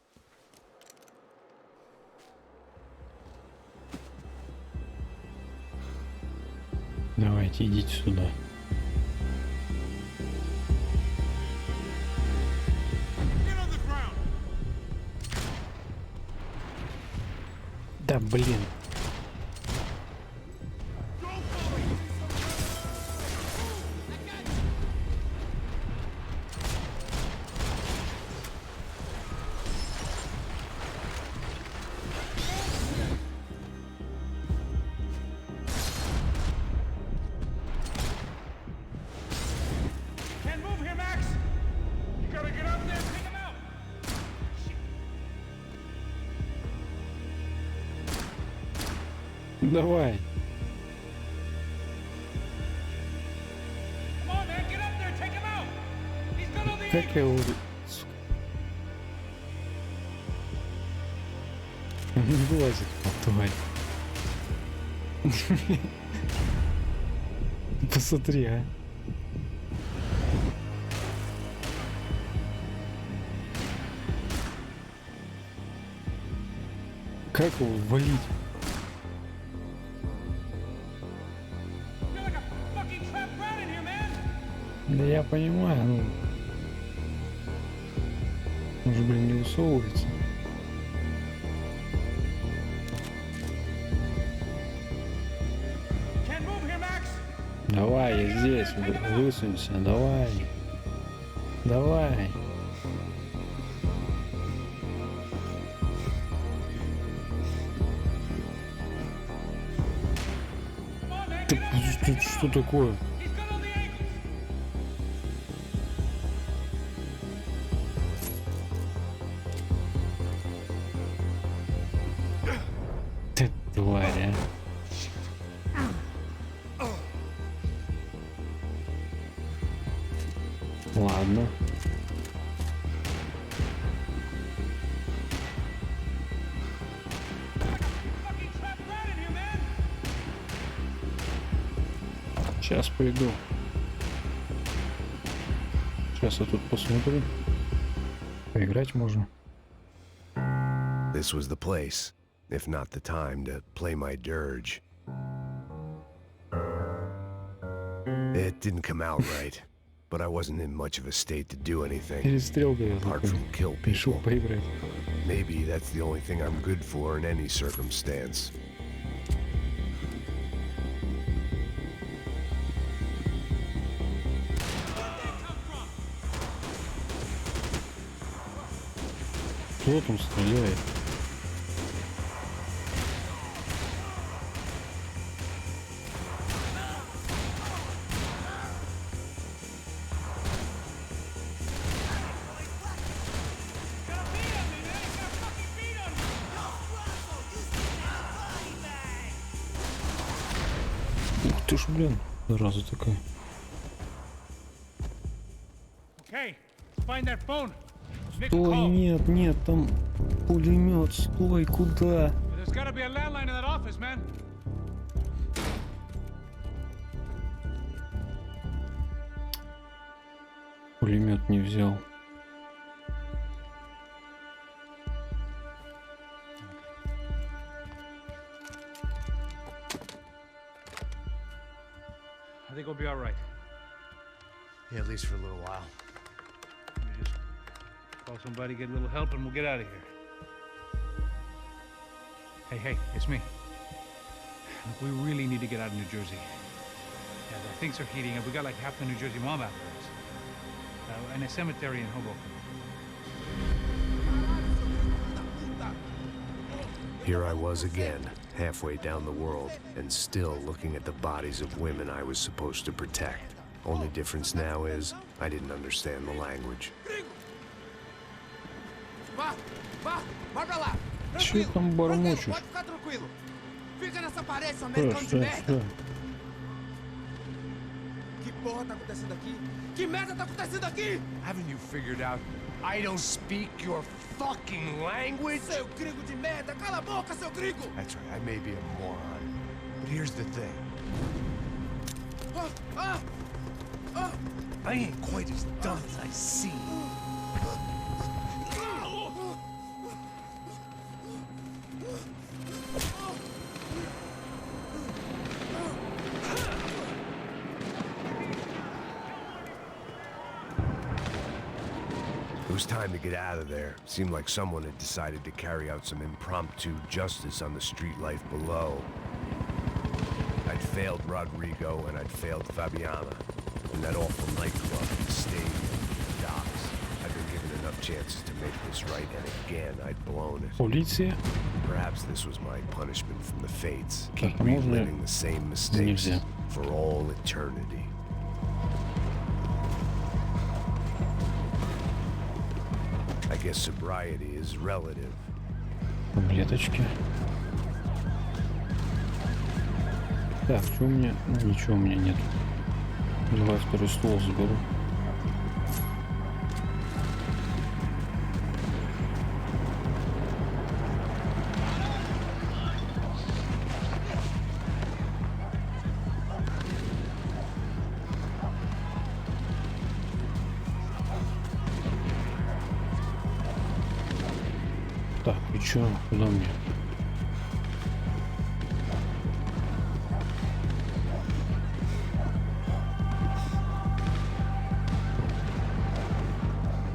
A: Давайте, идите сюда. Да блин.
M: Can't move here, Max! You gotta get up there and take him out!
A: Давай.
M: Come on, man, get up there, take him out! He's got all the
A: Как я его... Сука. Не вылазит, тварь. Посмотри, а. Как его валить?
M: You're like a fucking trapped rat in here, man!
A: Да я понимаю, ну... Он же, блин, не высовывается.
M: Can't move here, Max!
A: Давай, я здесь, высунься, давай. Давай. Ты что такое?
M: He's got all the angles!
A: Ты тварь, а. Ладно.
M: Fucking trapped rat in here, man!
A: Сейчас приду. Сейчас я тут посмотрю. Поиграть можно.
D: This was the place, if not the time, to play my dirge. It didn't come out right, but I wasn't in much of a state to do anything,
A: Перестрелка я
D: apart
A: такой.
D: from kill
A: Решил
D: people.
A: поиграть.
D: Maybe that's the only thing I'm good for in any circumstance.
A: Кто там стреляет? Ух ты ж, блин, зараза такая.
M: Okay, let's find that phone. Make a
A: Стой,
M: call.
A: нет, нет, там пулемет, стой, куда?
M: There's gotta be a landline in that office, man.
A: Пулемет не взял.
M: I think we'll be all right.
C: Yeah, at least for a little while.
M: Let me just call somebody, get a little help, and we'll get out of here. Hey, it's me. Look, we really need to get out of New Jersey. Yeah, things are heating up. We got like half the New Jersey mob after us. And a cemetery in Hoboken.
D: Here I was again, halfway down the world, and still looking at the bodies of women I was supposed to protect. Only difference now is, I didn't understand the language.
K: Vá pra lá.
A: Че там бормочешь?
K: Pode ficar tranquilo. Fica nessa parede, seu
A: Что,
K: americano de
A: что,
K: merda.
A: что?
K: Que porra tá acontecendo aqui? Que merda tá acontecendo aqui?
C: Haven't you figured out I don't speak your fucking language?
K: Seu gringo de merda! Cala a boca, seu gringo!
C: That's right, I may be a moron. But here's the thing. I ain't quite as dumb as I seem. It was time to get out of there. Seemed like someone had decided to carry out some impromptu justice on the street life below. I'd failed Rodrigo and I'd failed Fabiana. In that awful nightclub, the stadium, the docks. I'd been given enough chances to make this right, and again, I'd blown it.
A: Полиция.
C: Perhaps this was my punishment from the fates.
A: Так,
C: Keep
A: можно
C: reliving the same mistakes
A: нельзя.
C: for all eternity. I guess sobriety is relative.
A: Таблеточки. Так, что у меня? Ничего у меня нет. Давай второй ствол заберу. Так, и чё? Куда мне?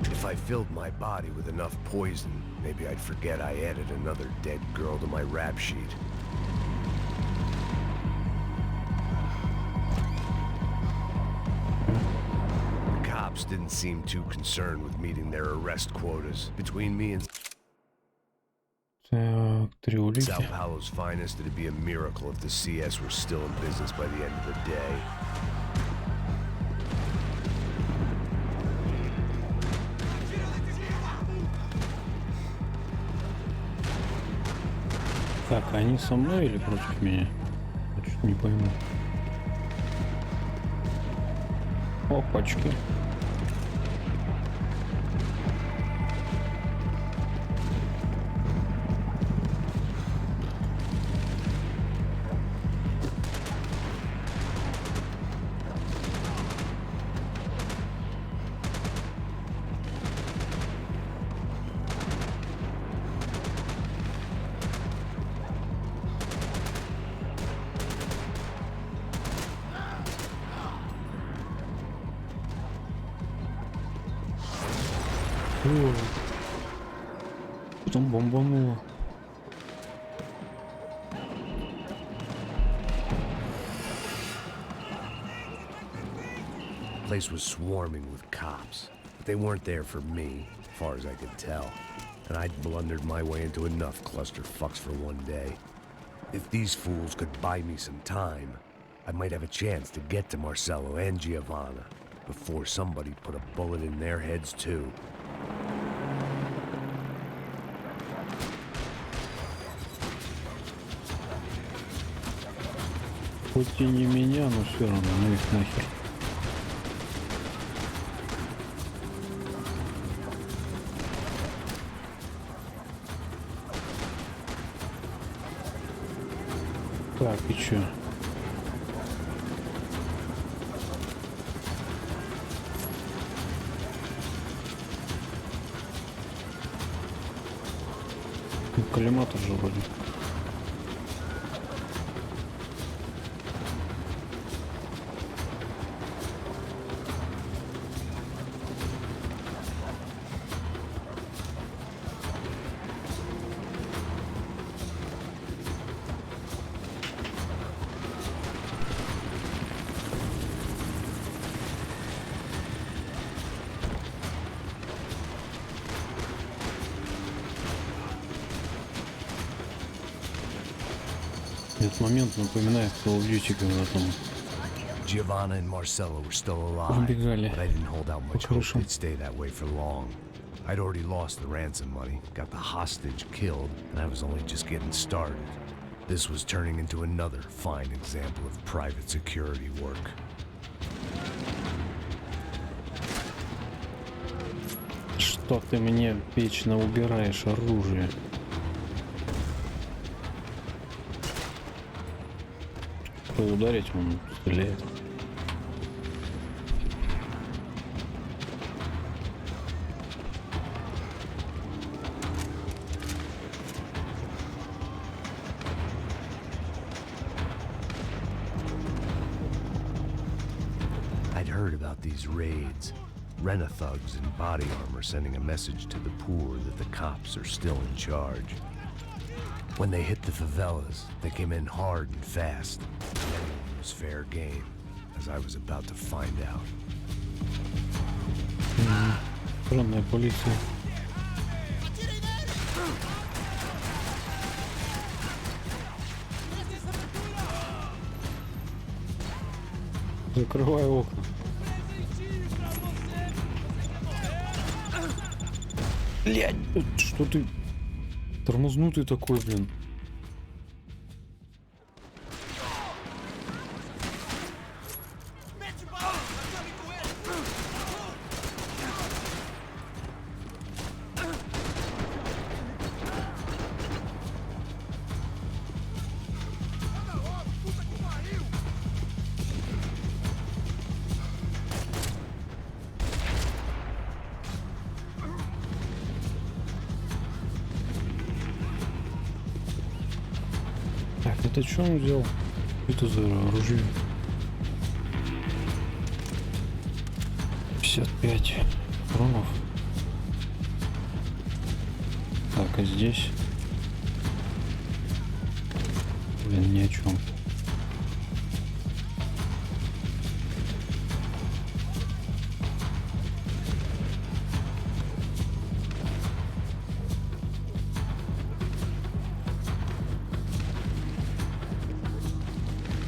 C: If I filled my body with enough poison, maybe I'd forget I added another dead girl to my rap sheet. The cops didn't seem too concerned with meeting their arrest quotas. Between me and
A: Так, 3 улики.
C: Sao Paulo's finest, it'd be a miracle if the CS were still in business by the end of the day.
A: Так, они со мной или против меня? Я чуть не пойму. Опачки. Потом бомбануло.
C: The place was swarming with cops, but they weren't there for me, as far as I could tell. And I'd blundered my way into enough clusterfucks for one day. If these fools could buy me some time, I might have a chance to get to Marcello and Giovanna before somebody put a bullet in their heads too.
A: Хоть и не меня, но все равно, ну их нахер. Так, и чё? Коллиматор же вроде. Этот момент напоминает Call of Duty, когда там
C: Giovanna and Marcello were still alive,
A: убегали
C: but I didn't hold out
A: по
C: much hope
A: крышам.
C: they'd stay that way for long. I'd already lost the ransom money, got the hostage killed, and I was only just getting started. This was turning into another fine example of private security work.
A: Что ты мне вечно убираешь оружие? Что ударить он стреляет.
D: I'd heard about these raids. Rent-a-thugs in body armor sending a message to the poor that the cops are still in charge. When they hit the favelas, they came in hard and fast. Anyone was fair game, as I was about to find out.
A: Странная полиция. Закрывай окна. Блядь, что ты тормознутый такой, блин? Так, это что он взял? Что это за оружие? 55 патронов. Так, а здесь? Блин, ни о чем.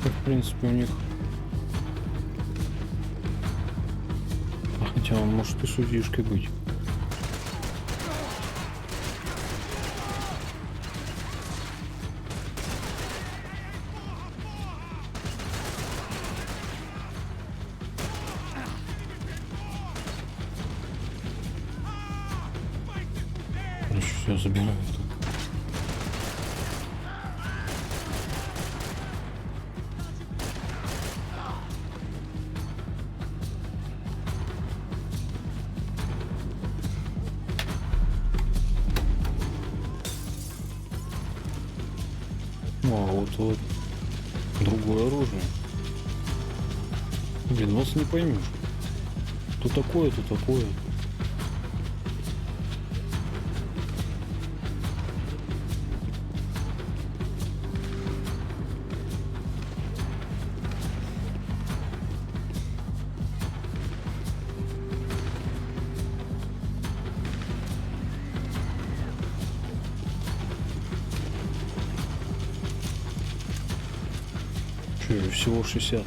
A: В принципе, у них... Хотя он может и судьишкой быть. Короче, все забирают. Ну, а вот другое оружие. Блин, вас не поймешь. То такое, то такое. Че, всего 60.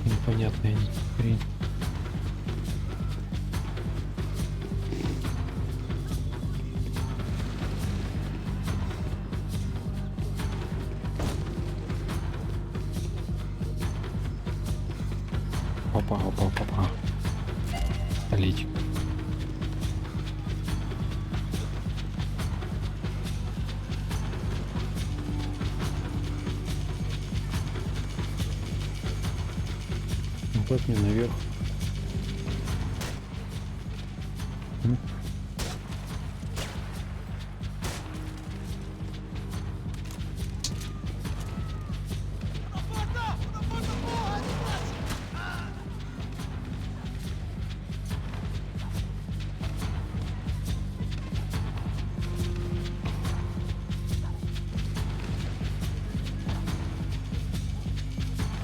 A: Непонятная хрень. Опа, опа, опа. Полить. Как мне наверх?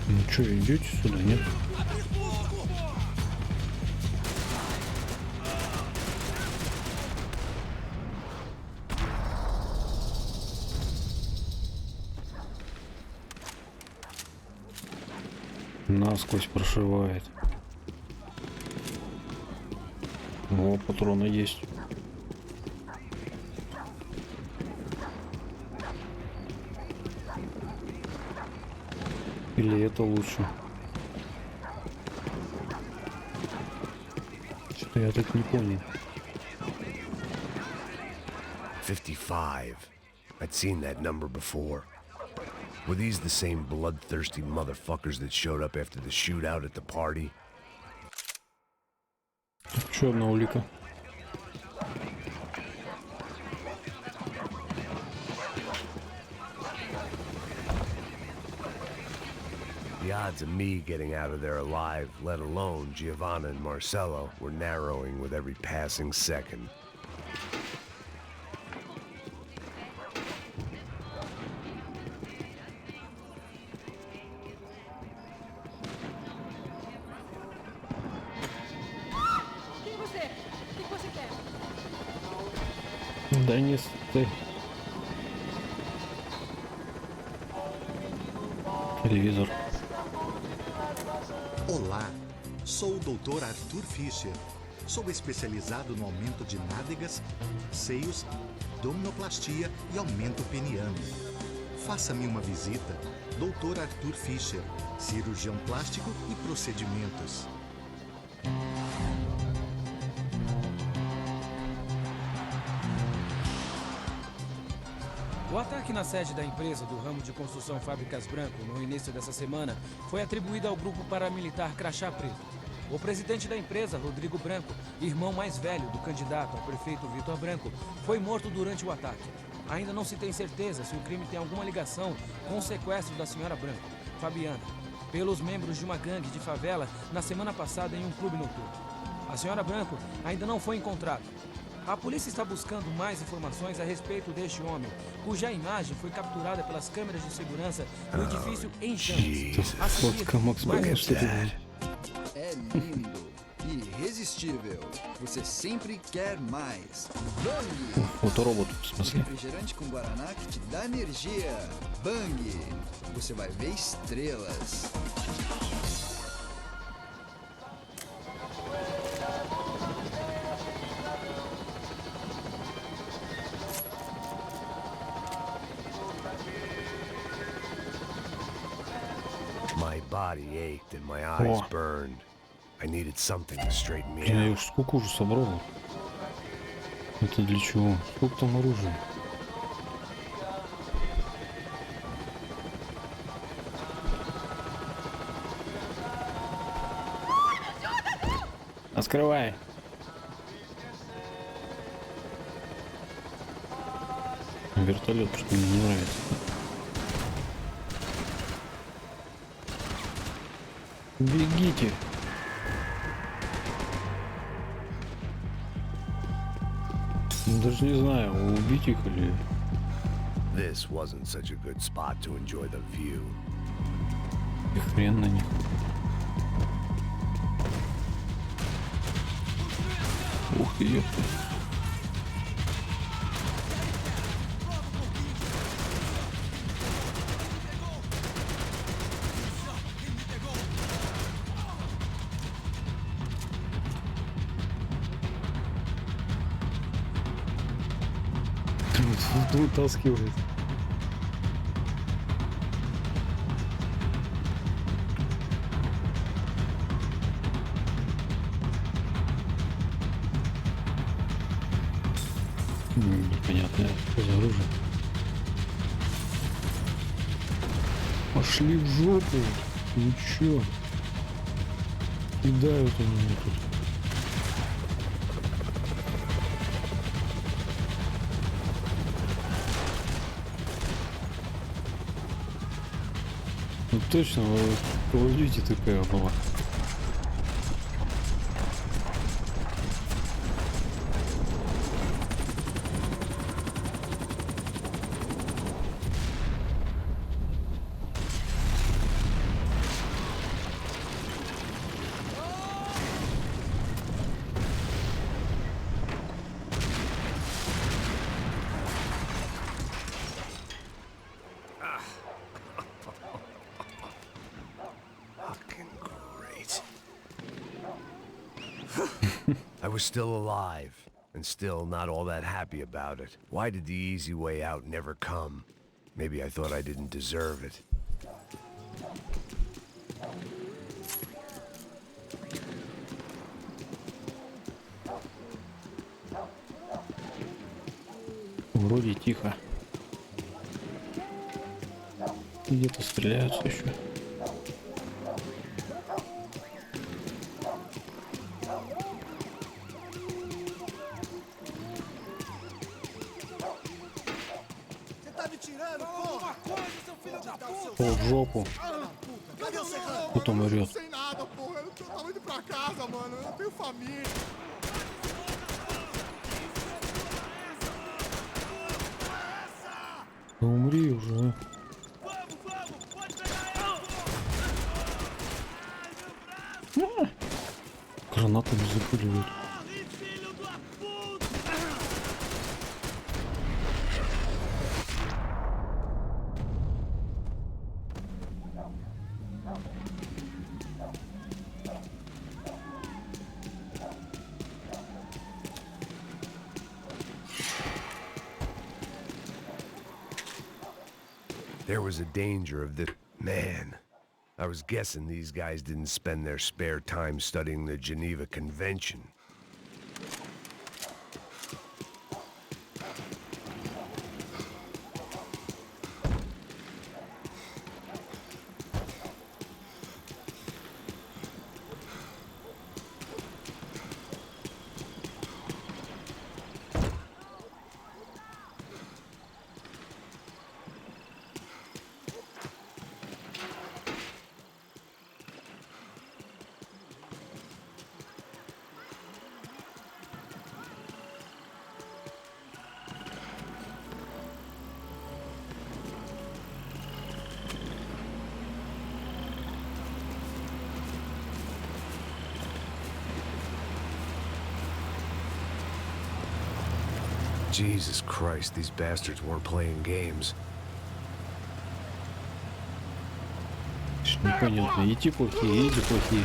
A: Ну что, идете сюда, нет? Насквозь прошивает. О, патроны есть. Или это лучше? Я так не понял.
D: 55. I'd seen that number before. Were these the same bloodthirsty motherfuckers that showed up after the shootout at the party?
A: Еще одна улика.
D: The odds of me getting out of there alive, let alone Giovanna and Marcello, were narrowing with every passing second.
F: Quem você é? O que você quer?
A: Да не стой. Телевизор.
O: Olá, sou o Dr. Arthur Fischer. Sou especializado no aumento de nádegas, seios, abdominoplastia e aumento peniano. Faça-me uma visita. Dr. Arthur Fischer, cirurgião plástico e procedimentos.
P: O ataque na sede da empresa do ramo de construção Fábricas Branco no início dessa semana foi atribuído ao grupo paramilitar Crachá Preto. O presidente da empresa, Rodrigo Branco, irmão mais velho do candidato a prefeito Vitor Branco, foi morto durante o ataque. Ainda não se tem certeza se o crime tem alguma ligação com o sequestro da senhora Branco, Fabiana, pelos membros de uma gangue de favela na semana passada em um clube noturno. A senhora Branco ainda não foi encontrada. A polícia está buscando mais informações a respeito deste homem, cuja imagem foi capturada pelas câmeras de segurança do edifício em chamas. A seguir,
Q: É lindo, irresistível. Você sempre quer mais. Bang!
A: Фоторобот, в смысле?
Q: Refrigerante com guaraná que te dá energia. Bang! Você vai ver estrelas.
D: My body ached and my eyes
A: О.
D: burned. I needed something to straighten me
A: Я
D: out.
A: уж сколько уже собрал? Это для чего? Сколько там оружия? Открывай. Вертолет что мне не нравится. Бегите. Даже не знаю, убить их или...
D: This wasn't such a good spot to enjoy the view.
A: И хрен на них. Ух ты, ёпта. Вытаскивает. Непонятное, что за оружие. Пошли в жопу. Ну чё? Кидают они меня тут. Ну точно, в Call of Duty такая была.
D: I was still alive, and still not all that happy about it. Why did the easy way out never come? Maybe I thought I didn't deserve it.
A: Вроде тихо. Где-то стреляются еще. О, в жопу. Потом орет.
B: Sem nada, porra. Eu tava indo pra casa, mano. Eu tenho família.
A: Да умри уже. Гранатами запуливают.
D: There was a danger of this. Man, I was guessing these guys didn't spend their spare time studying the Geneva Convention. Jesus Christ, these bastards weren't playing games.
A: Непонятно, эти плохие, эти плохие.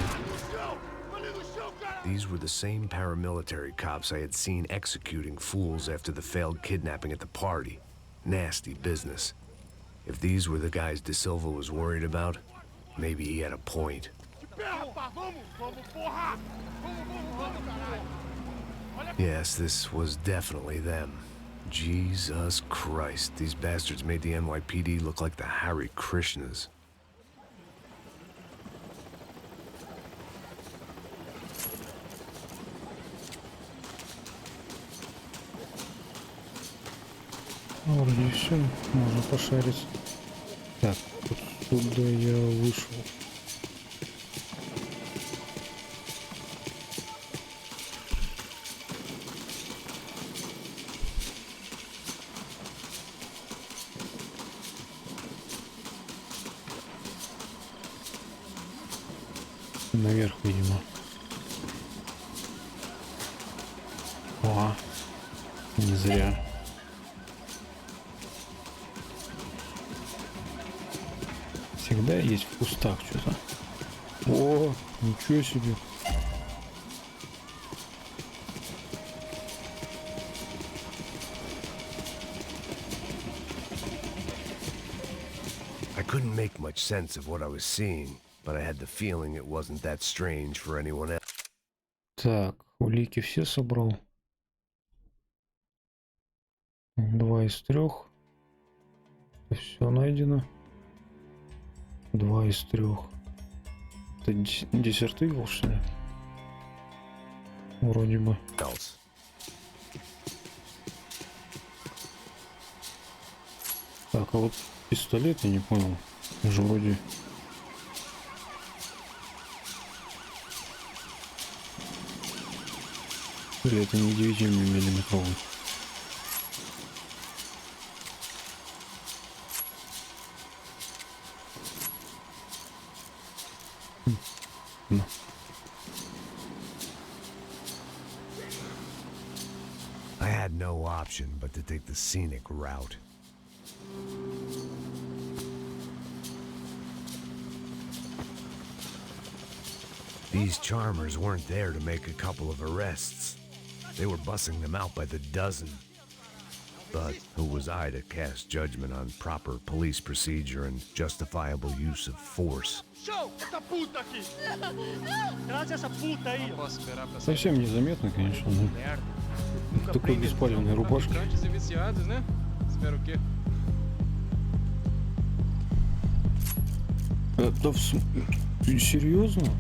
D: These were the same paramilitary cops I had seen executing fools after the failed kidnapping at the party. Nasty business. If these were the guys De Silva was worried about, maybe he had a point. Yes, this was definitely them. Jesus Christ, these bastards made the NYPD look like the Hare Krishnas.
A: Ну, вроде все, можно пошарить. Так, отсюда я вышел. Наверх, видимо. О, не зря. Всегда есть в кустах что-то. О, ничего себе.
D: I couldn't make much sense of what I was seeing, but I had the feeling it wasn't that strange for anyone else.
A: Так, улики все собрал. 2 из 3. Все найдено. 2 из 3. Это десерт Игл, что ли? Вроде бы. Так, а вот пистолет я не понял. Он же вроде... Или это не 9-миллиметровый?
D: I had no option but to take the scenic route. These charmers weren't there to make a couple of arrests. They were bussing them out by the dozen. But who was I to cast judgment on proper police procedure and justifiable use of force?
G: Show! Essa puta aqui! Traz essa puta aí! Posso esperar pra
A: Совсем незаметно, конечно, но в такой беспалевной рубашке.
R: Traficantes e viciados, né? Espera o quê?
A: Да серьезно?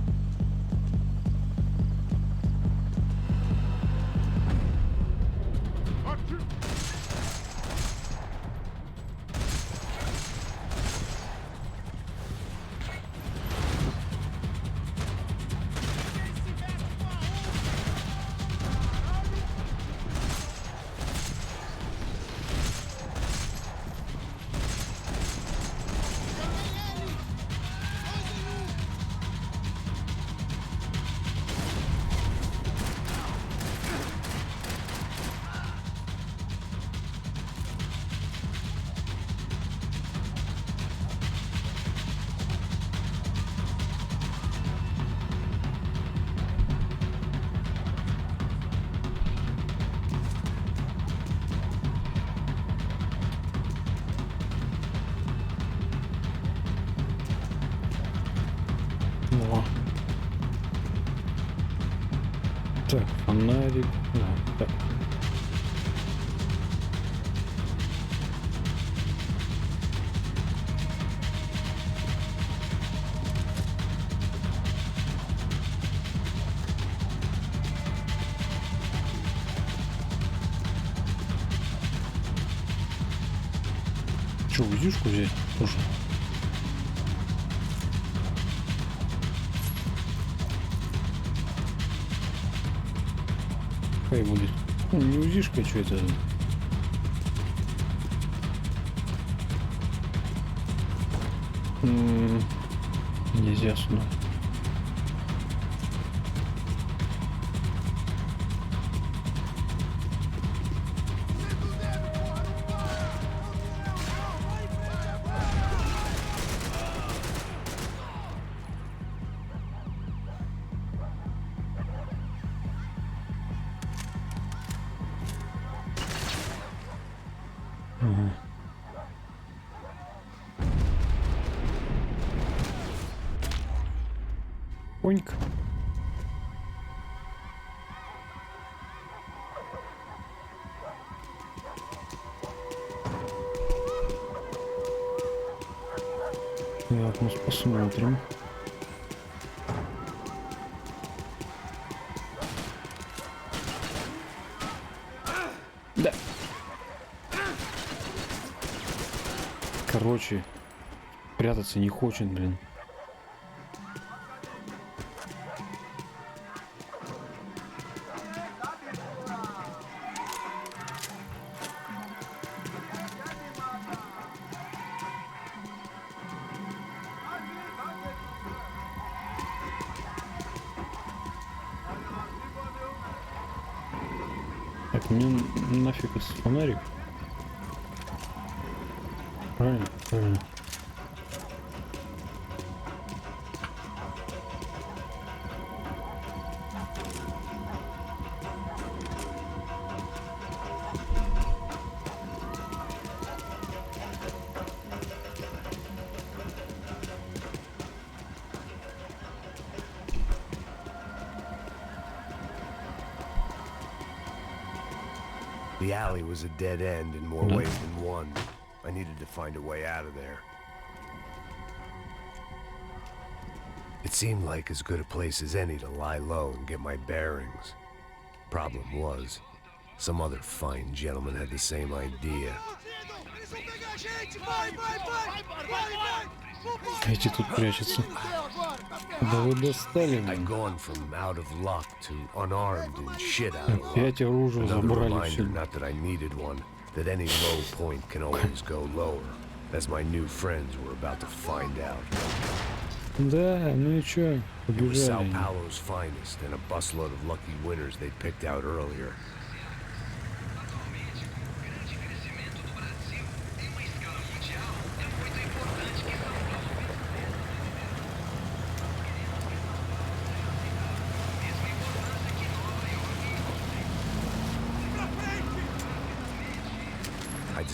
A: О. Так, фонарик. Да, так. Че, УЗИшку взять? Тоже. Какая будет? Ну, не УЗИшка, что это? Нельзя сюда. Понька. Так, ну посмотрим. Да. Короче, прятаться не хочет, блин. Так, мне нафиг этот фонарик. Правильно? Правильно.
D: The alley was a dead end in more ways than one. I needed to find a way out of there. It seemed like as good a place as any to lie low and get my bearings. Problem was, some other fine gentleman had the same idea.
A: Эти тут прячутся. Да вы достали,
D: I'd
A: блин.
D: gone from out of luck to unarmed and shit out of luck.
A: Опять оружие
D: Another
A: забрали
D: reminder,
A: все.
D: not that I needed one, that any low point can always go lower, as my new friends were about to find out.
A: Да, ну и чё,
D: It was Sao
A: побежали.
D: Paulo's finest and a busload of lucky winners they'd picked out earlier.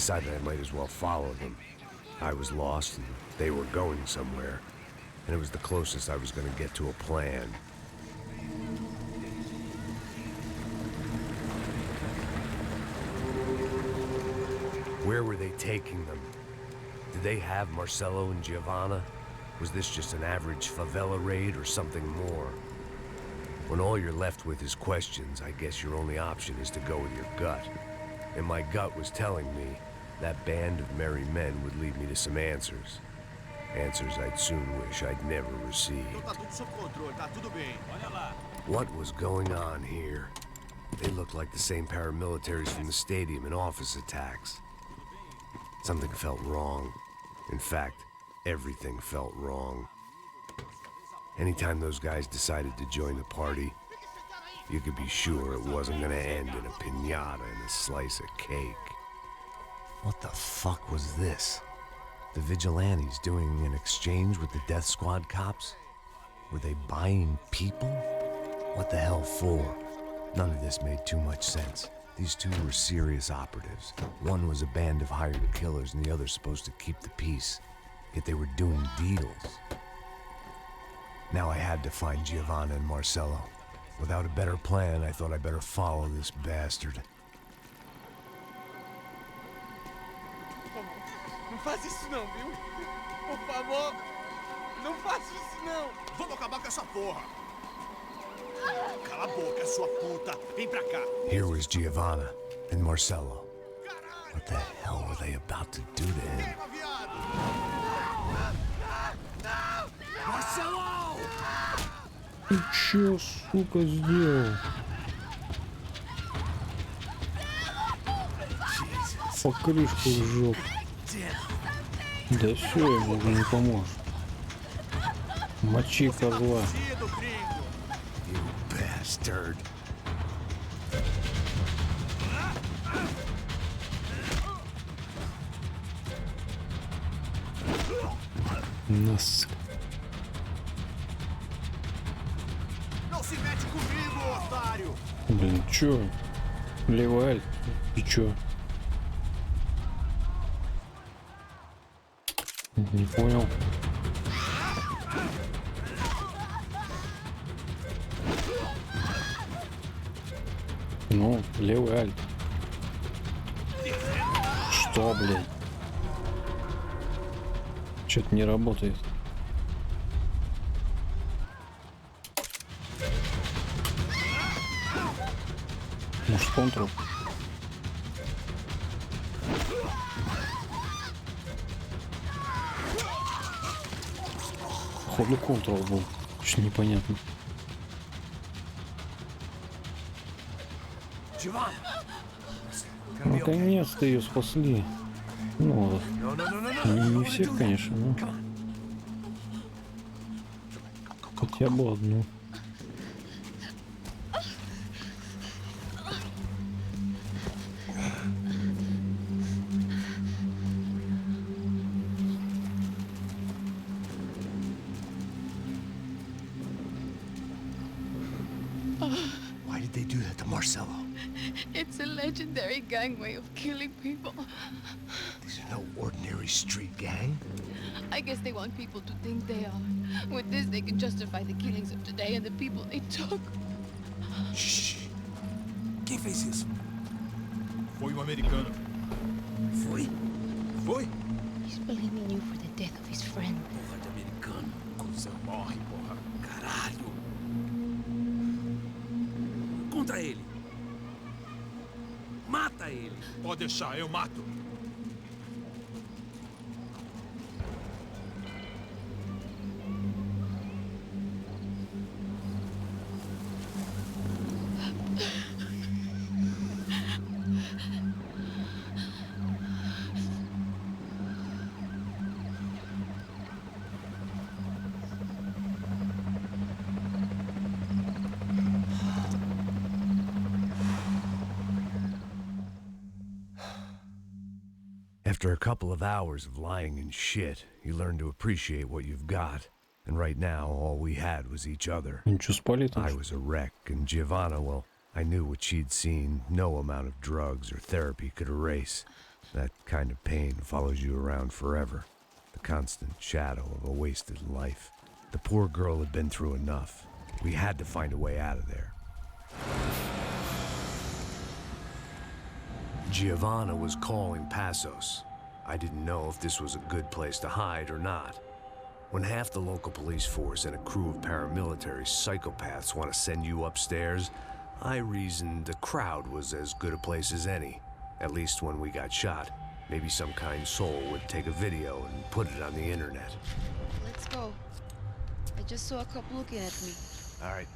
D: decided I might as well follow them. I was lost and they were going somewhere, and it was the closest I was going to get to a plan. Where were they taking them? Did they have Marcelo and Giovanna? Was this just an average favela raid or something more? When all you're left with is questions, I guess your only option is to go with your gut. And my gut was telling me that band of merry men would lead me to some answers. Answers I'd soon wish I'd never received. What was going on here? They looked like the same paramilitaries from the stadium in office attacks. Something felt wrong. In fact, everything felt wrong. Anytime those guys decided to join the party, you could be sure it wasn't gonna end in a piñata and a slice of cake. What the fuck was this? The vigilantes doing an exchange with the death squad cops? Were they buying people? What the hell for? None of this made too much sense. These two were serious operatives. One was a band of hired killers and the other supposed to keep the peace. Yet they were doing deals. Now I had to find Giovanna and Marcelo. Without a better plan, I thought I'd better follow this bastard.
G: Não faz isso não, viu? Por favor, não faça isso não.
S: Vamos acabar com essa porra. Cala a boca, sua puta. Vem pra cá.
D: Here was Giovanna and Marcelo. What the hell were they about to do to him?
S: Marcelo!
A: Ты чё, сука, сделал? Покрышку сжёг. Да все, ему уже не поможет. Мочи козла.
D: You bastard.
A: Нас.
S: Não se mete comigo, otário!
A: Блин, чё? Левый альт. И чё? Не понял. Ну, левый альт. Что, блин? Что-то не работает. Может, контрол? Походу контрол был. Что непонятно. Наконец-то ее спасли. Ну, не всех, конечно, но хотя бы одну.
C: Why did they do that to Marcelo?
T: It's a legendary gang way of killing people.
C: These are no ordinary street gang.
T: I guess they want people to think they are. With this, they can justify the killings of today and the people they took.
S: Shh. Quem fez isso? Foi um americano. Foi? Foi?
T: He's blaming you for the death of his friend.
S: Porra de americano. Cusão morre, porra. Caralho. Contra ele. Mata ele. Pode deixar, eu mato.
D: After a couple of hours of lying in shit, you learn to appreciate what you've got. And right now, all we had was each other. I was a wreck, and Giovanna, well, I knew what she'd seen no amount of drugs or therapy could erase. That kind of pain follows you around forever. The constant shadow of a wasted life. The poor girl had been through enough. We had to find a way out of there. Giovanna was calling Passos. I didn't know if this was a good place to hide or not. When half the local police force and a crew of paramilitary psychopaths want to send you upstairs, I reasoned the crowd was as good a place as any. At least when we got shot. Maybe some kind soul would take a video and put it on the internet.
T: Let's go. I just saw a couple looking at me.
C: All right,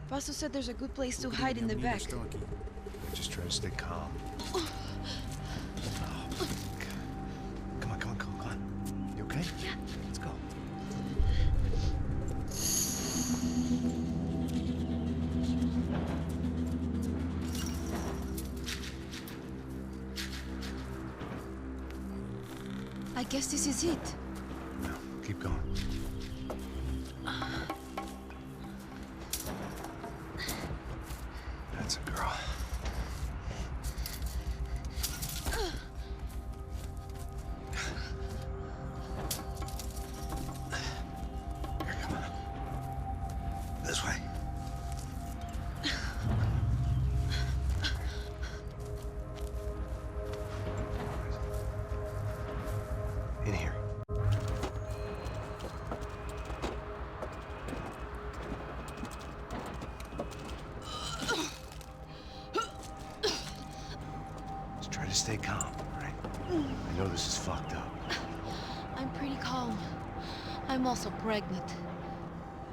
T: Paso said there's a good place to hide in the back.
C: just try to stay calm. Come on. You okay?
T: Yeah.
C: Let's go.
T: I guess this is it.
C: No, keep going. That's a girl. Here, come on. This way. In here. Just try to stay calm, all right? I know this is fucked up.
T: I'm pretty calm. I'm also pregnant.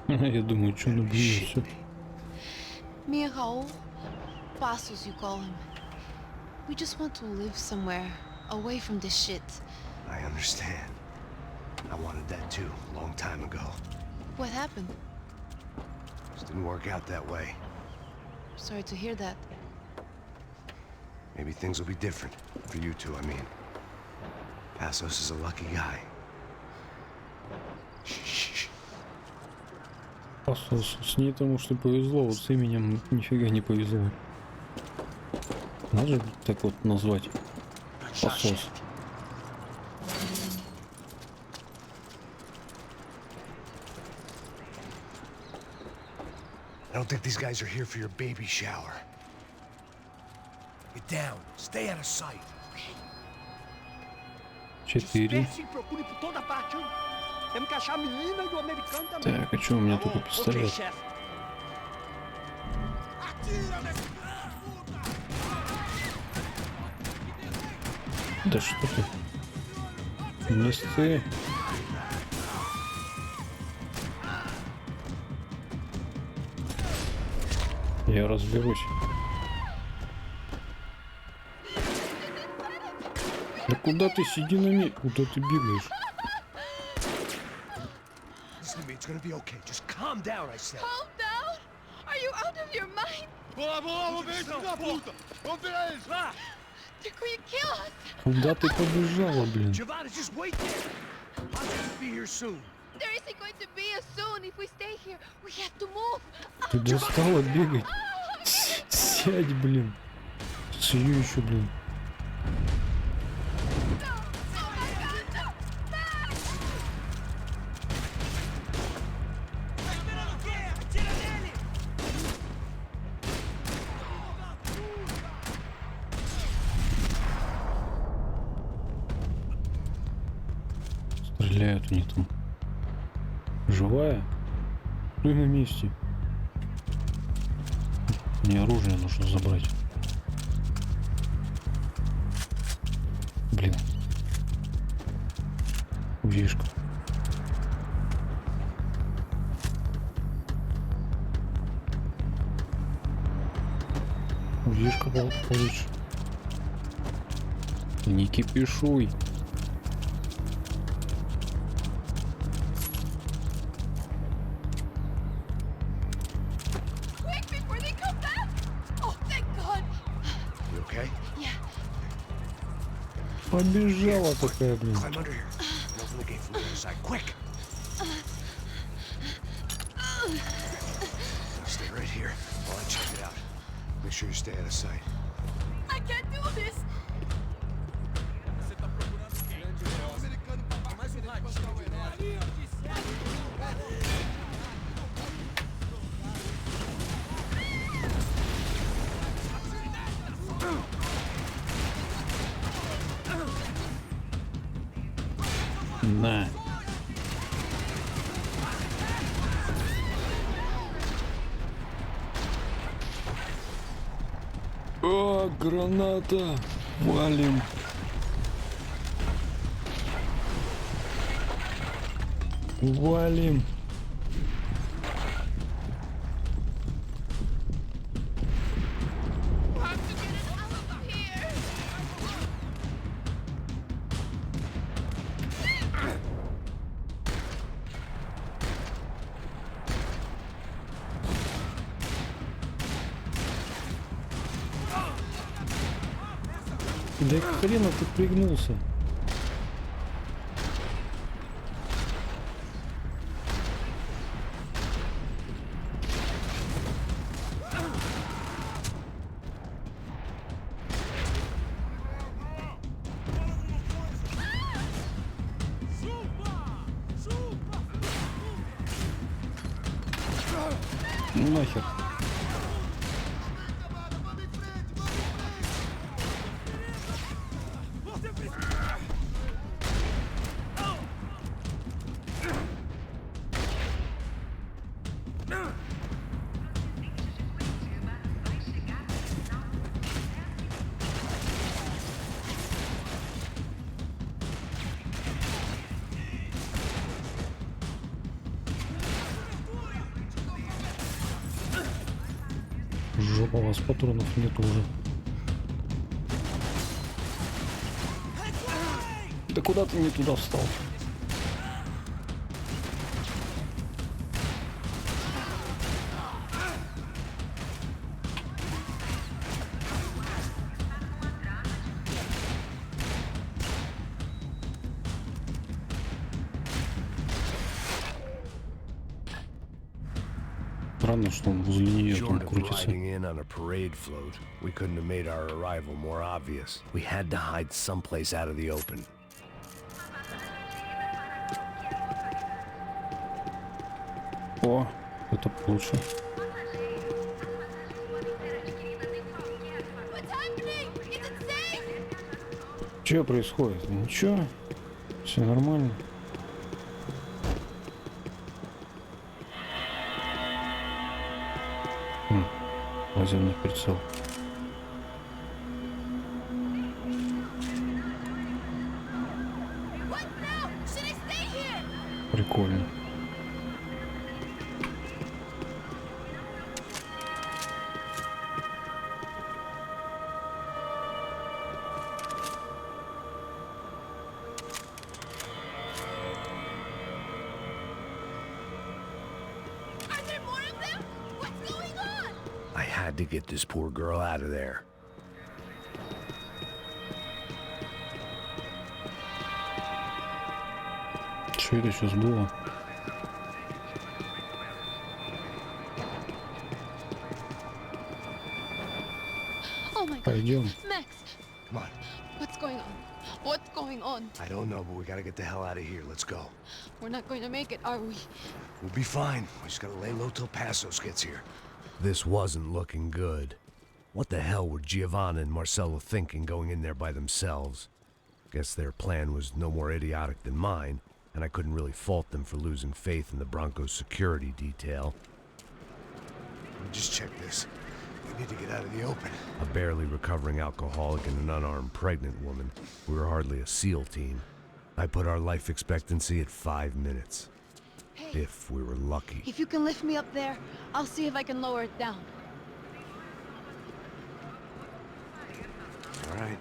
A: Я думаю, что люблю все.
T: Me and Raul, Passos you call him. We just want to live somewhere, away from this shit.
C: I understand. I wanted that too, a long time ago.
T: What happened?
C: Just didn't work out that way.
T: Sorry to hear that.
C: Maybe things will be different. For you two, I mean. Passos is a lucky guy.
A: Пасос. С ней тому что повезло, вот с именем нифига не повезло. Надо же так вот назвать. Пасос.
C: I don't think these guys are here for your baby shower. Get down. Stay out of sight.
A: 4.
K: Procure por toda parte, hein? Temos que achar a menina e o americano também.
A: Так, а что у меня только пистолет?
K: chefe.
A: Да что ты? Не сты. Я разберусь. Да куда ты, сиди на месте? Куда ты бегаешь?
C: Listen to me, it's gonna be okay. Just calm down, I said.
T: Calm down? Are you out of your mind?
S: Vamos ver esse filho da puta! Vamos virar eles, vá!
T: They're going to kill us!
A: Куда ты побежала, блин?
C: Giovanna, just wait there. I'll just be here soon.
T: There isn't going to be a soon if we stay here. We have to move.
A: Ты достала бегать? Сядь, блин. Сию еще, блин. Стреляют они там. Живая? Стой на месте. Мне оружие нужно забрать. Блин. Вишка. Вишка получше. Не кипишуй. Побежала такая, блин.
C: Stay right here while I check it out. Make sure you stay out of sight.
T: I can't do this.
A: На. О, граната! Валим! Валим! Да хрена ты пригнулся. Ну нахер. Жопа, у вас патронов нет уже. Да куда ты не туда встал? Странно, что он возле нее там
D: Short of
A: крутится.
D: riding in on a parade float, we couldn't have made our arrival more obvious. We had to hide someplace out of the open.
A: О, это лучше. Что происходит? Ничего, все нормально. Лазерный прицел. Прикольно.
D: I had to get this poor girl out of there.
A: Что это сейчас было?
T: Oh my god.
A: Пойдем.
T: Max,
C: Come on.
T: what's going on? What's going on?
C: I don't know, but we gotta get the hell out of here. Let's go.
T: We're not going to make it, are we?
C: We'll be fine. We just gotta lay low till Passos gets here.
D: This wasn't looking good. What the hell were Giovanna and Marcello thinking going in there by themselves? Guess their plan was no more idiotic than mine, and I couldn't really fault them for losing faith in the Broncos security detail.
C: Let me just check this. We need to get out of the open.
D: A barely recovering alcoholic and an unarmed pregnant woman. We were hardly a SEAL team. I put our life expectancy at 5 minutes.
T: Hey.
D: If we were lucky.
T: If you can lift me up there, I'll see if I can lower it down.
C: All right.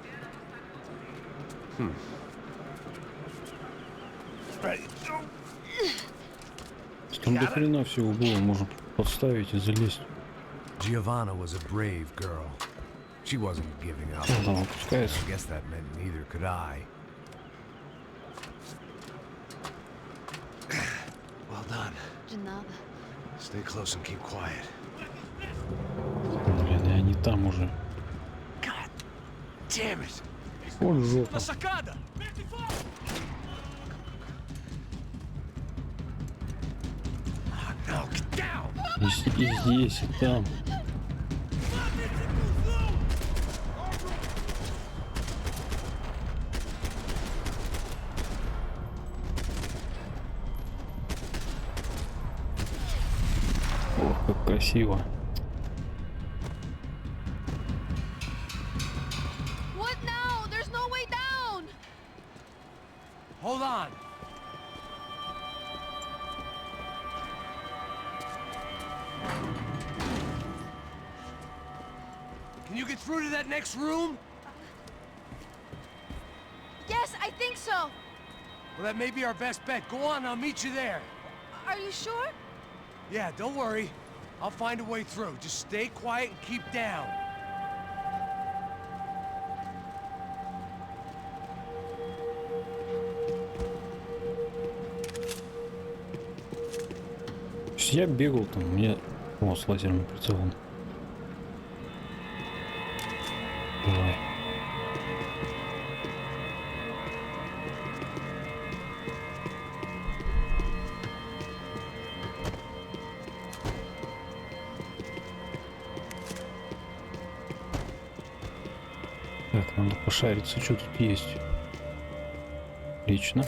C: Ready.
A: Там до хрена всего было, можно подставить и залезть.
D: Giovanna was a brave girl. She wasn't giving up.
A: Она опускается.
D: I guess that meant neither could I.
C: Well done.
T: De nada.
C: Stay close and keep quiet.
A: Блин, и они там уже.
C: God damn it!
A: Вот жопа.
G: Sacada!
C: No, get down!
A: И здесь, и там. красиво.
T: What now? There's no way down!
G: Hold on. Can you get through to that next room?
T: Yes, I think so.
G: Well, that may be our best bet. Go on, I'll meet you there.
T: Are you sure?
G: Yeah, don't worry. I'll find a way through. Just stay quiet and keep down.
A: Я бегал там, у меня... О, с лазерным прицелом. Давай. Так, надо пошариться, что тут есть. Отлично.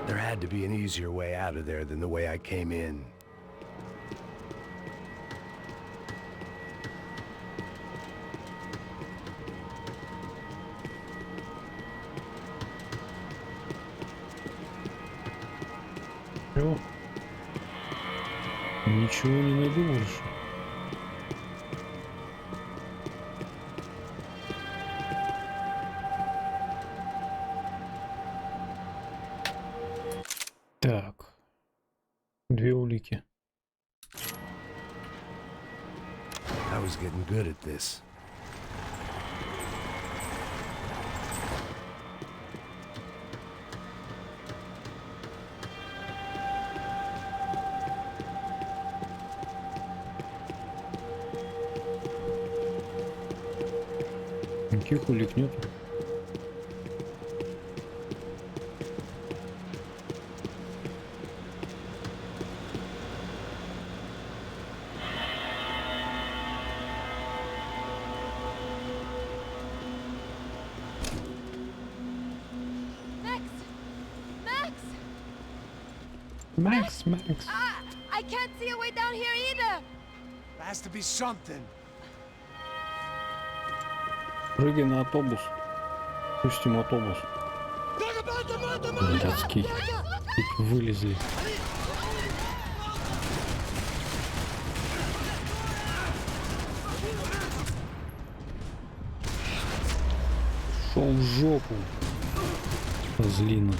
D: There had to be an easier way out of there than the way I came in.
A: Всё. Ничего не найду больше. Так. Две улики.
D: I was getting good at this.
A: Никаких улик нету.
T: Max!
A: Max.
T: I can't see a way down here either!
G: There has to be something.
A: Прыгай на автобус. Пустим автобус. Блядский. Вылезли. Шел в жопу. Козлина.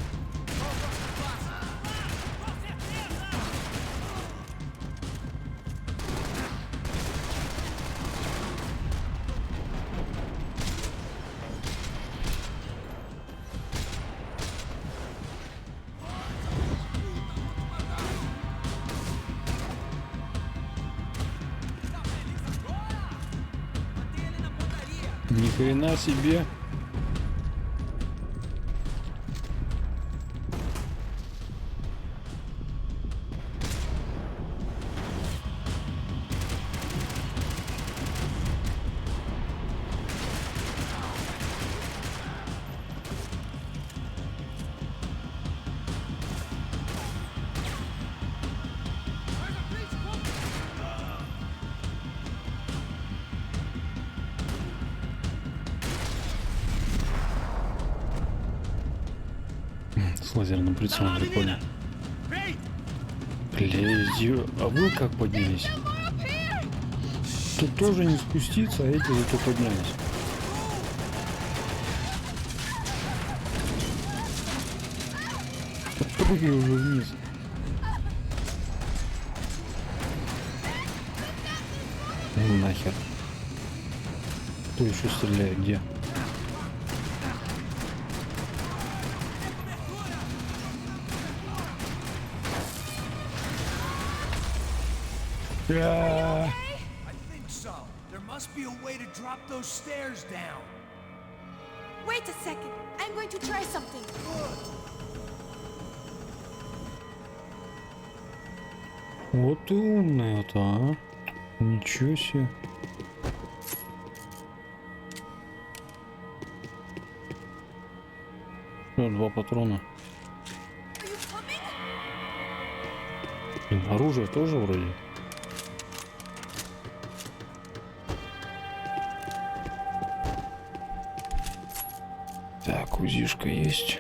A: Ни хрена себе. С лазерным прицелом прикольно. Блядь, а вы как поднялись? Тут тоже не спуститься, а эти зато поднялись. Прыгай уже вниз. Ну нахер. Кто еще стреляет? Где?
G: I think so. There must be a way to drop those stairs down.
T: Wait a second. I'm going to try something.
A: Вот умная-то, а? Ничего себе. 2 патрона. Блин, оружие тоже вроде. Так, УЗИшка есть.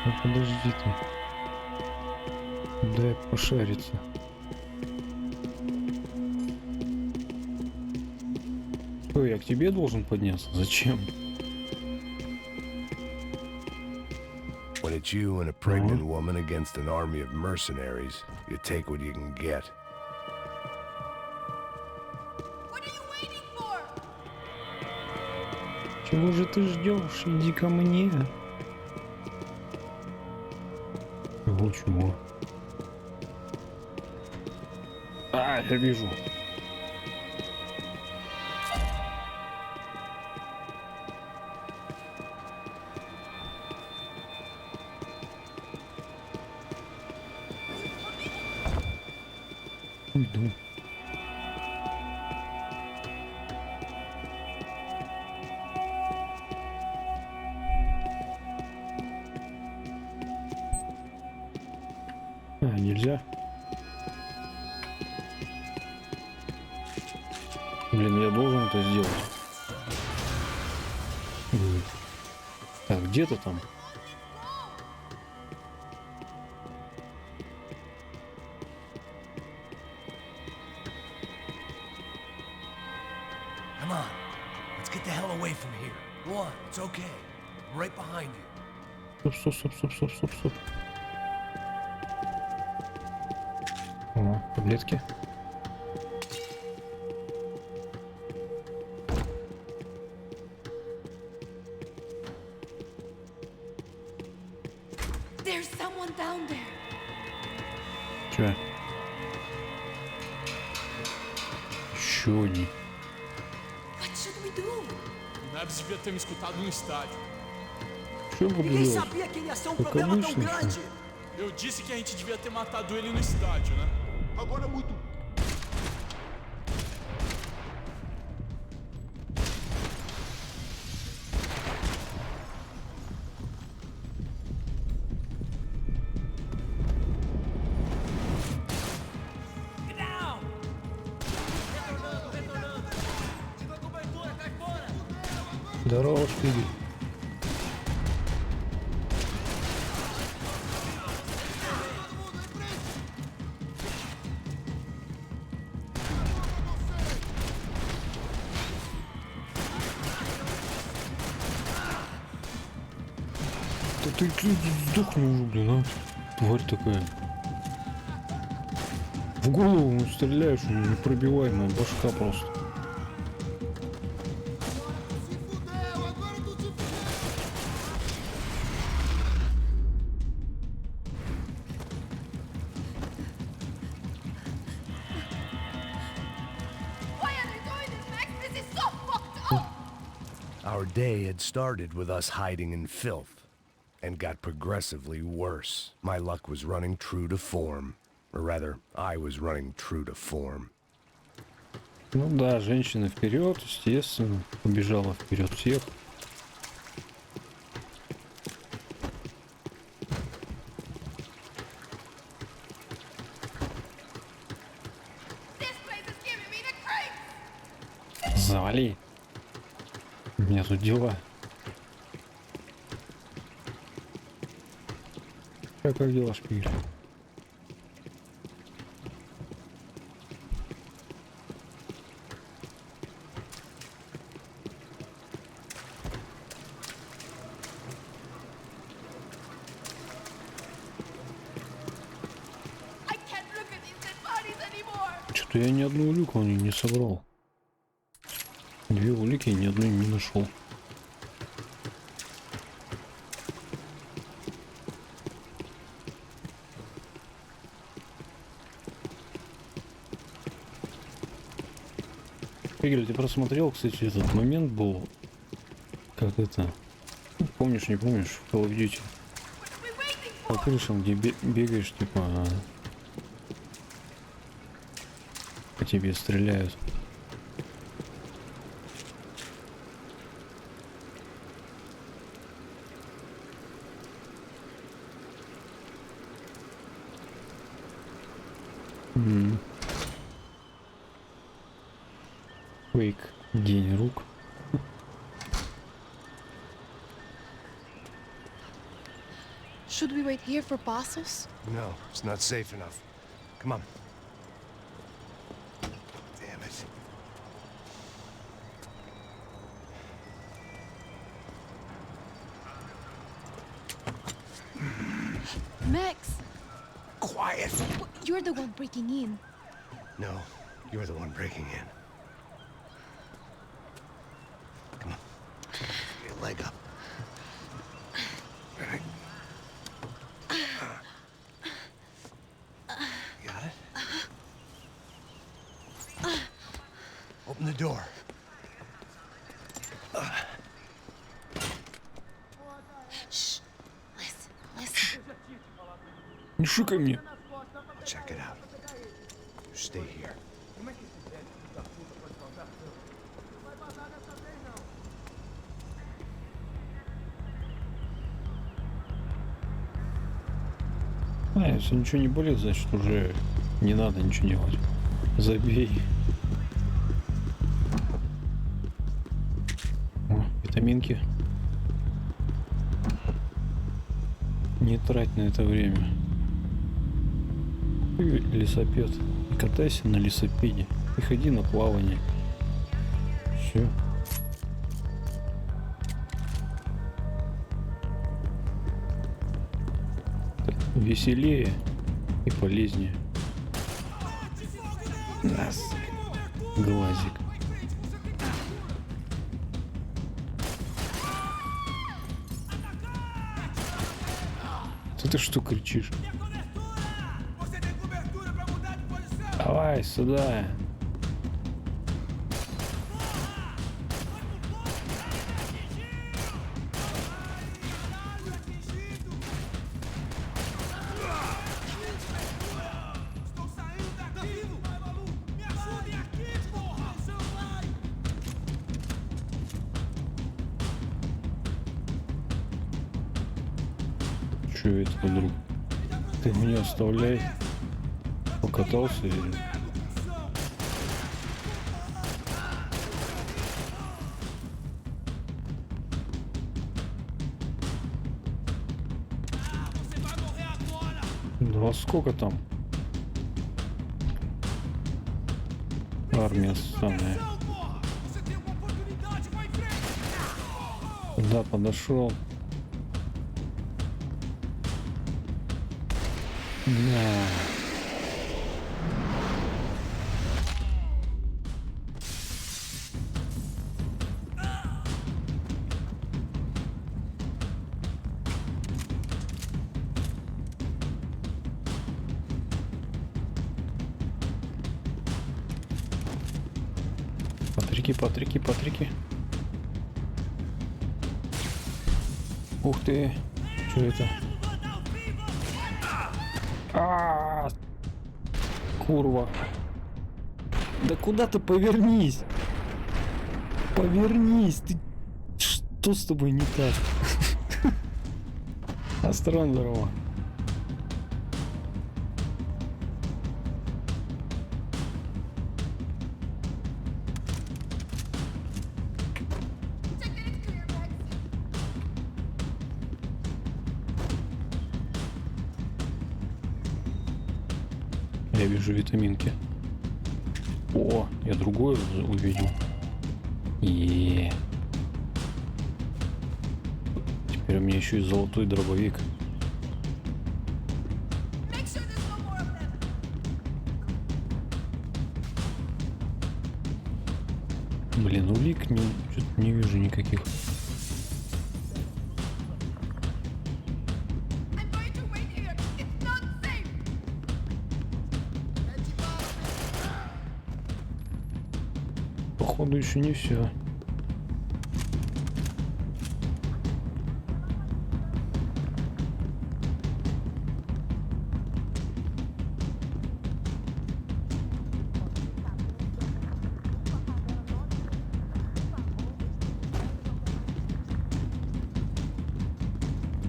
A: Ну, подожди ты. Дай пошариться. Ой, я к тебе должен подняться? Зачем?
D: When it's you and a pregnant woman against an army of mercenaries, you take what you can get.
A: Чего же ты ждешь? Иди ко мне. Чего? А, я вижу. Уйду. Нельзя. Блин, я должен это сделать. Так, где ты там?
C: Come on. Let's get the hell away from here. Go on, it's okay. I'm right behind you.
A: Стоп. О, таблетки.
I: There's someone down there.
A: Че? Еще они.
I: What should we do?
S: O Neves devia ter me escutado no estádio.
A: Что буду
S: Ninguém
A: делать?
S: sabia que ele ia ser um
A: Как
S: problema tão
A: обычно,
S: grande.
A: что?
S: Eu disse que a gente devia ter matado ele no estádio, né? Agora é muito.
A: Здорово, Шпигель. Да ты сдохни уже, блин, а? Тварь такая. В голову стреляешь, у него непробиваемая башка просто.
D: Our day had started with us hiding in filth, and got progressively worse. My luck was running true to form. Or rather, I was running true to form.
A: Ну да, женщина вперед, естественно, побежала вперед всех. Завали. У меня тут дела. Как дела, Шпигель? Что-то я ни одну улику не собрал. 2 улики, ни одной не нашел. Игорь, ты просмотрел, кстати, этот момент был, как это, помнишь, не помнишь, в Call of Duty, по крышам, где бегаешь, типа, по тебе стреляют. Фейк. День рук.
T: Should we wait here for Bassos?
C: No, it's not safe enough. Come on. Damn it.
T: Max!
C: Quiet!
T: You're the one breaking in.
C: No, you're the one breaking in. Come on. Get your leg up. All right. Got it? Open the door.
T: Shh. Listen, listen.
A: Не шикай мне.
C: I'll check it out. You stay here.
A: Если ничего не болит, значит уже не надо ничего делать. Забей. О, витаминки. Не трать на это время. Ты лесопед. И катайся на лесопеде. И ходи на плавание. Все. Веселее и полезнее. Нас. Глазик. Ты что кричишь? Давай сюда. Че это вдруг? Ты меня оставляй. Покатался или... Да сколько там? Армия самая. Да, подошел. Да. Патрики. Ух ты. Что это? Курва. Да куда ты повернись? Повернись. Ты... Что с тобой не так? Астрон, здорово. Я вижу витаминки. О, я другое увидел. Теперь у меня еще и золотой дробовик. Блин, улик что-то не вижу никаких. Походу еще не все.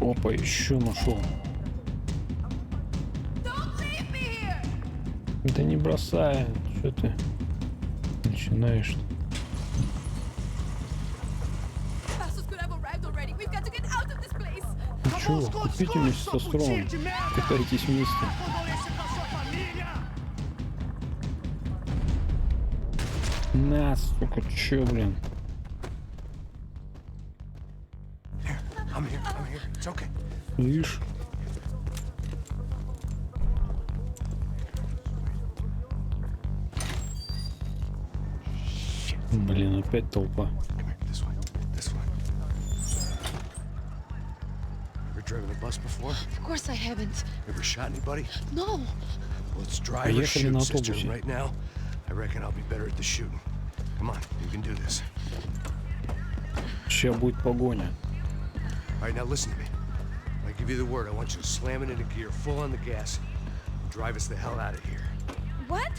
A: Опа, еще нашел. Да не бросай, что ты начинаешь? Ну чего, купите вместе со Стромом, катайтесь вместе. На, сука, чё, блин?
C: I'm here. It's okay.
A: Видишь? Блин, опять толпа.
C: This one. Ever driven a bus before?
T: Of course I haven't.
C: Ever shot anybody?
T: No.
C: Let's drive or
A: Поехали на
C: shoot, sister.
A: автобусе.
C: Right now, I reckon I'll be better at the shooting. Come on, you can do this.
A: Сейчас будет погоня.
C: All right, now listen to me. When I give you the word, I want you to slam it into gear, full on the gas, and drive us the hell out of here.
I: What?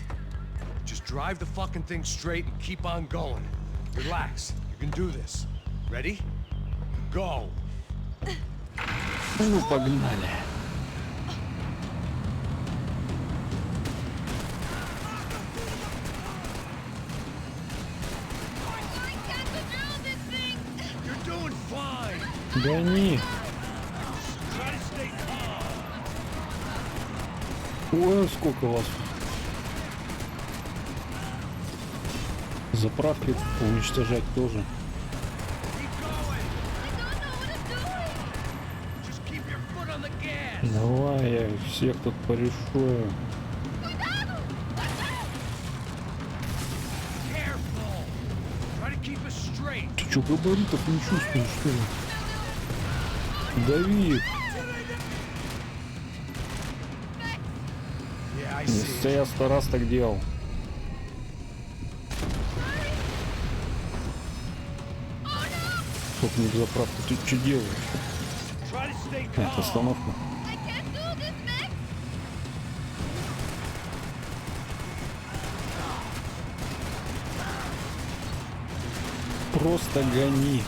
C: Just drive the fucking thing straight and keep on going. Relax. You can do this. Ready? Go.
A: Ну, погнали.
C: You're doing fine.
A: Гони.
C: Try to stay calm.
A: Ой, сколько вас. Заправки уничтожать тоже. Давай, я всех тут порешаю. Ты чё, габаритов не чувствуешь, что ли? Дави! Если я 100 раз так делал. Только не в заправку. Ты что делаешь? Это остановка. Просто гони.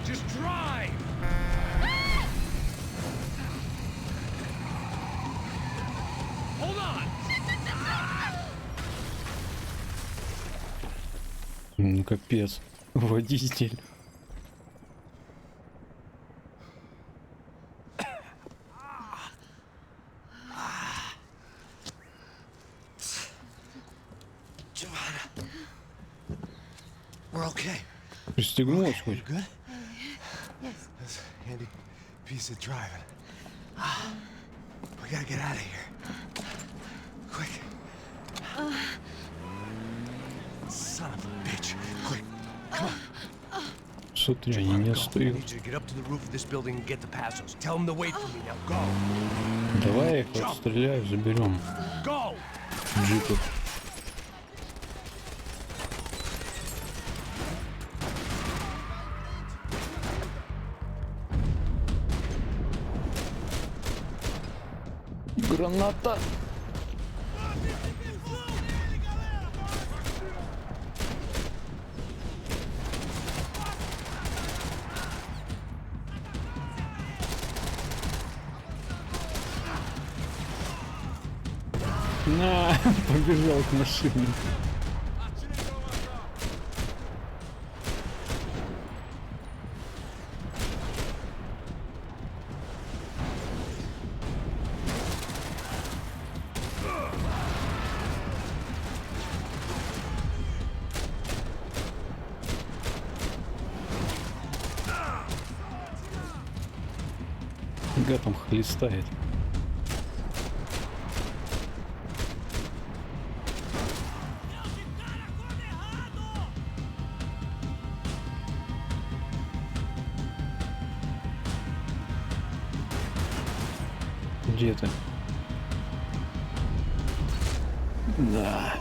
C: Just drive. Hold on.
A: Капец. Водитель.
C: We're okay.
A: Пристегнулась хоть?
C: Good? Yes. That's a handy piece of driving. We gotta get out of here. Quick. Son of a bitch. Quick. Come on.
A: Смотри, они не
C: I
A: остают.
C: need you to get up to the roof of this building and get the passos. Tell them to wait for me now. Go.
A: Давай я их отстреляю, заберем.
C: Go.
A: Джипы. Граната. На, побежал к машине. Фига там хлестает. Где ты? Да.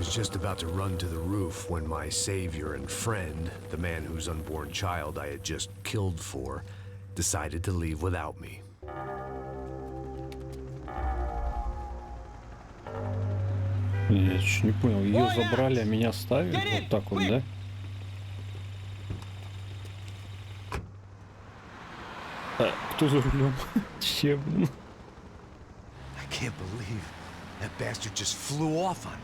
D: was just about to run to the roof when my savior and friend, the man whose unborn child I had just killed for, decided to leave without me.
A: Я чуть не понял, ее забрали, а меня оставили? Вот так вот, да? Кто за рулем? Че, блин?
C: I can't believe that bastard just flew off on me.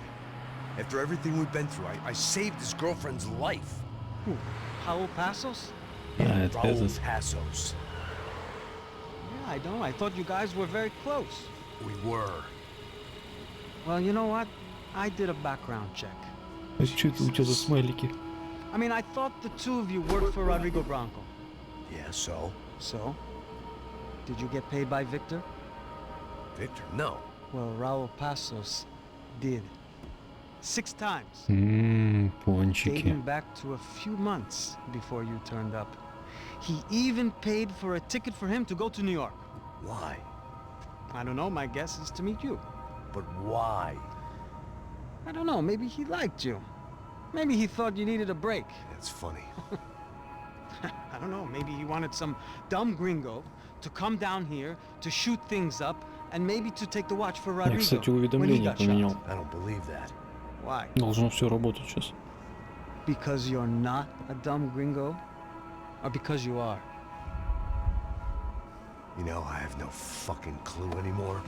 C: After everything we've been through, I saved his girlfriend's life.
J: Who? Raul Passos?
C: Yeah,
A: it's
C: Raul
A: business.
C: Passos.
J: Yeah, I know. I thought you guys were very close.
C: We were.
J: Well, you know what? I did a background check.
A: Что это у тебя за смайлики?
J: I mean, I thought the two of you worked for Rodrigo Branco.
C: Yeah, so?
J: So? Did you get paid by Victor?
C: Victor? No.
J: Well, Raul Passos did. 6 times.
A: Пончики.
J: Dating back to a few months before you turned up. He even paid for a ticket for him to go to New York.
C: Why?
J: I don't know, my guess is to meet you.
C: But why?
J: I don't know, maybe he liked you. Maybe he thought you needed a break.
C: That's funny.
J: I don't know, maybe he wanted some dumb gringo to come down here to shoot things up and maybe to take the watch for
A: Я,
J: Rodrigo
A: кстати,
J: when he
A: уведомление
J: got
A: поменял.
J: shot.
C: I don't believe that.
J: Why?
A: Должно все работать сейчас.
J: Because you're not a dumb gringo? Or because you are?
C: You know, I have no fucking clue anymore.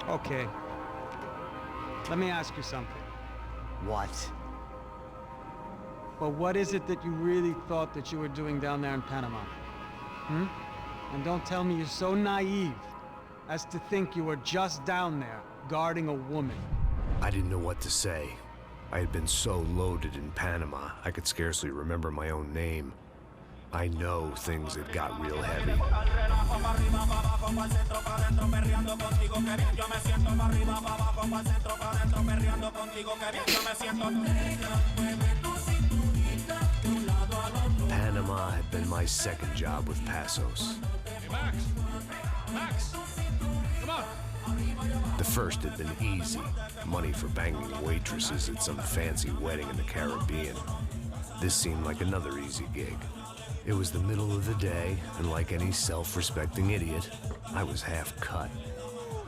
J: Okay. Let me ask you something.
C: What?
J: Well, what is it that you really thought that you were doing down there in Panama? Hmm? And don't tell me you're so naive as to think you were just down there guarding a woman.
D: I didn't know what to say. I had been so loaded in Panama, I could scarcely remember my own name. I know things had got real heavy. Panama had been my second job with Passos.
E: Hey, Max! Max! Come on!
D: The first had been easy. Money for banging waitresses at some fancy wedding in the Caribbean. This seemed like another easy gig. It was the middle of the day, and like any self-respecting idiot, I was half cut.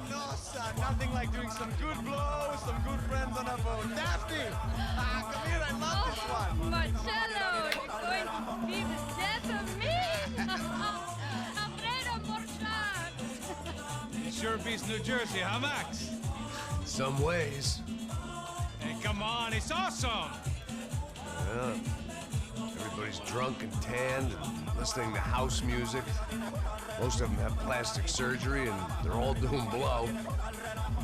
S: No, son, nothing like doing some good blows, some good friends on a boat. Daphne! Come here, I love this one.
I: Marcello, you're going to be the death of me! Alfredo Morchan!
E: Sure beats New Jersey, huh, Max?
D: Some ways.
E: Hey, come on, it's awesome!
D: Yeah. Everybody's drunk and tanned and listening to house music. Most of them have plastic surgery and they're all doing blow.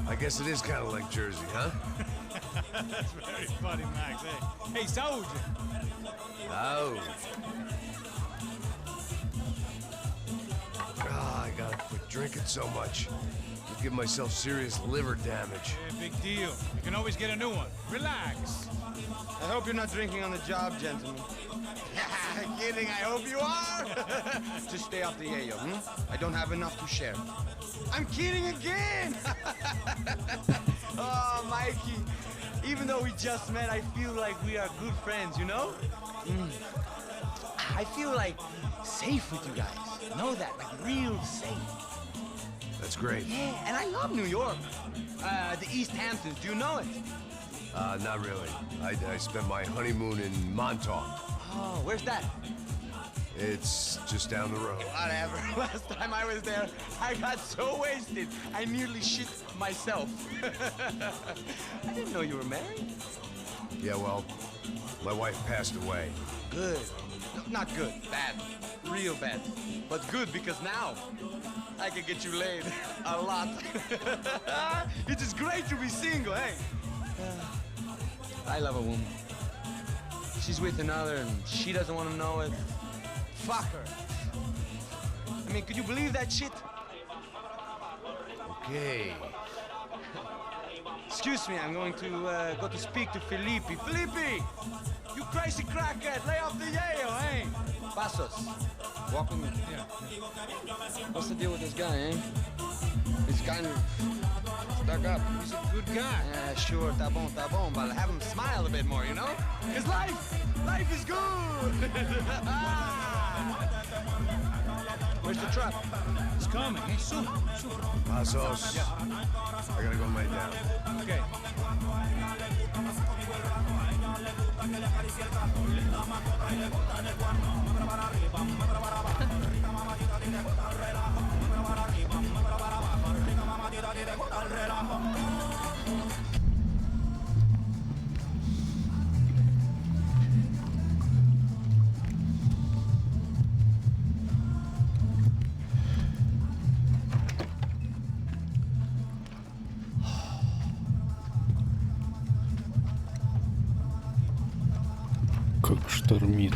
D: I guess it is kind of like Jersey, huh?
E: That's very funny, Max. Hey, Saúde!
D: Oh. I gotta quit drinking so much. I'll give myself serious liver damage.
E: Hey, big deal. You can always get a new one. Relax.
S: I hope you're not drinking on the job, gentlemen. Kidding, I hope you are. Just stay off the yayo, I don't have enough to share. I'm kidding again. Oh, Mikey. Even though we just met, I feel like we are good friends, you know? I feel like safe with you guys. Know that, like real safe.
D: That's great.
S: Yeah, and I love New York. The East Hamptons, do you know it?
D: Not really. I spent my honeymoon in Montauk.
S: Oh, where's that?
D: It's just down the road.
S: Whatever. Last time I was there, I got so wasted, I nearly shit myself. I didn't know you were married.
D: Yeah, well, my wife passed away.
S: Good. Not good. Bad. Real bad. But good because now I can get you laid a lot. It is great to be single, hey? I love a woman. She's with another and she doesn't want to know it. Fuck her. I mean, could you believe that shit?
D: Okay.
S: Excuse me, I'm going to go to speak to Felipe. Felipe! You crazy crackhead! Lay off the yayo, hey! Pasos. Walk with me.
R: Yeah. What's the deal with this guy, eh? He's kind of stuck up.
S: He's a good guy. Yeah, sure, tá bom, but have him smile a bit more, you know? Because life is good! Where's the truck?
M: It's coming. Hey, soon.
D: Pasos.
M: Yeah.
D: I gotta go lay down.
M: Okay.
A: Как штормит.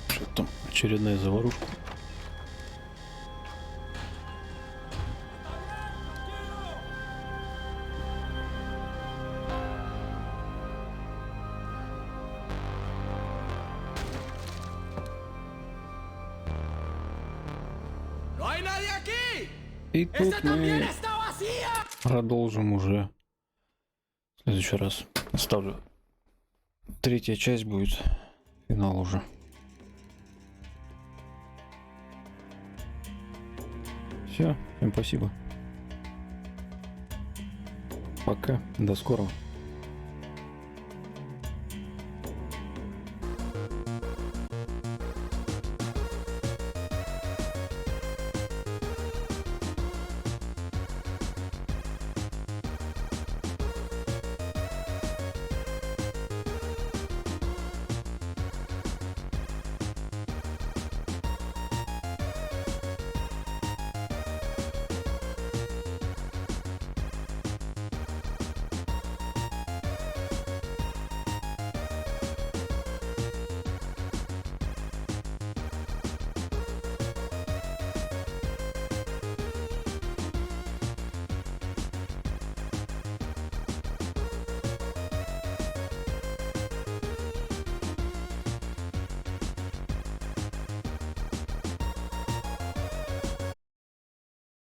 A: Что там? Очередная заварушка. И тут мы продолжим уже в следующий раз. Оставлю. Третья часть будет. Финал уже. Все. Всем спасибо. Пока. До скорого.